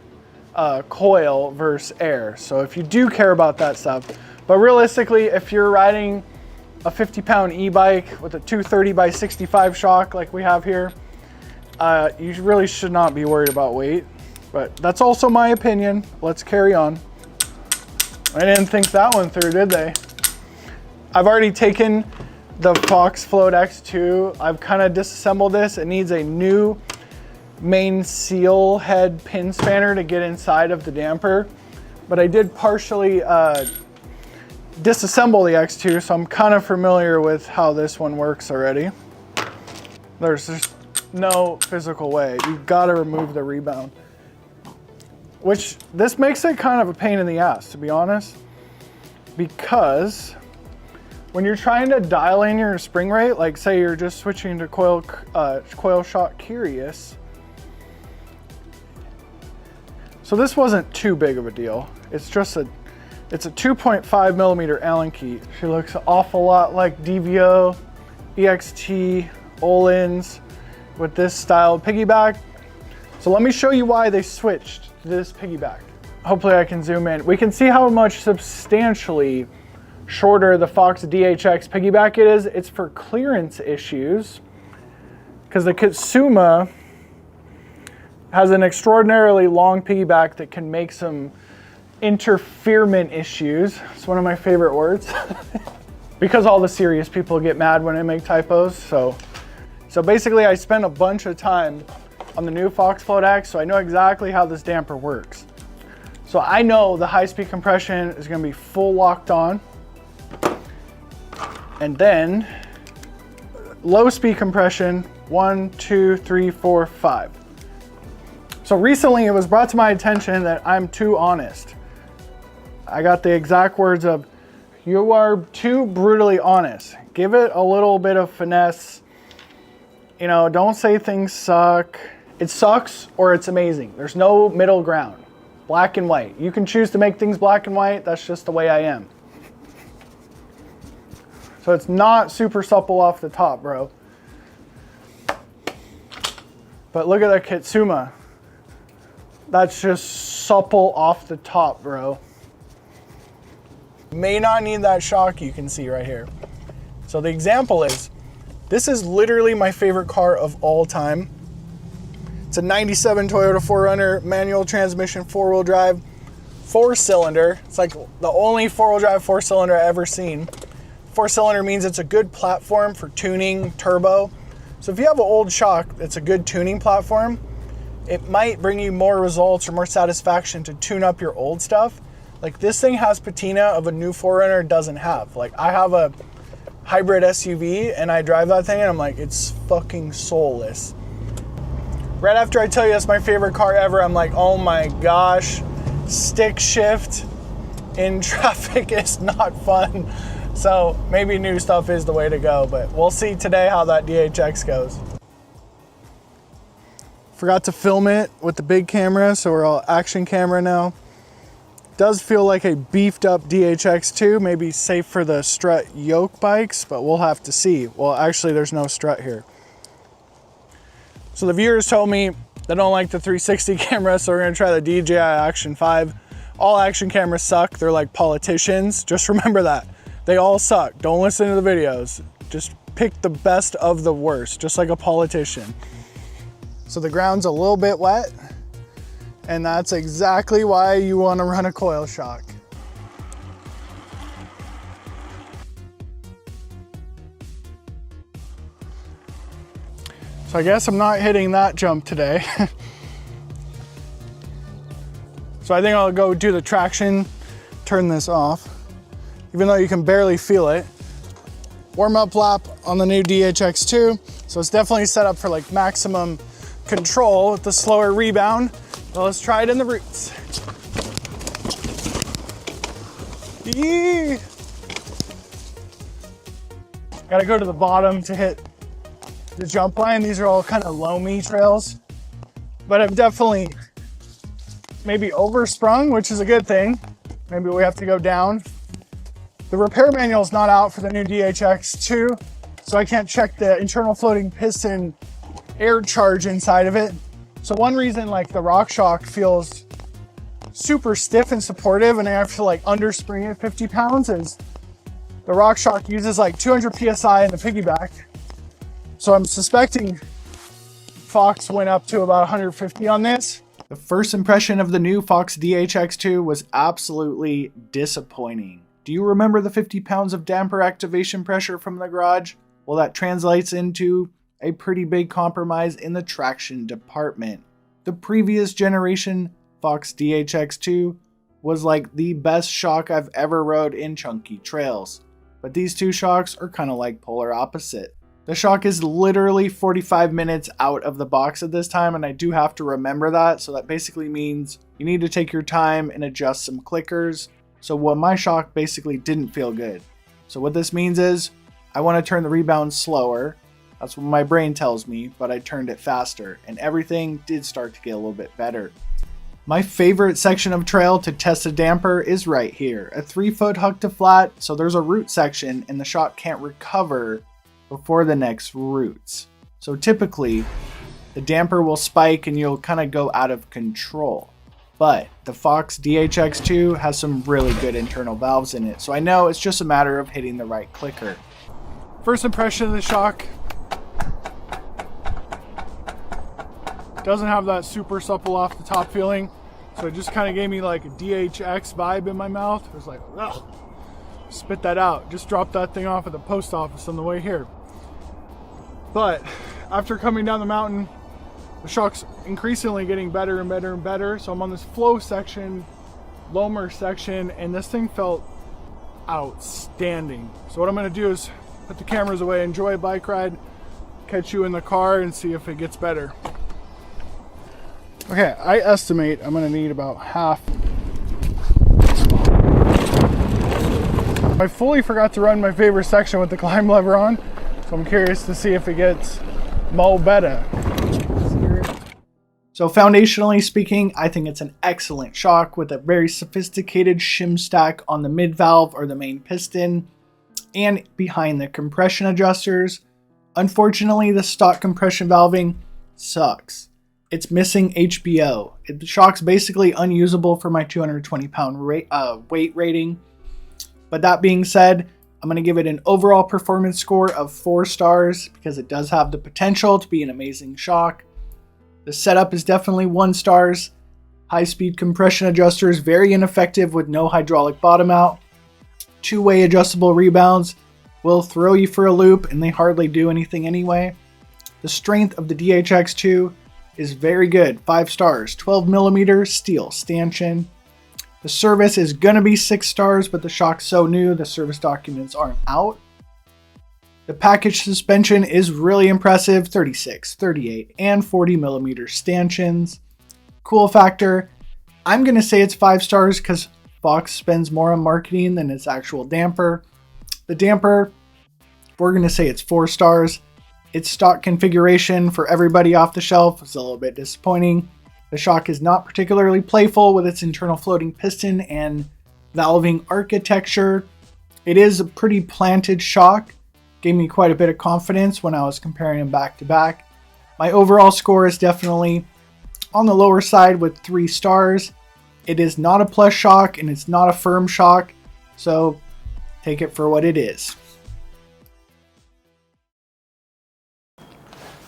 coil versus air. So if you do care about that stuff. But realistically, if you're riding a 50-pound e-bike with a 230 by 65 shock like we have here, you really should not be worried about weight. But that's also my opinion. Let's carry on. I didn't think that one through, did they? I've already taken the Fox Float X2. I've kind of disassembled this. It needs a new main seal head pin spanner to get inside of the damper. But I did partially disassemble the X2, so I'm kind of familiar with how this one works already. There's just no physical way. You've got to remove the rebound. Which, this makes it kind of a pain in the ass, to be honest. Because when you're trying to dial in your spring rate, like say you're just switching to Coil Shock Curious. So this wasn't too big of a deal. It's just it's a 2.5 millimeter Allen key. She looks an awful lot like DVO, EXT, Ohlins with this style piggyback. So let me show you why they switched to this piggyback. Hopefully I can zoom in. We can see how much substantially shorter the Fox DHX piggyback it is. It's for clearance issues because the Kitsuma has an extraordinarily long piggyback that can make some interferement issues. It's one of my favorite words because all the serious people get mad when I make typos. So basically I spent a bunch of time on the new Fox Float X, so I know exactly how this damper works. So I know the high-speed compression is going to be full locked on, and then low-speed compression 1, 2, 3, 4, 5. So recently it was brought to my attention that I'm too honest. I got the exact words of, "You are too brutally honest. Give it a little bit of finesse. You know, don't say things suck. It sucks or it's amazing. There's no middle ground. Black and white. You can choose to make things black and white. That's just the way I am." So it's not super supple off the top, bro. But look at that Kitsuma. That's just supple off the top, bro. May not need that shock you can see right here. So the example is, this is literally my favorite car of all time. It's a 97 Toyota 4Runner, manual transmission, 4-wheel drive, 4-cylinder. It's like the only 4-wheel drive 4-cylinder I've ever seen. 4-cylinder means it's a good platform for tuning turbo. So if you have an old shock that's a good tuning platform, it might bring you more results or more satisfaction to tune up your old stuff. Like this thing has patina of a new 4Runner doesn't have. Like I have a hybrid SUV and I drive that thing and I'm like, it's fucking soulless. Right after I tell you that's my favorite car ever, I'm like, oh my gosh, stick shift in traffic is not fun. So maybe new stuff is the way to go, but we'll see today how that DHX goes. Forgot to film it with the big camera, so we're all action camera now. Does feel like a beefed up DHX2, maybe safe for the strut yoke bikes, but we'll have to see. Well, actually there's no strut here. So the viewers told me they don't like the 360 camera, so we're gonna try the DJI Action 5. All action cameras suck, they're like politicians. Just remember that. They all suck, don't listen to the videos. Just pick the best of the worst, just like a politician. So the ground's a little bit wet, and that's exactly why you wanna run a coil shock. So I guess I'm not hitting that jump today. So I think I'll go do the traction, turn this off, even though you can barely feel it. Warm up lap on the new DHX2. So it's definitely set up for like maximum control with the slower rebound. Well, let's try it in the roots. Yee! Gotta go to the bottom to hit the jump line. These are all kind of loamy trails, but I've definitely maybe oversprung, which is a good thing. Maybe we have to go down. The repair manual is not out for the new DHX2, so I can't check the internal floating piston air charge inside of it. So one reason like the Rockshox feels super stiff and supportive and I have to like underspring it 50 pounds is the Rockshox uses like 200 PSI in the piggyback. So I'm suspecting Fox went up to about 150 on this. The first impression of the new Fox DHX2 was absolutely disappointing. Do you remember the 50 pounds of damper activation pressure from the garage? Well, that translates into a pretty big compromise in the traction department. The previous generation Fox DHX2 was like the best shock I've ever rode in chunky trails. But these two shocks are kind of like polar opposite. The shock is literally 45 minutes out of the box at this time, and I do have to remember that. So that basically means you need to take your time and adjust some clickers. So what my shock basically didn't feel good. So what this means is I want to turn the rebound slower. That's what my brain tells me, but I turned it faster and everything did start to get a little bit better. My favorite section of trail to test a damper is right here, a 3-foot hug to flat. So there's a root section and the shock can't recover before the next roots. So typically the damper will spike and you'll kind of go out of control. But the Fox DHX2 has some really good internal valves in it. So I know it's just a matter of hitting the right clicker. First impression of the shock, doesn't have that super supple off the top feeling. So it just kind of gave me like a DHX vibe in my mouth. It was like, ugh, spit that out. Just dropped that thing off at the post office on the way here. But after coming down the mountain, the shock's increasingly getting better and better and better. So I'm on this flow section, loamer section, and this thing felt outstanding. So what I'm gonna do is put the cameras away, enjoy a bike ride, catch you in the car and see if it gets better. Okay, I estimate I'm gonna need about half. I fully forgot to run my favorite section with the climb lever on. So I'm curious to see if it gets mo better. So foundationally speaking, I think it's an excellent shock with a very sophisticated shim stack on the mid valve or the main piston and behind the compression adjusters. Unfortunately, the stock compression valving sucks. It's missing HBO. The shock's basically unusable for my 220 pound weight rating. But that being said, I'm going to give it an overall performance score of 4 stars because it does have the potential to be an amazing shock. The setup is definitely 1 stars. High speed compression adjusters, very ineffective with no hydraulic bottom out. 2-way adjustable rebounds will throw you for a loop and they hardly do anything anyway. The strength of the DHX2 is very good, 5 stars, 12mm steel stanchion. The service is going to be 6 stars, but the shock's so new, the service documents aren't out. The package suspension is really impressive, 36, 38, and 40mm stanchions. Cool factor, I'm going to say it's 5 stars because Fox spends more on marketing than its actual damper. The damper, we're going to say it's 4 stars. Its stock configuration for everybody off the shelf is a little bit disappointing. The shock is not particularly playful with its internal floating piston and valving architecture. It is a pretty planted shock. Gave me quite a bit of confidence when I was comparing them back to back. My overall score is definitely on the lower side with 3 stars. It is not a plus shock and it's not a firm shock, so take it for what it is.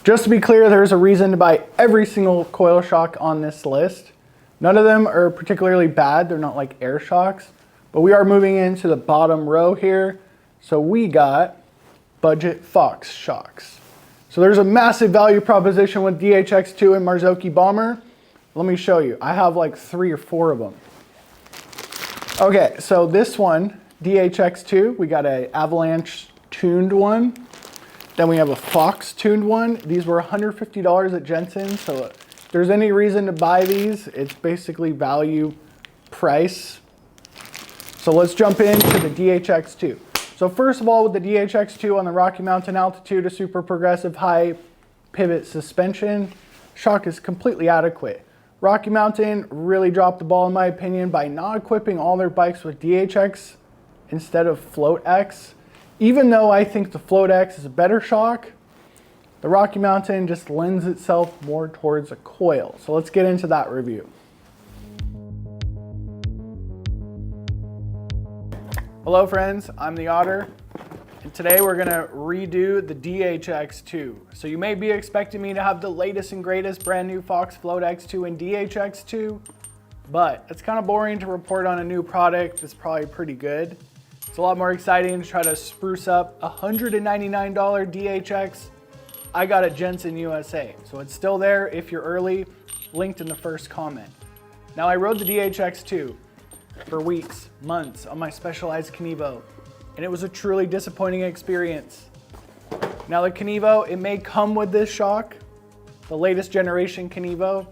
Just to be clear, there's a reason to buy every single coil shock on this list. None of them are particularly bad. They're not like air shocks, but we are moving into the bottom row here. So we got budget Fox shocks. So there's a massive value proposition with DHX2 and Marzocchi Bomber. Let me show you. I have like 3 or 4 of them. Okay, so this one, DHX2, we got a Avalanche tuned one. Then we have a Fox tuned one. These were $150 at Jensen. So if there's any reason to buy these, it's basically value price. So let's jump into the DHX2. So first of all, with the DHX2 on the Rocky Mountain Altitude, a super progressive high pivot suspension, shock is completely adequate. Rocky Mountain really dropped the ball in my opinion by not equipping all their bikes with DHX instead of Float X. Even though I think the Float X is a better shock, the Rocky Mountain just lends itself more towards a coil. So let's get into that review. Hello friends, I'm the Otter, and today we're gonna redo the DHX2. So you may be expecting me to have the latest and greatest brand new Fox Float X2 and DHX2, but it's kind of boring to report on a new product that's probably pretty good. It's a lot more exciting to try to spruce up a $199 DHX I got at Jensen USA. So it's still there if you're early, linked in the first comment. Now I rode the DHX2 for weeks, months on my Specialized Kenevo, and it was a truly disappointing experience. Now the Kenevo, it may come with this shock, the latest generation Kenevo,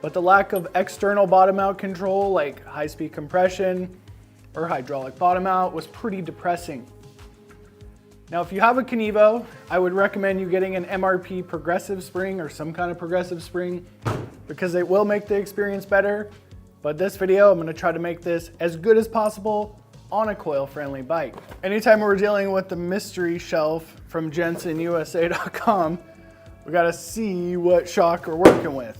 but the lack of external bottom out control like high speed compression or hydraulic bottom out was pretty depressing. Now if you have a Kenevo, I would recommend you getting an MRP progressive spring or some kind of progressive spring because it will make the experience better. But this video, I'm gonna try to make this as good as possible on a coil friendly bike. Anytime we're dealing with the mystery shelf from JensonUSA.com, we gotta see what shock we're working with.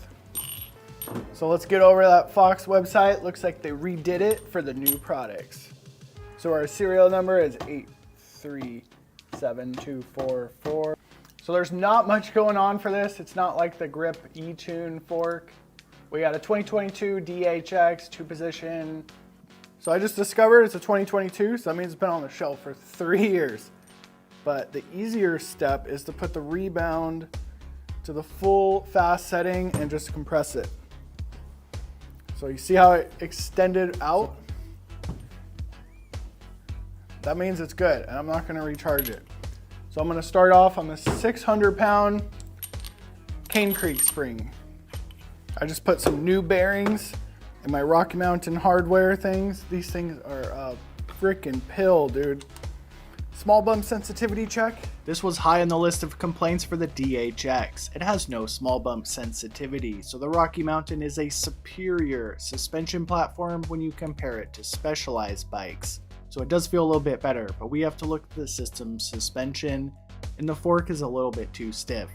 So let's get over to that Fox website. Looks like they redid it for the new products. So our serial number is 837244. So there's not much going on for this. It's not like the Grip E-Tune fork. We got a 2022 DHX 2-position. So I just discovered it's a 2022, so that means it's been on the shelf for 3 years. But the easier step is to put the rebound to the full fast setting and just compress it. So you see how it extended out? That means it's good, and I'm not gonna recharge it. So I'm gonna start off on the 600-pound Cane Creek spring. I just put some new bearings in my Rocky Mountain hardware things. These things are a freaking pill, dude. Small bump sensitivity check. This was high on the list of complaints for the DHX. It has no small bump sensitivity, so the Rocky Mountain is a superior suspension platform when you compare it to Specialized bikes. So it does feel a little bit better, but we have to look at the system's suspension, and the fork is a little bit too stiff.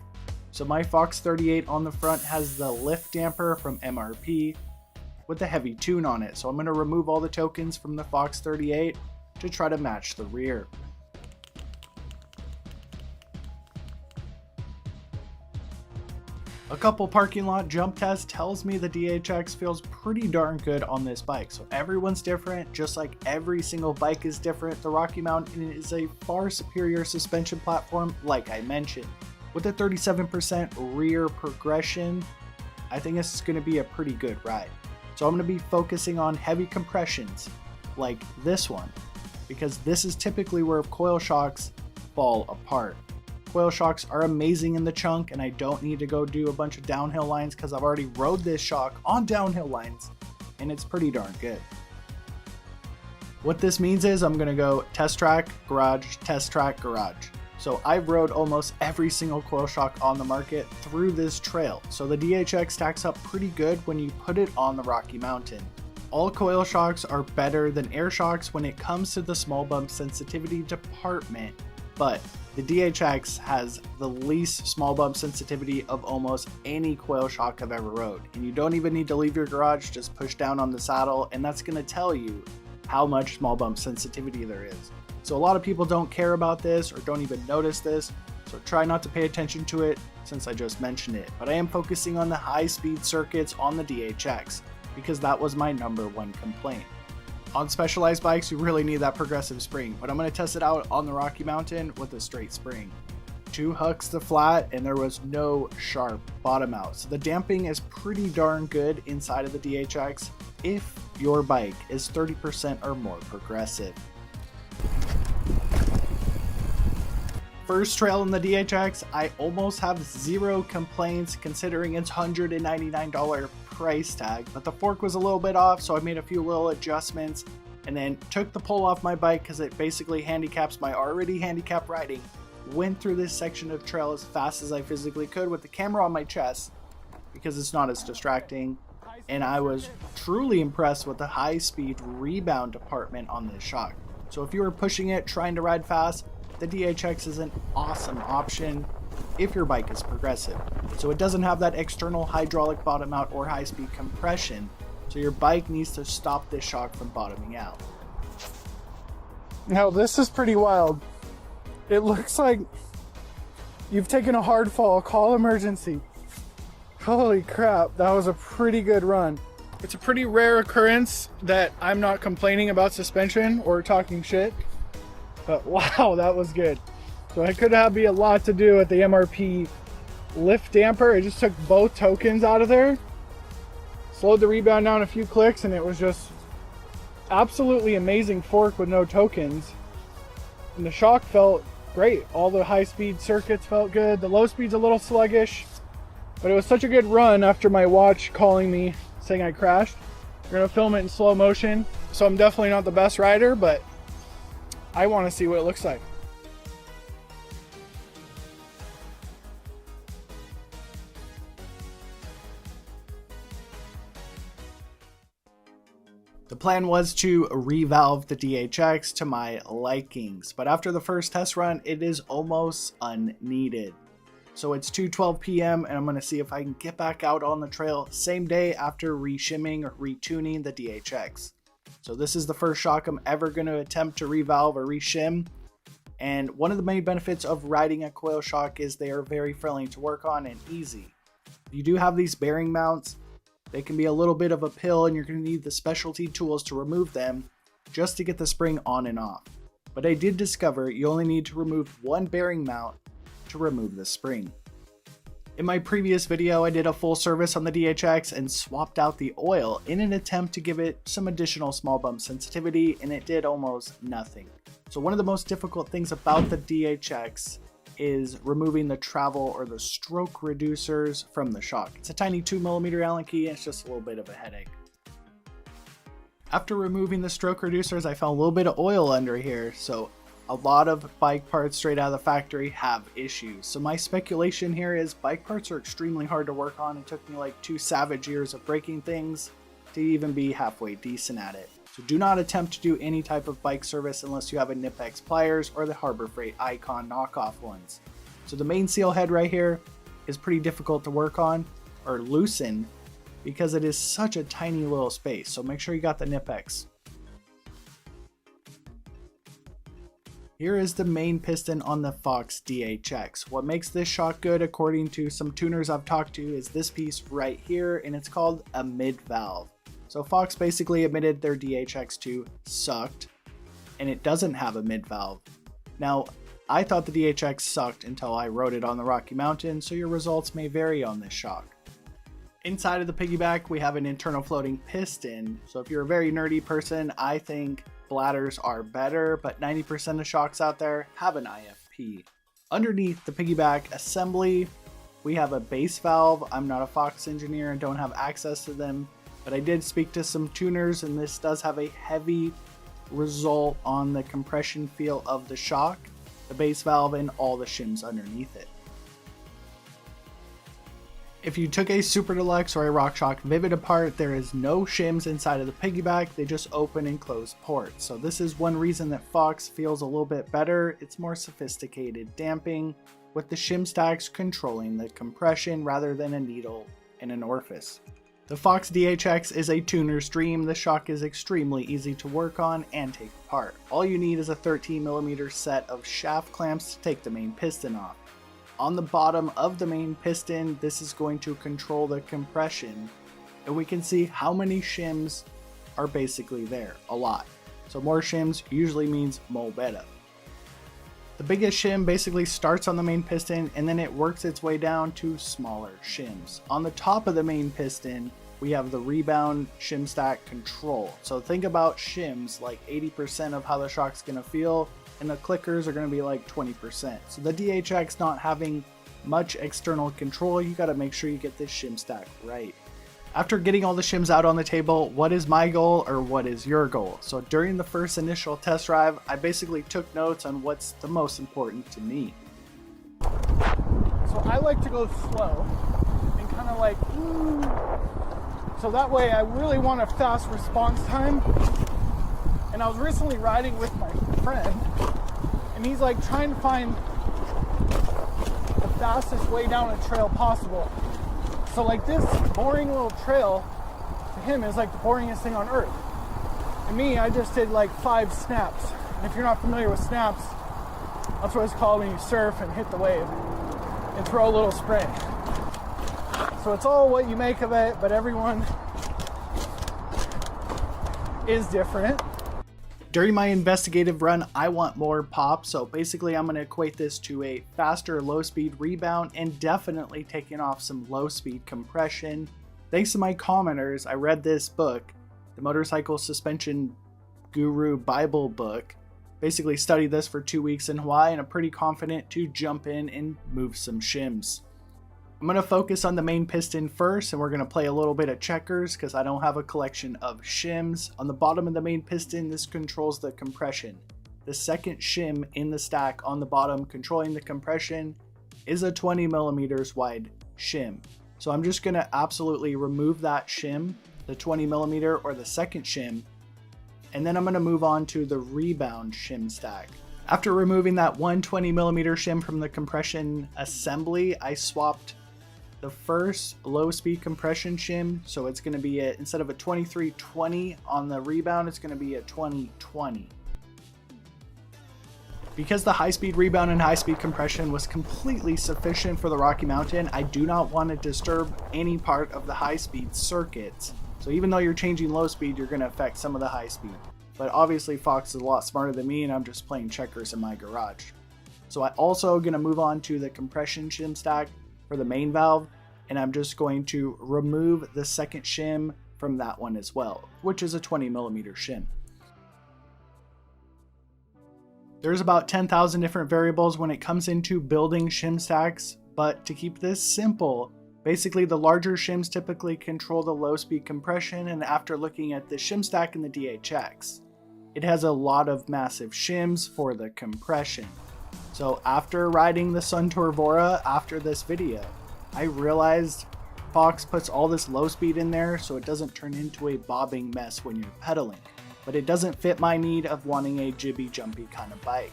So my Fox 38 on the front has the lift damper from MRP with a heavy tune on it. So I'm gonna remove all the tokens from the Fox 38 to try to match the rear. A couple parking lot jump tests tells me the DHX feels pretty darn good on this bike. So everyone's different, just like every single bike is different. The Rocky Mountain is a far superior suspension platform, like I mentioned. With a 37% rear progression, I think this is gonna be a pretty good ride. So I'm gonna be focusing on heavy compressions, like this one, because this is typically where coil shocks fall apart. Coil shocks are amazing in the chunk, and I don't need to go do a bunch of downhill lines because I've already rode this shock on downhill lines, and it's pretty darn good. What this means is I'm gonna go test track, garage, test track, garage. So I've rode almost every single coil shock on the market through this trail. So the DHX stacks up pretty good when you put it on the Rocky Mountain. All coil shocks are better than air shocks when it comes to the small bump sensitivity department, but the DHX has the least small bump sensitivity of almost any coil shock I've ever rode. And you don't even need to leave your garage, just push down on the saddle, and that's gonna tell you how much small bump sensitivity there is. So a lot of people don't care about this or don't even notice this, so try not to pay attention to it since I just mentioned it. But I am focusing on the high speed circuits on the DHX because that was my #1 complaint. On Specialized bikes, you really need that progressive spring, but I'm going to test it out on the Rocky Mountain with a straight spring. 2 hooks to flat, and there was no sharp bottom out. So the damping is pretty darn good inside of the DHX if your bike is 30% or more progressive. First trail in the DHX, I almost have 0 complaints considering its $199 price tag, but the fork was a little bit off, so I made a few little adjustments and then took the pole off my bike because it basically handicaps my already handicapped riding. Went through this section of trail as fast as I physically could with the camera on my chest because it's not as distracting, and I was truly impressed with the high speed rebound department on this shock. So if you were pushing it, trying to ride fast, the DHX is an awesome option if your bike is progressive. So it doesn't have that external hydraulic bottom out or high speed compression, so your bike needs to stop this shock from bottoming out. Now this is pretty wild. It looks like you've taken a hard fall, call emergency. Holy crap, that was a pretty good run. It's a pretty rare occurrence that I'm not complaining about suspension or talking shit, but wow, that was good. So it could be a lot to do with the MRP lift damper. It just took both tokens out of there, slowed the rebound down a few clicks, and it was just absolutely amazing fork with no tokens. And the shock felt great. All the high-speed circuits felt good. The low speed's a little sluggish, but it was such a good run after my watch calling me saying I crashed. We're gonna film it in slow motion, so I'm definitely not the best rider, but I want to see what it looks like. The plan was to revalve the DHX to my likings, but after the first test run, it is almost unneeded. So it's 2:12 p.m. and I'm going to see if I can get back out on the trail same day after reshimming or retuning the DHX. So this is the first shock I'm ever going to attempt to revalve or reshim. And one of the main benefits of riding a coil shock is they are very friendly to work on and easy. If you do have these bearing mounts, they can be a little bit of a pill and you're going to need the specialty tools to remove them just to get the spring on and off. But I did discover you only need to remove one bearing mount to remove the spring. In my previous video, I did a full service on the DHX and swapped out the oil in an attempt to give it some additional small bump sensitivity, and it did almost nothing. So one of the most difficult things about the DHX is removing the travel or the stroke reducers from the shock. It's a tiny 2mm Allen key and it's just a little bit of a headache. After removing the stroke reducers, I found a little bit of oil under here, so a lot of bike parts straight out of the factory have issues. So my speculation here is bike parts are extremely hard to work on. It took me like 2 savage years of breaking things to even be halfway decent at it. So do not attempt to do any type of bike service unless you have a Nipex pliers or the Harbor Freight Icon knockoff ones. So the main seal head right here is pretty difficult to work on or loosen because it is such a tiny little space. So make sure you got the Nipex. Here is the main piston on the Fox DHX. What makes this shock good, according to some tuners I've talked to, is this piece right here, and it's called a mid valve. So Fox basically admitted their DHX2 sucked, and it doesn't have a mid valve. Now, I thought the DHX sucked until I rode it on the Rocky Mountain, so your results may vary on this shock. Inside of the piggyback, we have an internal floating piston. So if you're a very nerdy person, I think bladders are better, but 90% of shocks out there have an IFP. Underneath the piggyback assembly, we have a base valve. I'm not a Fox engineer and don't have access to them, but I did speak to some tuners, and this does have a heavy result on the compression feel of the shock, the base valve, and all the shims underneath it. If you took a Super Deluxe or a Rockshox Vivid apart, there is no shims inside of the piggyback, they just open and close ports. So this is one reason that Fox feels a little bit better. It's more sophisticated damping, with the shim stacks controlling the compression rather than a needle and an orifice. The Fox DHX is a tuner's dream. The shock is extremely easy to work on and take apart. All you need is a 13mm set of shaft clamps to take the main piston off. On the bottom of the main piston, this is going to control the compression, and we can see how many shims are basically there. A lot. So more shims usually means more better. The biggest shim basically starts on the main piston and then it works its way down to smaller shims. On the top of the main piston, we have the rebound shim stack control. So think about shims like 80% of how the shock's gonna feel, and the clickers are going to be like 20%. So the DHX not having much external control, you got to make sure you get this shim stack right. After getting all the shims out on the table, what is my goal or what is your goal? So during the first initial test drive, I basically took notes on what's the most important to me. So I like to go slow and kind of like, so that way I really want a fast response time. And I was recently riding with my friend, and he's like trying to find the fastest way down a trail possible. So like this boring little trail to him is like the boringest thing on earth. And me, I just did like 5 snaps. And if you're not familiar with snaps, that's what it's called when you surf and hit the wave and throw a little spray. So it's all what you make of it, but everyone is different. During my investigative run, I want more pop, so basically I'm going to equate this to a faster low-speed rebound and definitely taking off some low-speed compression. Thanks to my commenters, I read this book, the Motorcycle Suspension Guru Bible book, basically studied this for 2 weeks in Hawaii and I'm pretty confident to jump in and move some shims. I'm going to focus on the main piston first, and we're going to play a little bit of checkers because I don't have a collection of shims. On the bottom of the main piston, this controls the compression. The second shim in the stack on the bottom controlling the compression is a 20 millimeters wide shim. So I'm just going to absolutely remove that shim, the 20 millimeter or the second shim, and then I'm going to move on to the rebound shim stack. After removing that 120 millimeter shim from the compression assembly, I swapped the first low speed compression shim, so it's going to be instead of a 2320 on the rebound, it's going to be a 2020. Because the high speed rebound and high speed compression was completely sufficient for the Rocky Mountain, I do not want to disturb any part of the high speed circuits. So even though you're changing low speed, you're going to affect some of the high speed. But obviously Fox is a lot smarter than me and I'm just playing checkers in my garage. So I'm also going to move on to the compression shim stack for the main valve, and I'm just going to remove the second shim from that one as well, which is a 20 millimeter shim. There's about 10,000 different variables when it comes into building shim stacks, but to keep this simple, basically the larger shims typically control the low speed compression, and after looking at the shim stack in the DHX, it has a lot of massive shims for the compression. So after riding the Suntour Vora after this video, I realized Fox puts all this low speed in there so it doesn't turn into a bobbing mess when you're pedaling, but it doesn't fit my need of wanting a jibby jumpy kind of bike.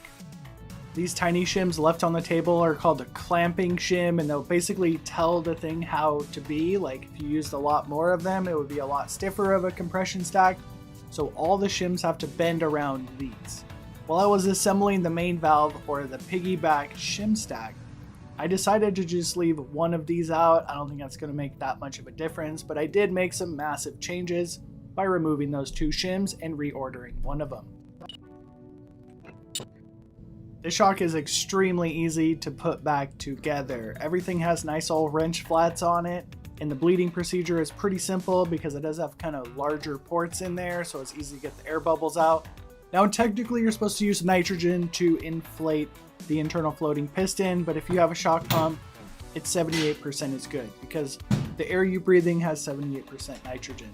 These tiny shims left on the table are called a clamping shim, and they'll basically tell the thing how to be. Like if you used a lot more of them, it would be a lot stiffer of a compression stack, so all the shims have to bend around these. While I was assembling the main valve or the piggyback shim stack, I decided to just leave one of these out. I don't think that's going to make that much of a difference, but I did make some massive changes by removing those two shims and reordering one of them. This shock is extremely easy to put back together. Everything has nice old wrench flats on it, and the bleeding procedure is pretty simple because it does have kind of larger ports in there, so it's easy to get the air bubbles out. Now technically you're supposed to use nitrogen to inflate the internal floating piston, but if you have a shock pump, it's 78% is good because the air you're breathing has 78% nitrogen.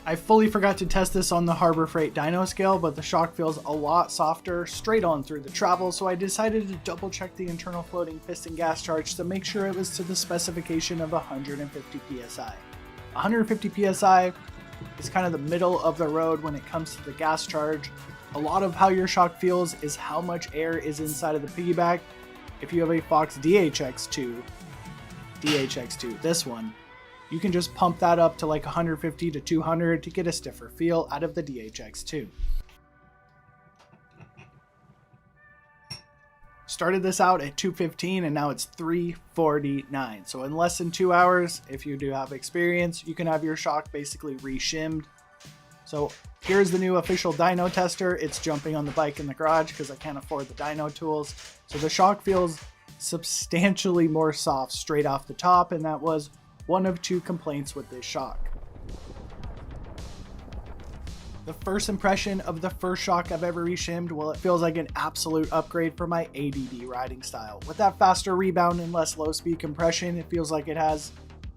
I fully forgot to test this on the Harbor Freight dyno scale, but the shock feels a lot softer straight on through the travel, so I decided to double check the internal floating piston gas charge to make sure it was to the specification of 150 psi. 150 psi is kind of the middle of the road when it comes to the gas charge. A lot of how your shock feels is how much air is inside of the piggyback. If you have a Fox DHX2, this one, you can just pump that up to like 150 to 200 to get a stiffer feel out of the DHX2. Started this out at 215 and now it's 349. So in less than 2 hours, if you do have experience, you can have your shock basically re-shimmed. So here's the new official dyno tester. It's jumping on the bike in the garage because I can't afford the dyno tools. So the shock feels substantially more soft straight off the top, and that was one of two complaints with this shock. The first impression of the first shock I've ever re-shimmed, well, it feels like an absolute upgrade for my ADD riding style. With that faster rebound and less low speed compression, it feels like it has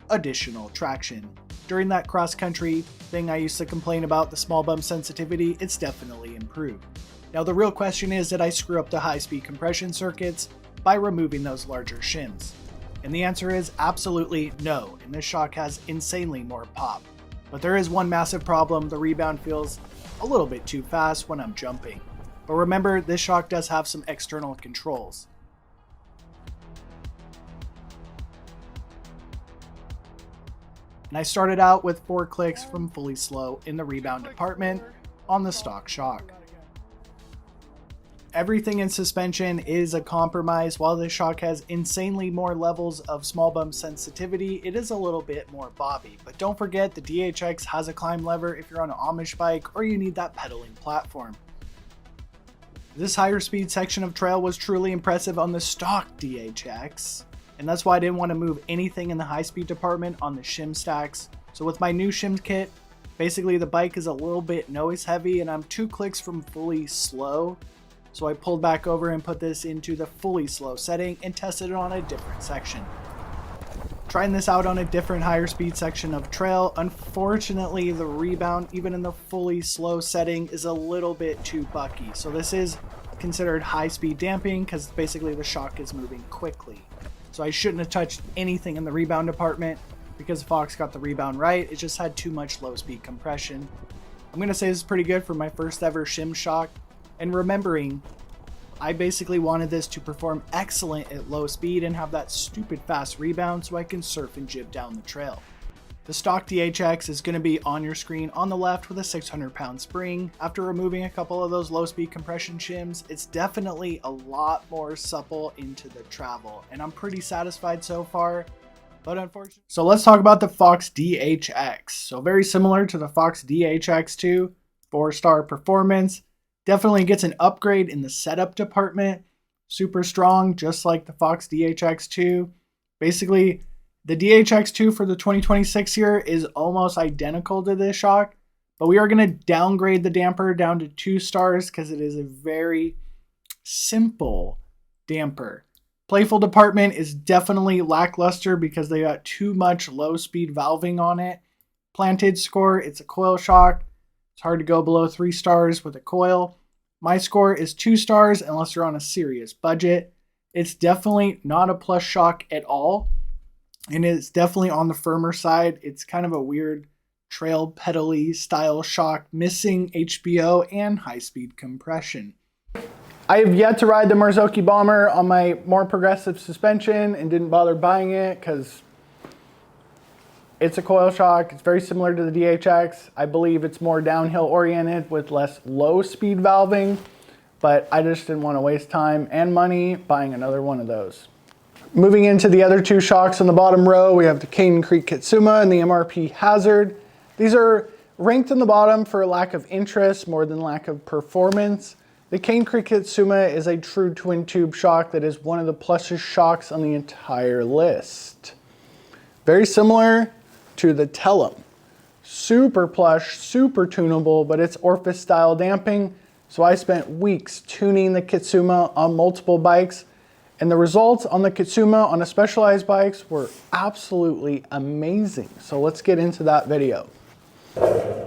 additional traction. During that cross country thing I used to complain about, the small bump sensitivity, it's definitely improved. Now the real question is, did I screw up the high speed compression circuits by removing those larger shims? And the answer is absolutely no, and this shock has insanely more pop. But there is one massive problem: the rebound feels a little bit too fast when I'm jumping. But remember, this shock does have some external controls. And I started out with 4 clicks from fully slow in the rebound department on the stock shock. Everything in suspension is a compromise. While this shock has insanely more levels of small bump sensitivity, it is a little bit more bobby. But don't forget, the DHX has a climb lever if you're on an Amish bike or you need that pedaling platform. This higher speed section of trail was truly impressive on the stock DHX, and that's why I didn't want to move anything in the high speed department on the shim stacks. So with my new shim kit, basically the bike is a little bit noise heavy and I'm 2 clicks from fully slow. So I pulled back over and put this into the fully slow setting and tested it on a different section. Trying this out on a different higher speed section of trail, unfortunately the rebound, even in the fully slow setting, is a little bit too bucky. So this is considered high speed damping because basically the shock is moving quickly. So I shouldn't have touched anything in the rebound department because Fox got the rebound right. It just had too much low speed compression. I'm going to say this is pretty good for my first ever shim shock. And remembering, I basically wanted this to perform excellent at low speed and have that stupid fast rebound so I can surf and jib down the trail. The stock DHX is going to be on your screen on the left with a 600-pound spring. After removing a couple of those low-speed compression shims, it's definitely a lot more supple into the travel, and I'm pretty satisfied so far, but unfortunately. So let's talk about the Fox DHX. So very similar to the Fox DHX2, 4-star performance. Definitely gets an upgrade in the setup department. Super strong, just like the Fox DHX2. Basically, the DHX2 for the 2026 year is almost identical to this shock, but we are going to downgrade the damper down to 2 stars because it is a very simple damper. Playful department is definitely lackluster because they got too much low speed valving on it. Planted score, it's a coil shock. It's hard to go below 3 stars with a coil. My score is 2 stars unless you're on a serious budget. It's definitely not a plus shock at all. And it's definitely on the firmer side. It's kind of a weird trail pedally style shock, missing HBO and high-speed compression. I have yet to ride the Marzocchi Bomber on my more progressive suspension and didn't bother buying it because it's a coil shock. It's very similar to the DHX. I believe it's more downhill oriented with less low speed valving, but I just didn't want to waste time and money buying another one of those. Moving into the other 2 shocks on the bottom row, we have the Cane Creek Kitsuma and the MRP HAzzard. These are ranked on the bottom for lack of interest more than lack of performance. The Cane Creek Kitsuma is a true twin tube shock that is one of the plushest shocks on the entire list. Very similar to the Tellum. Super plush, super tunable, but it's orifice style damping. So I spent weeks tuning the Kitsuma on multiple bikes, and the results on the Kitsuma on the Specialized bikes were absolutely amazing. So let's get into that video.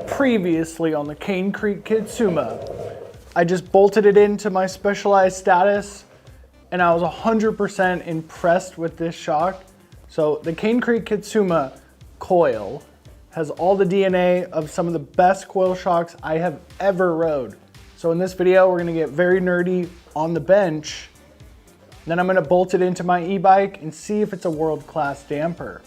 Previously on the Cane Creek Kitsuma, I just bolted it into my Specialized status, and I was 100% impressed with this shock. So the Cane Creek Kitsuma Coil has all the DNA of some of the best coil shocks I have ever rode. So in this video, we're gonna get very nerdy on the bench. Then I'm gonna bolt it into my e-bike and see if it's a world-class damper.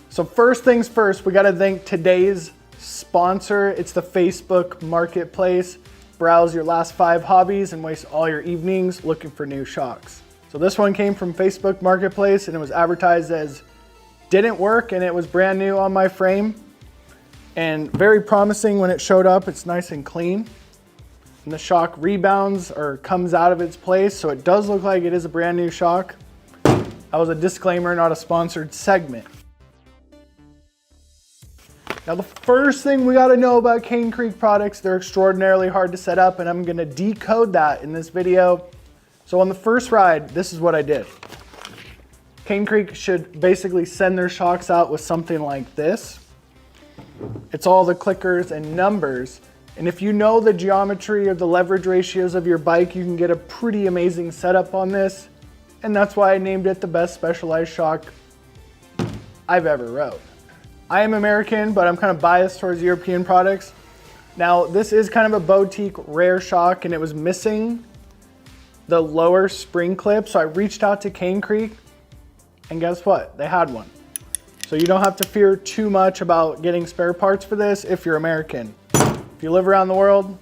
So first things first, we gotta thank today's sponsor. It's the Facebook Marketplace. Browse your last 5 hobbies and waste all your evenings looking for new shocks. So this one came from Facebook Marketplace and it was advertised as didn't work and it was brand new on my frame. And very promising when it showed up. It's nice and clean. And the shock rebounds or comes out of its place, so it does look like it is a brand new shock. That was a disclaimer, not a sponsored segment. Now the first thing we gotta know about Cane Creek products, they're extraordinarily hard to set up, and I'm gonna decode that in this video. So on the first ride, this is what I did. Cane Creek should basically send their shocks out with something like this. It's all the clickers and numbers. And if you know the geometry of the leverage ratios of your bike, you can get a pretty amazing setup on this. And that's why I named it the best Specialized shock I've ever rode. I am American, but I'm kind of biased towards European products. Now, this is kind of a boutique rare shock and it was missing the lower spring clip. So I reached out to Cane Creek and guess what? They had one. So you don't have to fear too much about getting spare parts for this if you're American. If you live around the world,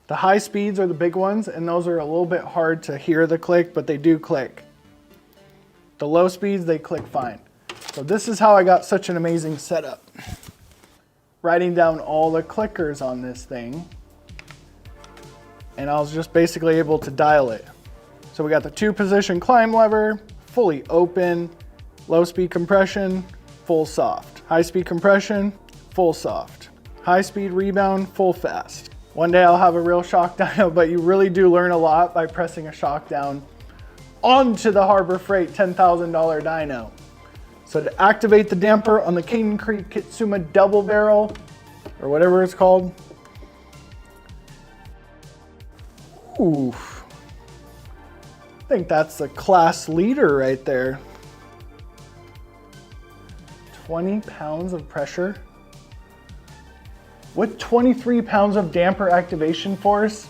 the high speeds are the big ones, and those are a little bit hard to hear the click, but they do click. The low speeds, they click fine. So this is how I got such an amazing setup. Writing down all the clickers on this thing, and I was just basically able to dial it. So we got the 2-position climb lever, fully open, low speed compression, full soft. High speed compression, full soft. High speed rebound, full fast. One day I'll have a real shock dyno, but you really do learn a lot by pressing a shock down onto the Harbor Freight $10,000 dyno. So to activate the damper on the Cane Creek Kitsuma double barrel, or whatever it's called. Oof. I think that's the class leader right there. 20 pounds of pressure. With 23 pounds of damper activation force,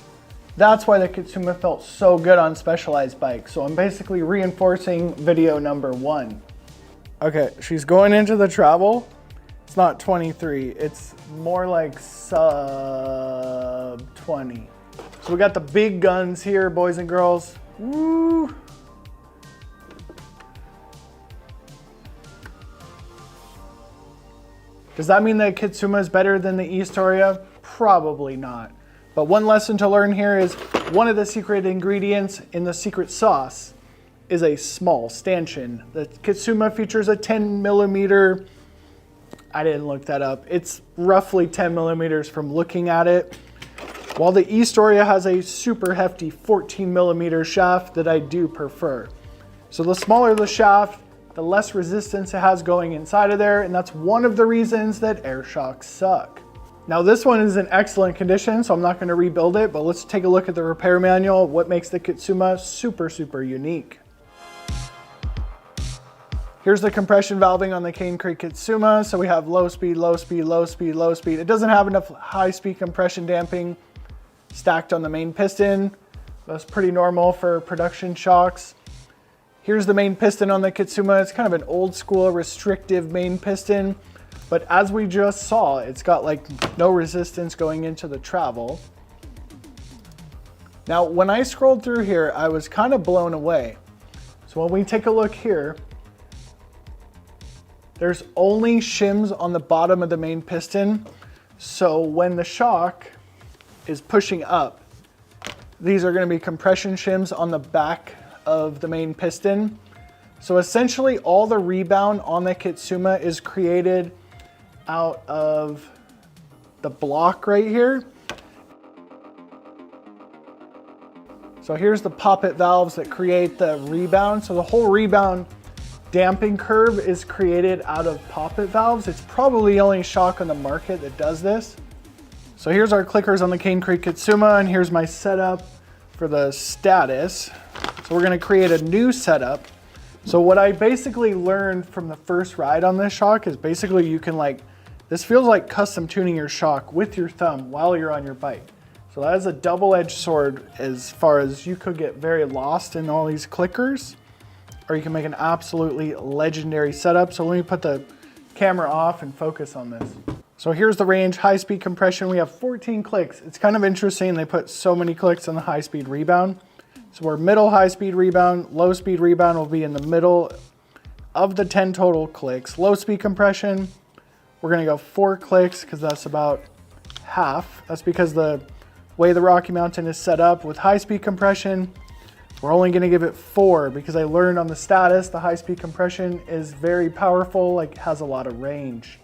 that's why the Kitsuma felt so good on specialized bikes. So I'm basically reinforcing video number 1. Okay, she's going into the travel. It's not 23, it's more like sub 20. So we got the big guns here, boys and girls. Woo! Does that mean that Kitsuma is better than the E-Storia? Probably not. But one lesson to learn here is one of the secret ingredients in the secret sauce is a small stanchion. The Kitsuma features a 10 millimeter, I didn't look that up. It's roughly 10 millimeters from looking at it. While the E-Storia has a super hefty 14 millimeter shaft that I do prefer. So the smaller the shaft, the less resistance it has going inside of there, and that's one of the reasons that air shocks suck. Now this one is in excellent condition, so I'm not gonna rebuild it, but let's take a look at the repair manual, what makes the Kitsuma super, super unique. Here's the compression valving on the Cane Creek Kitsuma. So we have low speed, low speed, low speed, low speed. It doesn't have enough high speed compression damping stacked on the main piston. That's pretty normal for production shocks. Here's the main piston on the Kitsuma. It's kind of an old school restrictive main piston, but as we just saw, it's got like no resistance going into the travel. Now, when I scrolled through here, I was kind of blown away. So when we take a look here, there's only shims on the bottom of the main piston. So when the shock is pushing up, these are going to be compression shims on the back of the main piston. So essentially all the rebound on the Kitsuma is created out of the block right here. So here's the poppet valves that create the rebound. So the whole rebound damping curve is created out of poppet valves. It's probably the only shock on the market that does this. So here's our clickers on the Cane Creek Kitsuma, and here's my setup for the status. So we're gonna create a new setup. So what I basically learned from the first ride on this shock is basically you can this feels like custom tuning your shock with your thumb while you're on your bike. So that is a double-edged sword as far as you could get very lost in all these clickers, or you can make an absolutely legendary setup. So let me put the camera off and focus on this. So here's the range, high-speed compression. We have 14 clicks. It's kind of interesting they put so many clicks on the high-speed rebound. So we're middle high-speed rebound, low-speed rebound will be in the middle of the 10 total clicks. Low-speed compression, we're gonna go 4 clicks because that's about half. That's because the way the Rocky Mountain is set up. With high-speed compression, we're only gonna give it 4 because I learned on the status the high-speed compression is very powerful, has a lot of range.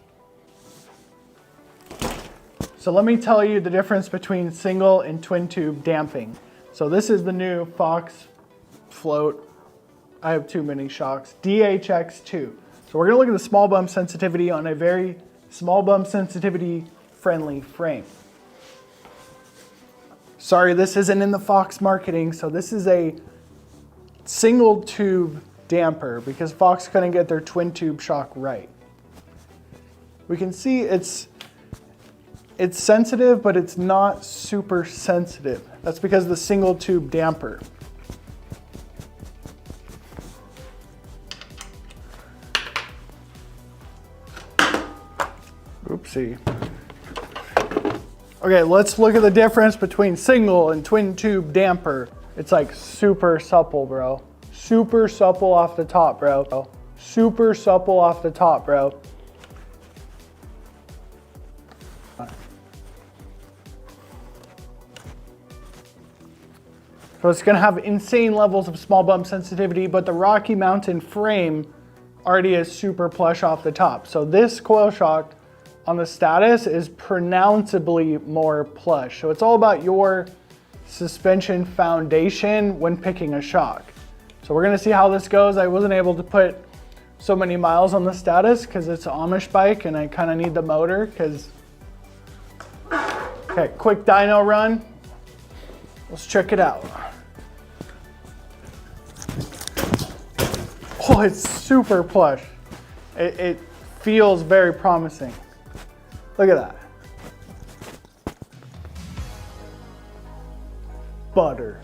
So let me tell you the difference between single and twin tube damping. So this is the new Fox float. I have too many shocks. DHX2. So we're gonna look at the small bump sensitivity on a very small bump sensitivity friendly frame. Sorry, this isn't in the Fox marketing. So this is a single tube damper because Fox couldn't get their twin tube shock right. We can see it's sensitive, but it's not super sensitive. That's because of the single tube damper. Oopsie. Okay, let's look at the difference between single and twin tube damper. It's super supple, bro. Super supple off the top, bro. Super supple off the top, bro. So it's gonna have insane levels of small bump sensitivity, but the Rocky Mountain frame already is super plush off the top. So this coil shock on the Status is pronounceably more plush. So it's all about your suspension foundation when picking a shock. So we're gonna see how this goes. I wasn't able to put so many miles on the Status because it's an Amish bike and I kind of need the motor because. Okay, quick dyno run. Let's check it out. Oh, it's super plush. It feels very promising. Look at that. Butter.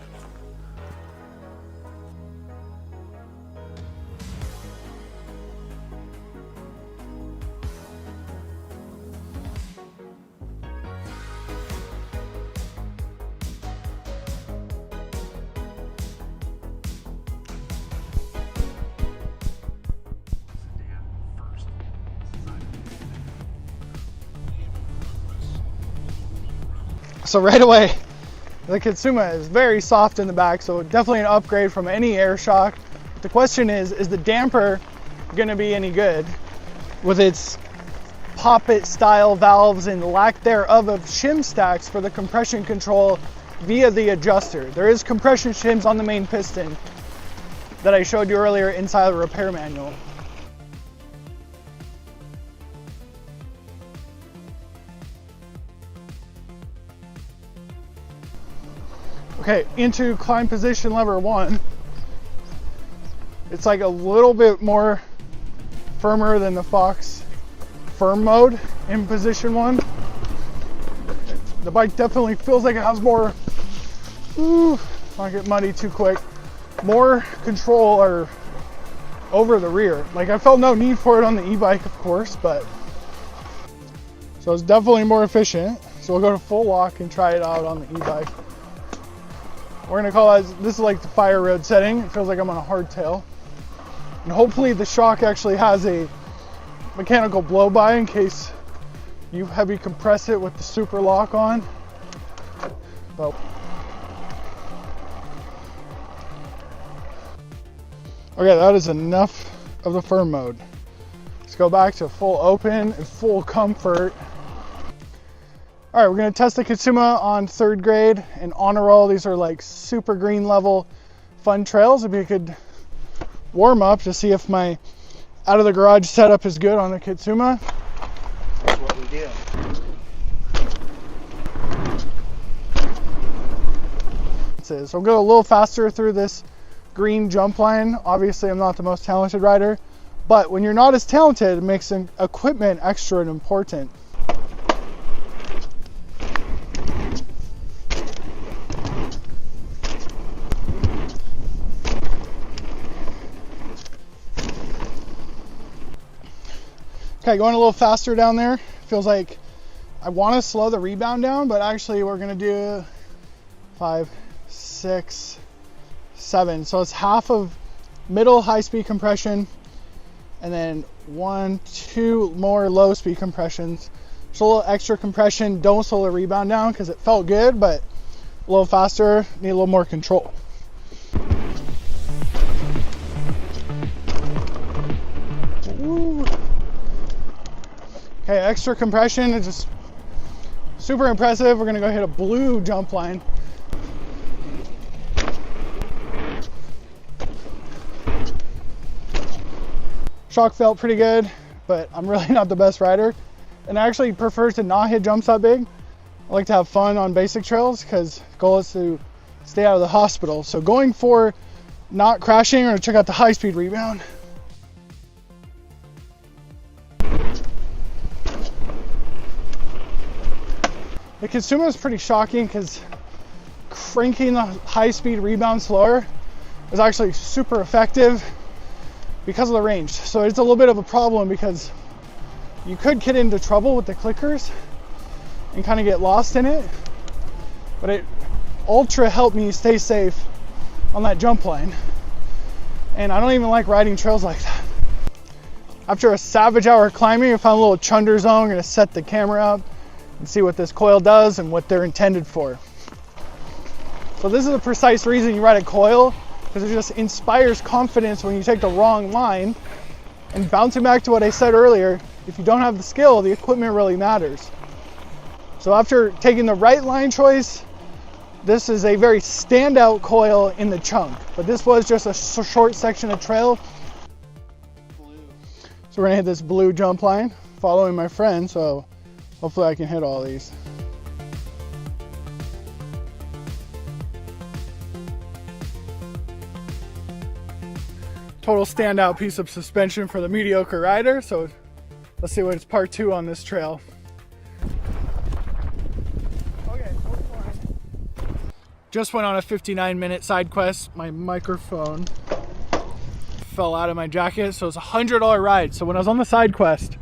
So right away, the Kitsuma is very soft in the back, so definitely an upgrade from any air shock. The question is the damper gonna be any good with its poppet style valves and lack thereof of shim stacks for the compression control via the adjuster? There is compression shims on the main piston that I showed you earlier inside the repair manual. Okay, into climb position lever 1. It's like a little bit more firmer than the Fox firm mode in position 1. The bike definitely feels like it has more, not get muddy too quick, more control or over the rear. Like I felt no need for it on the e-bike, of course, but so it's definitely more efficient. So we'll go to full lock and try it out on the e-bike. We're gonna call that, this is like the fire road setting. It feels like I'm on a hardtail. And hopefully the shock actually has a mechanical blow by in case you heavy compress it with the super lock on. But okay, that is enough of the firm mode. Let's go back to full open and full comfort. All right, we're gonna test the Kitsuma on 3rd grade and honor roll. These are like super green level fun trails. If you could warm up to see if my out of the garage setup is good on the Kitsuma. That's what we do. So we'll go a little faster through this green jump line. Obviously, I'm not the most talented rider, but when you're not as talented, it makes equipment extra important. Okay, going a little faster down there. Feels like I want to slow the rebound down, but actually we're gonna do 5, 6, 7. So it's half of middle high-speed compression, and then 1, 2 more low-speed compressions. Just a little extra compression. Don't slow the rebound down because it felt good, but a little faster. Need a little more control. Okay, extra compression is just super impressive. We're gonna go hit a blue jump line. Shock felt pretty good, but I'm really not the best rider. And I actually prefer to not hit jumps that big. I like to have fun on basic trails because the goal is to stay out of the hospital. So going for not crashing, we're gonna check out the high-speed rebound. The Kitsuma is pretty shocking because cranking the high-speed rebound slower is actually super effective because of the range. So it's a little bit of a problem because you could get into trouble with the clickers and kind of get lost in it, but it ultra helped me stay safe on that jump line. And I don't even like riding trails like that. After a savage hour climbing, I found a little chunder zone. I'm gonna set the camera up and see what this coil does and what they're intended for. So this is a precise reason you ride a coil, because it just inspires confidence when you take the wrong line. And bouncing back to what I said earlier, if you don't have the skill, the equipment really matters. So after taking the right line choice, this is a very standout coil in the chunk, but this was just a short section of trail. So we're gonna hit this blue jump line, following my friend, so hopefully I can hit all these. Total standout piece of suspension for the mediocre rider, so let's see what it's part 2 on this trail. Just went on a 59-minute side quest. My microphone fell out of my jacket, so it's a $100 ride. So when I was on the side quest,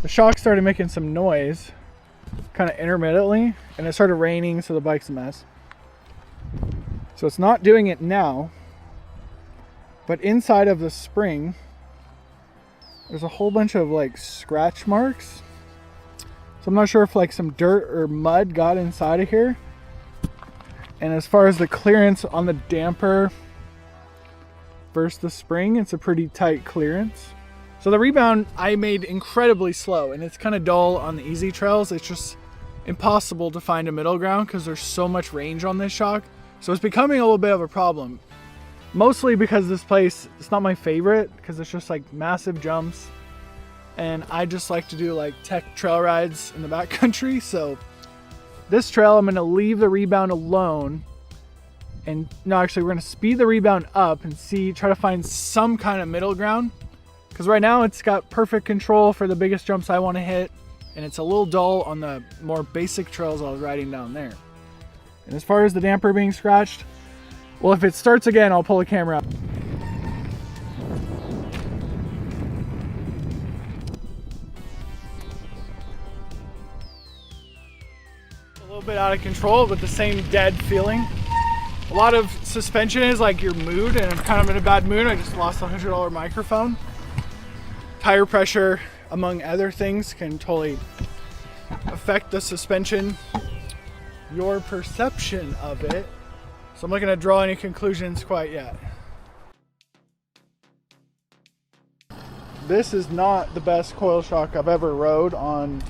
the shock started making some noise, kind of intermittently, and it started raining, so the bike's a mess. So it's not doing it now, but inside of the spring, there's a whole bunch of like scratch marks. So I'm not sure if like some dirt or mud got inside of here. And as far as the clearance on the damper versus the spring, it's a pretty tight clearance. So the rebound I made incredibly slow, and it's kind of dull on the easy trails. It's just impossible to find a middle ground because there's so much range on this shock. So it's becoming a little bit of a problem. Mostly because this place, it's not my favorite because it's just like massive jumps. And I just like to do like tech trail rides in the backcountry. So this trail, I'm gonna leave the rebound alone. And no, actually we're gonna speed the rebound up and try to find some kind of middle ground. Because right now it's got perfect control for the biggest jumps I wanna hit. And it's a little dull on the more basic trails I was riding down there. And as far as the damper being scratched, well, if it starts again, I'll pull the camera out. A little bit out of control, but the same dead feeling. A lot of suspension is like your mood, and I'm kind of in a bad mood. I just lost a $100 microphone. Tire pressure, among other things, can totally affect the suspension, your perception of it. So I'm not going to draw any conclusions quite yet. This is not the best coil shock I've ever rode on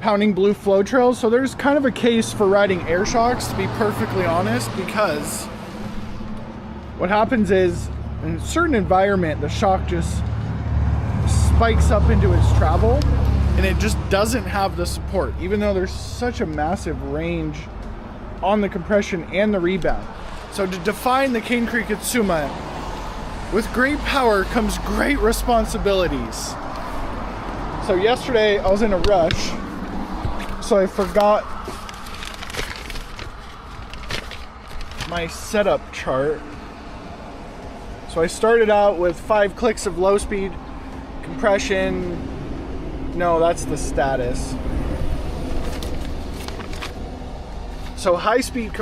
pounding blue flow trails. So there's kind of a case for riding air shocks, to be perfectly honest, because what happens is in a certain environment, the shock just spikes up into its travel and it just doesn't have the support, even though there's such a massive range on the compression and the rebound. So to define the Cane Creek Kitsuma, with great power comes great responsibilities. So yesterday I was in a rush, so I forgot my setup chart. So I started out with 5 clicks of low speed compression. No, that's the status. So high speed,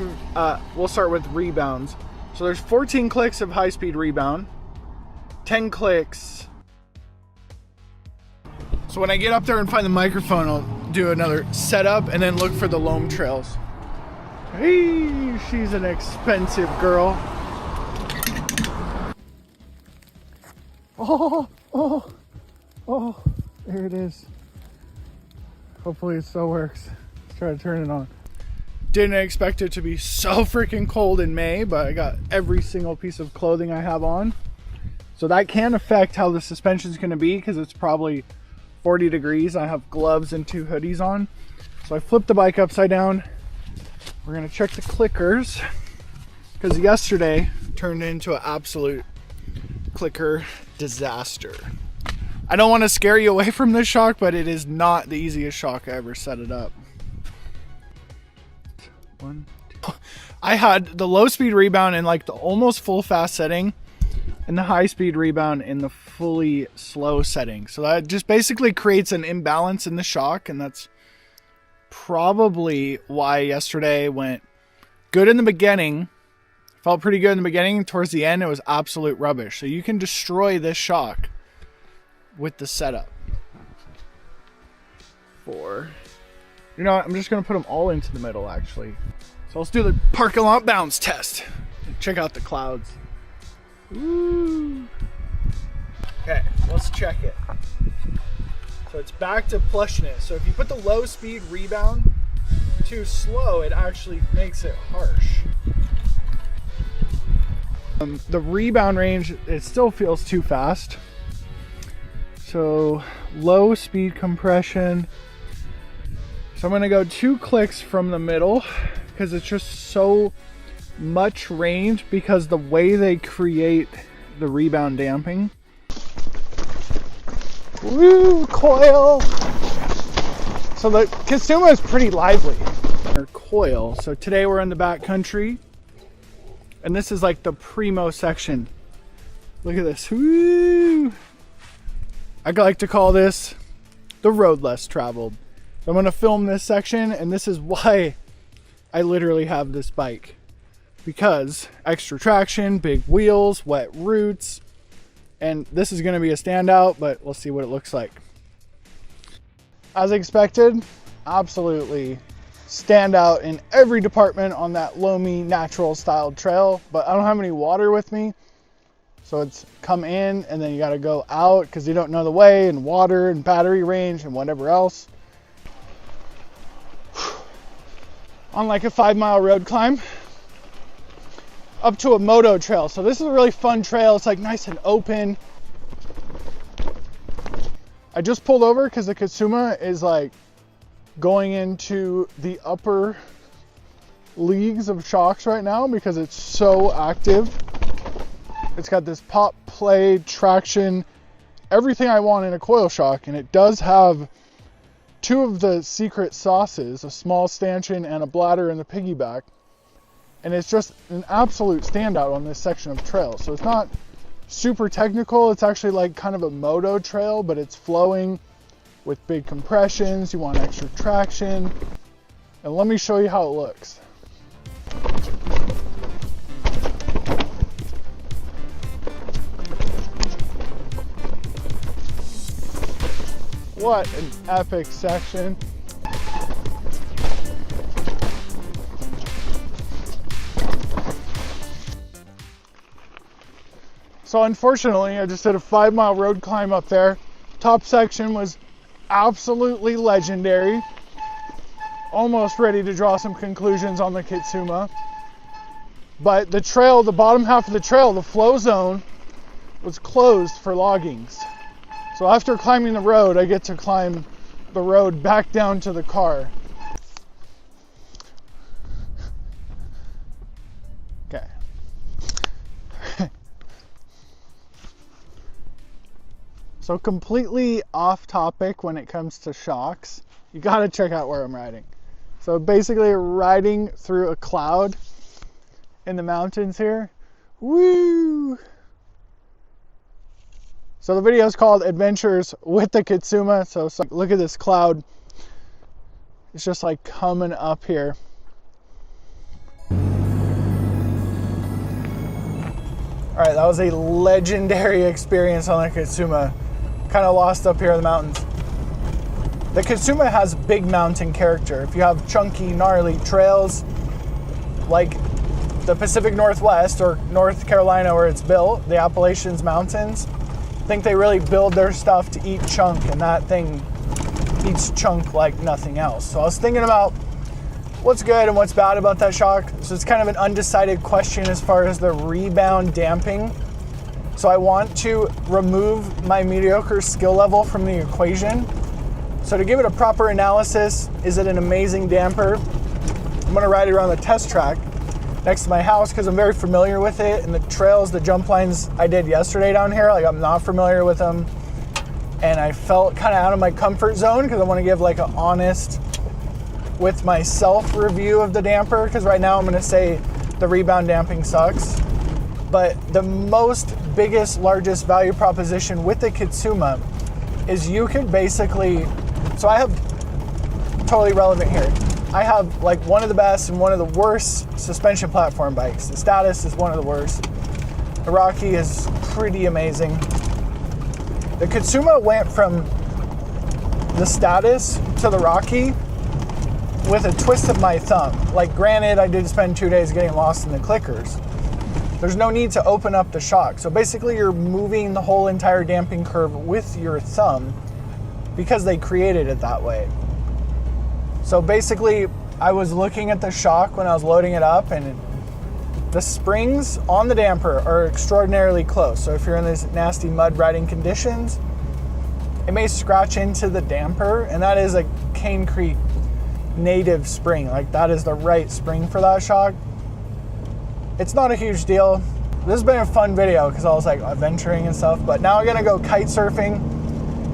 we'll start with rebounds. So there's 14 clicks of high speed rebound, 10 clicks. So when I get up there and find the microphone, I'll do another setup and then look for the loam trails. Hey, she's an expensive girl. Oh, there it is. Hopefully it still works. Let's try to turn it on. Didn't expect it to be so freaking cold in May, but I got every single piece of clothing I have on. So that can affect how the suspension is going to be, because it's probably 40 degrees. I have gloves and 2 hoodies on. So I flipped the bike upside down. We're going to check the clickers, because yesterday turned into an absolute clicker disaster. I don't want to scare you away from this shock, but it is not the easiest shock I ever set it up. I had the low speed rebound in like the almost full fast setting and the high speed rebound in the fully slow setting. So that just basically creates an imbalance in the shock, and that's probably why yesterday went good in the beginning. Felt pretty good in the beginning. Towards the end, it was absolute rubbish. So you can destroy this shock with the setup. You know what? I'm just going to put them all into the middle, actually. So let's do the parking lot bounce test. Check out the clouds. Ooh. Okay, let's check it. So it's back to plushness. So if you put the low speed rebound too slow, it actually makes it harsh. The rebound range, it still feels too fast. So low speed compression. So I'm gonna go 2 clicks from the middle because it's just so much range because the way they create the rebound damping. Woo, Coil! So the Kitsuma is pretty lively. Or Coil. So today we're in the back country, and this is like the primo section. Look at this. Woo! I like to call this the road less traveled. So I'm gonna film this section, and this is why I literally have this bike. Because extra traction, big wheels, wet roots, and this is gonna be a standout, but we'll see what it looks like. As expected, absolutely stand out in every department on that loamy natural styled trail, but I don't have any water with me. So it's come in and then you gotta go out because you don't know the way, and water and battery range and whatever else. On like a 5-mile road climb up to a moto trail. So this is a really fun trail. It's like nice and open. I just pulled over because the Kitsuma is like going into the upper leagues of shocks right now because it's so active. It's got this pop, play, traction, everything I want in a coil shock, and it does have 2 of the secret sauces, a small stanchion and a bladder in the piggyback. And it's just an absolute standout on this section of trail. So it's not super technical. It's actually like kind of a moto trail, but it's flowing with big compressions. You want extra traction. And let me show you how it looks. What an epic section. So unfortunately, I just did a 5-mile road climb up there. Top section was absolutely legendary. Almost ready to draw some conclusions on the Kitsuma. But the trail, the bottom half of the trail, the flow zone, was closed for loggings. So after climbing the road, I get to climb the road back down to the car. Okay. So completely off topic when it comes to shocks, you gotta check out where I'm riding. So basically riding through a cloud in the mountains here. Woo! So the video is called Adventures with the Kitsuma. So look at this cloud. It's just like coming up here. All right, that was a legendary experience on the Kitsuma. Kind of lost up here in the mountains. The Kitsuma has big mountain character. If you have chunky, gnarly trails like the Pacific Northwest or North Carolina where it's built, the Appalachians Mountains, I think they really build their stuff to eat chunk, and that thing eats chunk like nothing else. So I was thinking about what's good and what's bad about that shock. So it's kind of an undecided question as far as the rebound damping. So I want to remove my mediocre skill level from the equation. So to give it a proper analysis, is it an amazing damper? I'm gonna ride it around the test track next to my house because I'm very familiar with it, and the trails, the jump lines I did yesterday down here, like I'm not familiar with them. And I felt kind of out of my comfort zone because I want to give like an honest with myself review of the damper, because right now I'm gonna say the rebound damping sucks. But the biggest, largest value proposition with the Kitsuma is you could basically, so I have, totally relevant here, I have like one of the best and one of the worst suspension platform bikes. The Status is one of the worst. The Rocky is pretty amazing. The Kitsuma went from the Status to the Rocky with a twist of my thumb. Like granted, I did spend 2 days getting lost in the clickers. There's no need to open up the shock. So basically you're moving the whole entire damping curve with your thumb. because they created it that way. So basically, I was looking at the shock when I was loading it up, and the springs on the damper are extraordinarily close. So if you're in these nasty mud riding conditions, it may scratch into the damper, and that is a Cane Creek native spring. Like, that is the right spring for that shock. It's not a huge deal. This has been a fun video because I was like adventuring and stuff, but now I'm gonna go kite surfing,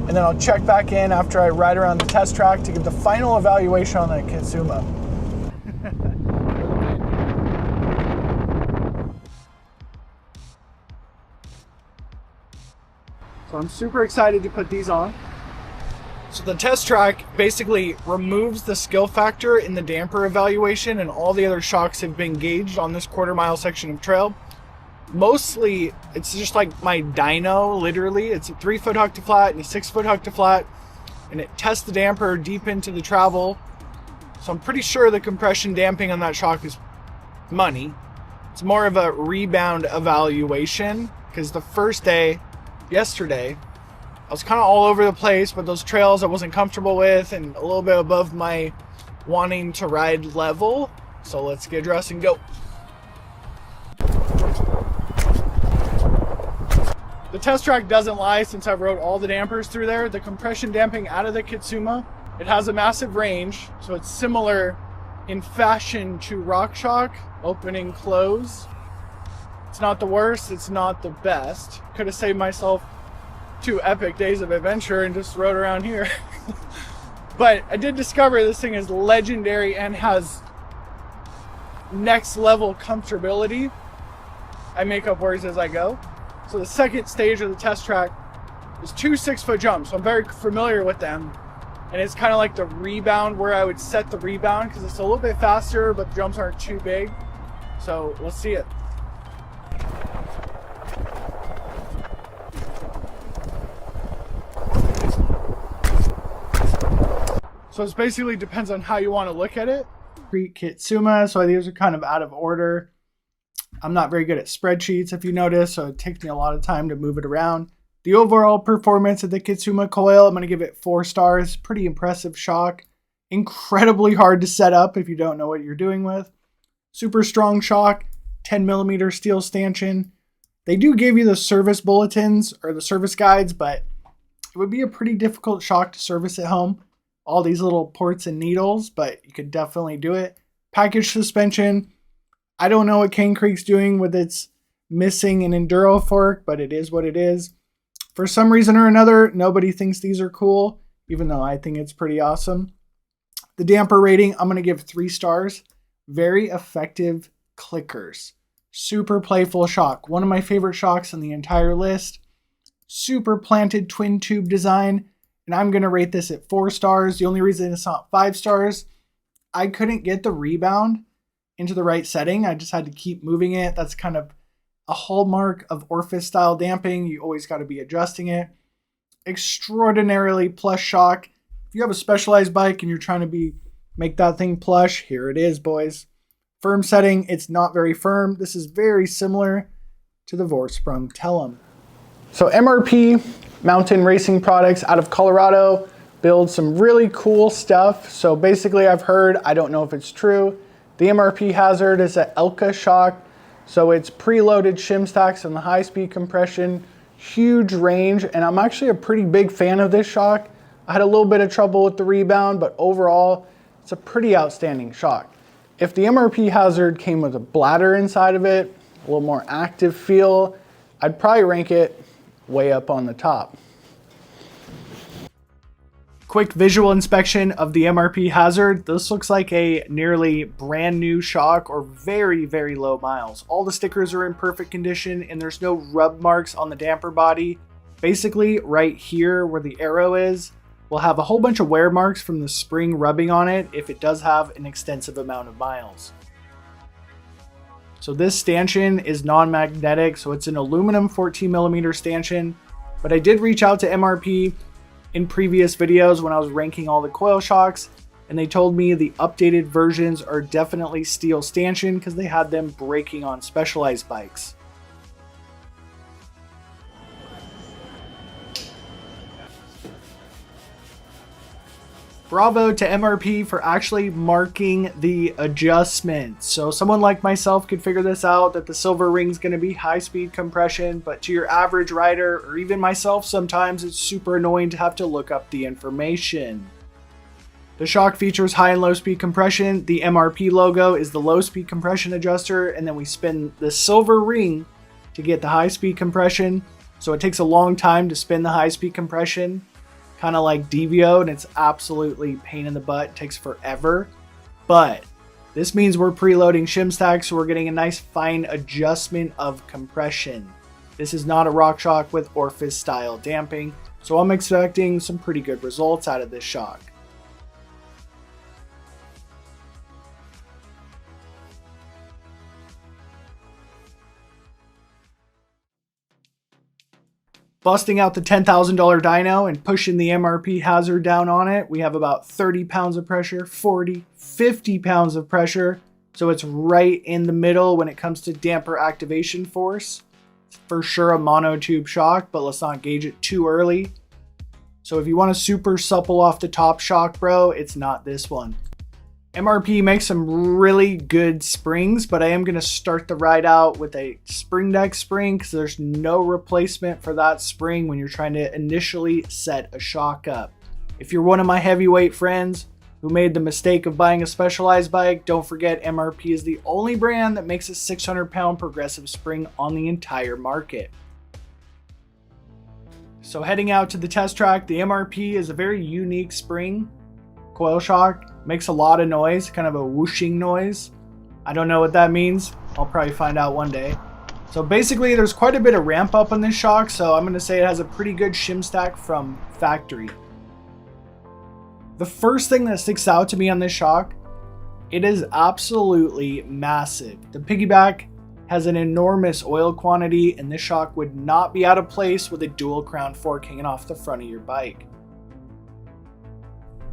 and then I'll check back in after I ride around the test track to give the final evaluation on the Kitsuma. So I'm super excited to put these on. So the test track basically removes the skill factor in the damper evaluation, and all the other shocks have been gauged on this quarter-mile section of trail. Mostly, it's just like my dyno, literally. It's a 3-foot hook to flat and a 6-foot hook to flat, and it tests the damper deep into the travel. So I'm pretty sure the compression damping on that shock is money. It's more of a rebound evaluation, because the first day, yesterday, I was kind of all over the place with those trails I wasn't comfortable with and a little bit above my wanting to ride level. So let's get dressed and go. The test track doesn't lie since I rode all the dampers through there. The compression damping out of the Kitsuma, it has a massive range, so it's similar in fashion to Rockshox, opening, close. It's not the worst, it's not the best. Could have saved myself 2 epic days of adventure and just rode around here. But I did discover this thing is legendary and has next level comfortability. I make up words as I go. So the second stage of the test track is 2 6-foot jumps. So I'm very familiar with them. And it's kind of like the rebound, where I would set the rebound because it's a little bit faster, but the jumps aren't too big. So let's see it. So it basically depends on how you want to look at it. Kitsuma, so these are kind of out of order. I'm not very good at spreadsheets, if you notice, so it takes me a lot of time to move it around. The overall performance of the Kitsuma coil, I'm going to give it 4 stars. Pretty impressive shock. Incredibly hard to set up if you don't know what you're doing with. Super strong shock, 10mm steel stanchion. They do give you the service bulletins or the service guides, but it would be a pretty difficult shock to service at home. All these little ports and needles, but you could definitely do it. Package suspension. I don't know what Cane Creek's doing with its missing an enduro fork, but it is what it is. For some reason or another, nobody thinks these are cool, even though I think it's pretty awesome. The damper rating, I'm going to give 3 stars. Very effective clickers. Super playful shock. One of my favorite shocks on the entire list. Super planted twin tube design. And I'm going to rate this at 4 stars. The only reason it's not 5 stars, I couldn't get the rebound into the right setting. I just had to keep moving it. That's kind of a hallmark of Orphis style damping. You always got to be adjusting it. Extraordinarily plush shock. If you have a Specialized bike and you're trying to make that thing plush, here it is, boys. Firm setting, it's not very firm. This is very similar to the Vorsprung Tellum. So MRP Mountain Racing Products out of Colorado builds some really cool stuff. So basically I've heard, I don't know if it's true, the MRP HAzzard is an Elka shock. So it's preloaded shim stacks and the high-speed compression, huge range, and I'm actually a pretty big fan of this shock. I had a little bit of trouble with the rebound, but overall, it's a pretty outstanding shock. If the MRP HAzzard came with a bladder inside of it, a little more active feel, I'd probably rank it way up on the top. Quick visual inspection of the MRP HAzzard. This looks like a nearly brand new shock or very, very low miles. All the stickers are in perfect condition and there's no rub marks on the damper body. Basically, right here where the arrow is, we'll have a whole bunch of wear marks from the spring rubbing on it if it does have an extensive amount of miles. So this stanchion is non-magnetic, so it's an aluminum 14mm stanchion, but I did reach out to MRP in previous videos when I was ranking all the coil shocks, and they told me the updated versions are definitely steel stanchion because they had them breaking on Specialized bikes. Bravo to MRP for actually marking the adjustment. So someone like myself could figure this out, that the silver ring is going to be high speed compression, but to your average rider or even myself, sometimes it's super annoying to have to look up the information. The shock features high and low speed compression. The MRP logo is the low speed compression adjuster, and then we spin the silver ring to get the high speed compression. So it takes a long time to spin the high speed compression, kind of like DVO, and it's absolutely pain in the butt. It takes forever, but this means we're preloading shim stacks, so we're getting a nice fine adjustment of compression. This is not a Rockshox with orifice style damping, so I'm expecting some pretty good results out of this shock. Busting out the $10,000 dyno and pushing the MRP HAzzard down on it, we have about 30 pounds of pressure, 40, 50 pounds of pressure. So it's right in the middle when it comes to damper activation force. It's for sure a monotube shock, but let's not gauge it too early. So if you want a super supple off the top shock, bro, it's not this one. MRP makes some really good springs, but I am going to start the ride out with a spring deck spring because there's no replacement for that spring when you're trying to initially set a shock up. If you're one of my heavyweight friends who made the mistake of buying a Specialized bike, don't forget MRP is the only brand that makes a 600-pound progressive spring on the entire market. So heading out to the test track, the MRP is a very unique spring. Coil shock makes a lot of noise, kind of a whooshing noise. I don't know what that means. I'll probably find out one day. So basically there's quite a bit of ramp up on this shock, so I'm going to say it has a pretty good shim stack from factory. The first thing that sticks out to me on this shock, it is absolutely massive. The piggyback has an enormous oil quantity, and this shock would not be out of place with a dual crown fork hanging off the front of your bike.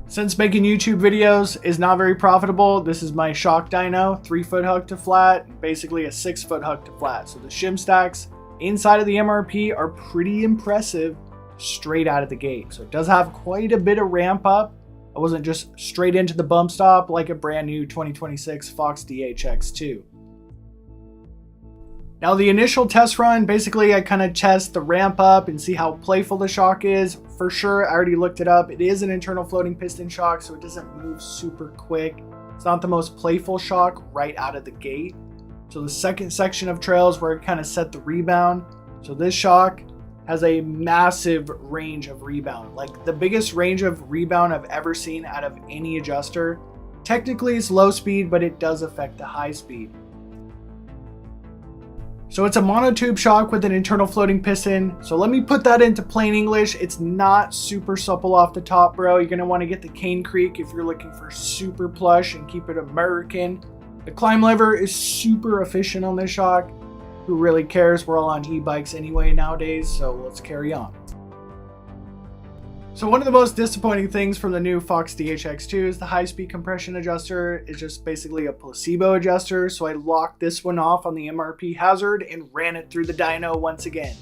Since making YouTube videos is not very profitable, this is my shock dyno, 3-foot hook to flat, basically a 6-foot hook to flat. So the shim stacks inside of the MRP are pretty impressive straight out of the gate. So it does have quite a bit of ramp up. I wasn't just straight into the bump stop like a brand new 2026 Fox DHX2. Now the initial test run, basically I kind of test the ramp up and see how playful the shock is. For sure, I already looked it up. It is an internal floating piston shock, so it doesn't move super quick. It's not the most playful shock right out of the gate. So the second section of trails where it kind of set the rebound. So this shock has a massive range of rebound, like the biggest range of rebound I've ever seen out of any adjuster. Technically it's low speed, but it does affect the high speed. So it's a monotube shock with an internal floating piston. So let me put that into plain English. It's not super supple off the top, bro. You're going to want to get the Cane Creek if you're looking for super plush and keep it American. The climb lever is super efficient on this shock. Who really cares? We're all on e-bikes anyway nowadays, so let's carry on. So one of the most disappointing things from the new Fox DHX2 is the high-speed compression adjuster is just basically a placebo adjuster, so I locked this one off on the MRP HAzzard and ran it through the dyno once again.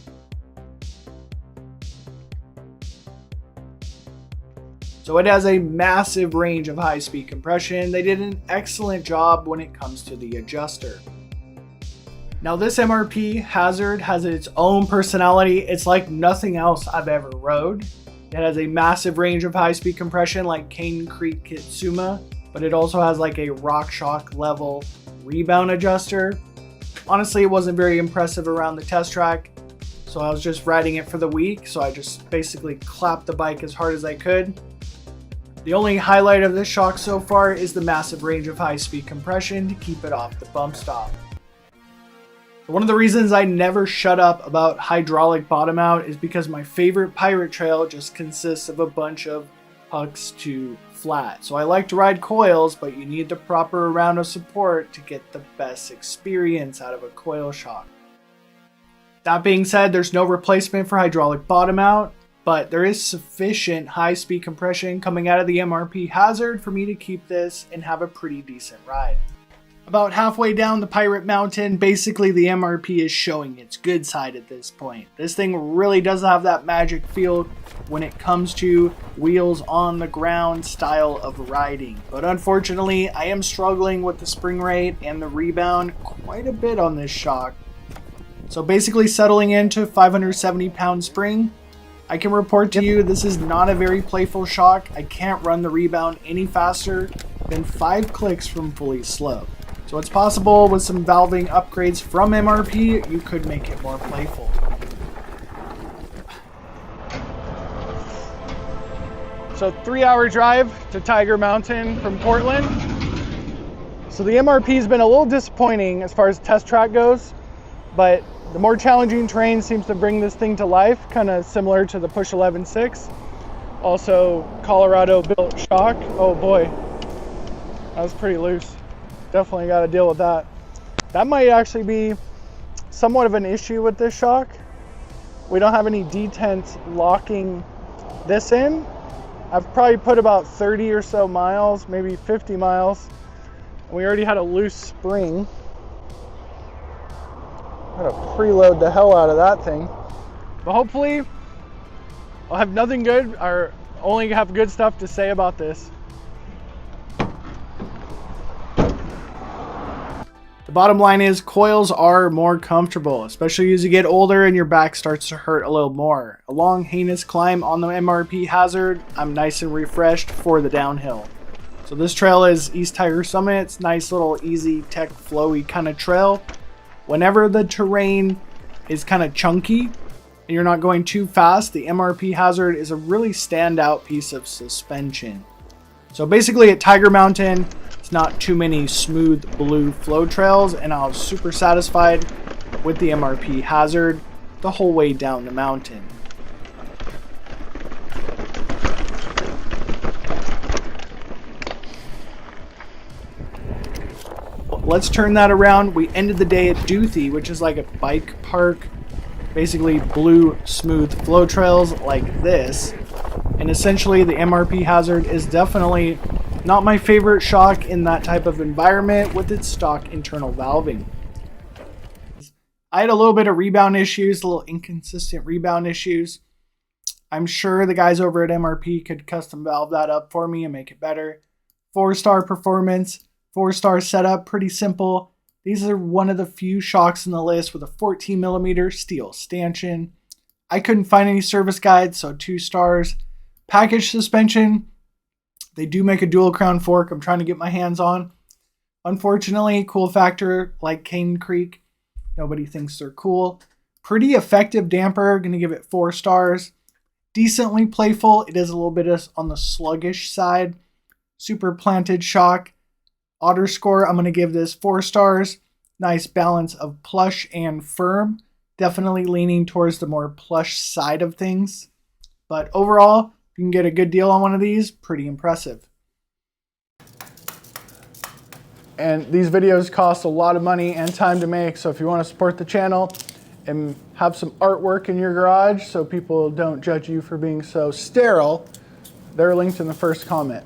So it has a massive range of high-speed compression. They did an excellent job when it comes to the adjuster. Now this MRP HAzzard has its own personality. It's like nothing else I've ever rode. It has a massive range of high-speed compression like Cane Creek Kitsuma, but it also has like a Rockshox level rebound adjuster. Honestly, it wasn't very impressive around the test track, so I was just riding it for the week, so I just basically clapped the bike as hard as I could. The only highlight of this shock so far is the massive range of high-speed compression to keep it off the bump stop. One of the reasons I never shut up about hydraulic bottom out is because my favorite pirate trail just consists of a bunch of hucks to flat. So I like to ride coils, but you need the proper amount of support to get the best experience out of a coil shock. That being said, there's no replacement for hydraulic bottom out, but there is sufficient high-speed compression coming out of the MRP HAzzard for me to keep this and have a pretty decent ride. About halfway down the Pirate Mountain, basically the MRP is showing its good side at this point. This thing really does have that magic feel when it comes to wheels on the ground style of riding. But unfortunately, I am struggling with the spring rate and the rebound quite a bit on this shock. So basically settling into 570 pound spring, I can report to you this is not a very playful shock. I can't run the rebound any faster than 5 clicks from fully slow. So it's possible with some valving upgrades from MRP, you could make it more playful. So 3-hour drive to Tiger Mountain from Portland. So the MRP has been a little disappointing as far as test track goes, but the more challenging terrain seems to bring this thing to life, kind of similar to the Push 11.6. Also Colorado built shock. Oh boy, that was pretty loose. Definitely got to deal with that. That might actually be somewhat of an issue with this shock. We don't have any detents locking this in. I've probably put about 30 or so miles, maybe 50 miles. We already had a loose spring. I'm gonna preload the hell out of that thing. But hopefully I'll have nothing good or only have good stuff to say about this. The bottom line is coils are more comfortable, especially as you get older and your back starts to hurt a little more. A long heinous climb on the MRP HAzzard, I'm nice and refreshed for the downhill. So this trail is East Tiger Summit. It's nice little easy tech flowy kind of trail. Whenever the terrain is kind of chunky and you're not going too fast, the MRP HAzzard is a really standout piece of suspension. So basically at Tiger Mountain, it's not too many smooth blue flow trails, and I was super satisfied with the MRP HAzzard the whole way down the mountain. Let's turn that around. We ended the day at Duthie, which is like a bike park, basically blue smooth flow trails like this. And essentially the MRP HAzzard is definitely not my favorite shock in that type of environment with its stock internal valving. I had a little bit of rebound issues, a little inconsistent rebound issues. I'm sure the guys over at MRP could custom valve that up for me and make it better. 4-star performance, 4-star setup, pretty simple. These are one of the few shocks in the list with a 14mm steel stanchion. I couldn't find any service guides, so 2 stars. Package suspension, they do make a dual crown fork I'm trying to get my hands on. Unfortunately, cool factor like Cane Creek, nobody thinks they're cool. Pretty effective damper, gonna give it 4 stars. Decently playful, it is a little bit on the sluggish side. Super planted shock. Otter score, I'm gonna give this 4 stars. Nice balance of plush and firm. Definitely leaning towards the more plush side of things. But overall, you can get a good deal on one of these, pretty impressive. And these videos cost a lot of money and time to make, so if you want to support the channel and have some artwork in your garage so people don't judge you for being so sterile, they're linked in the first comment.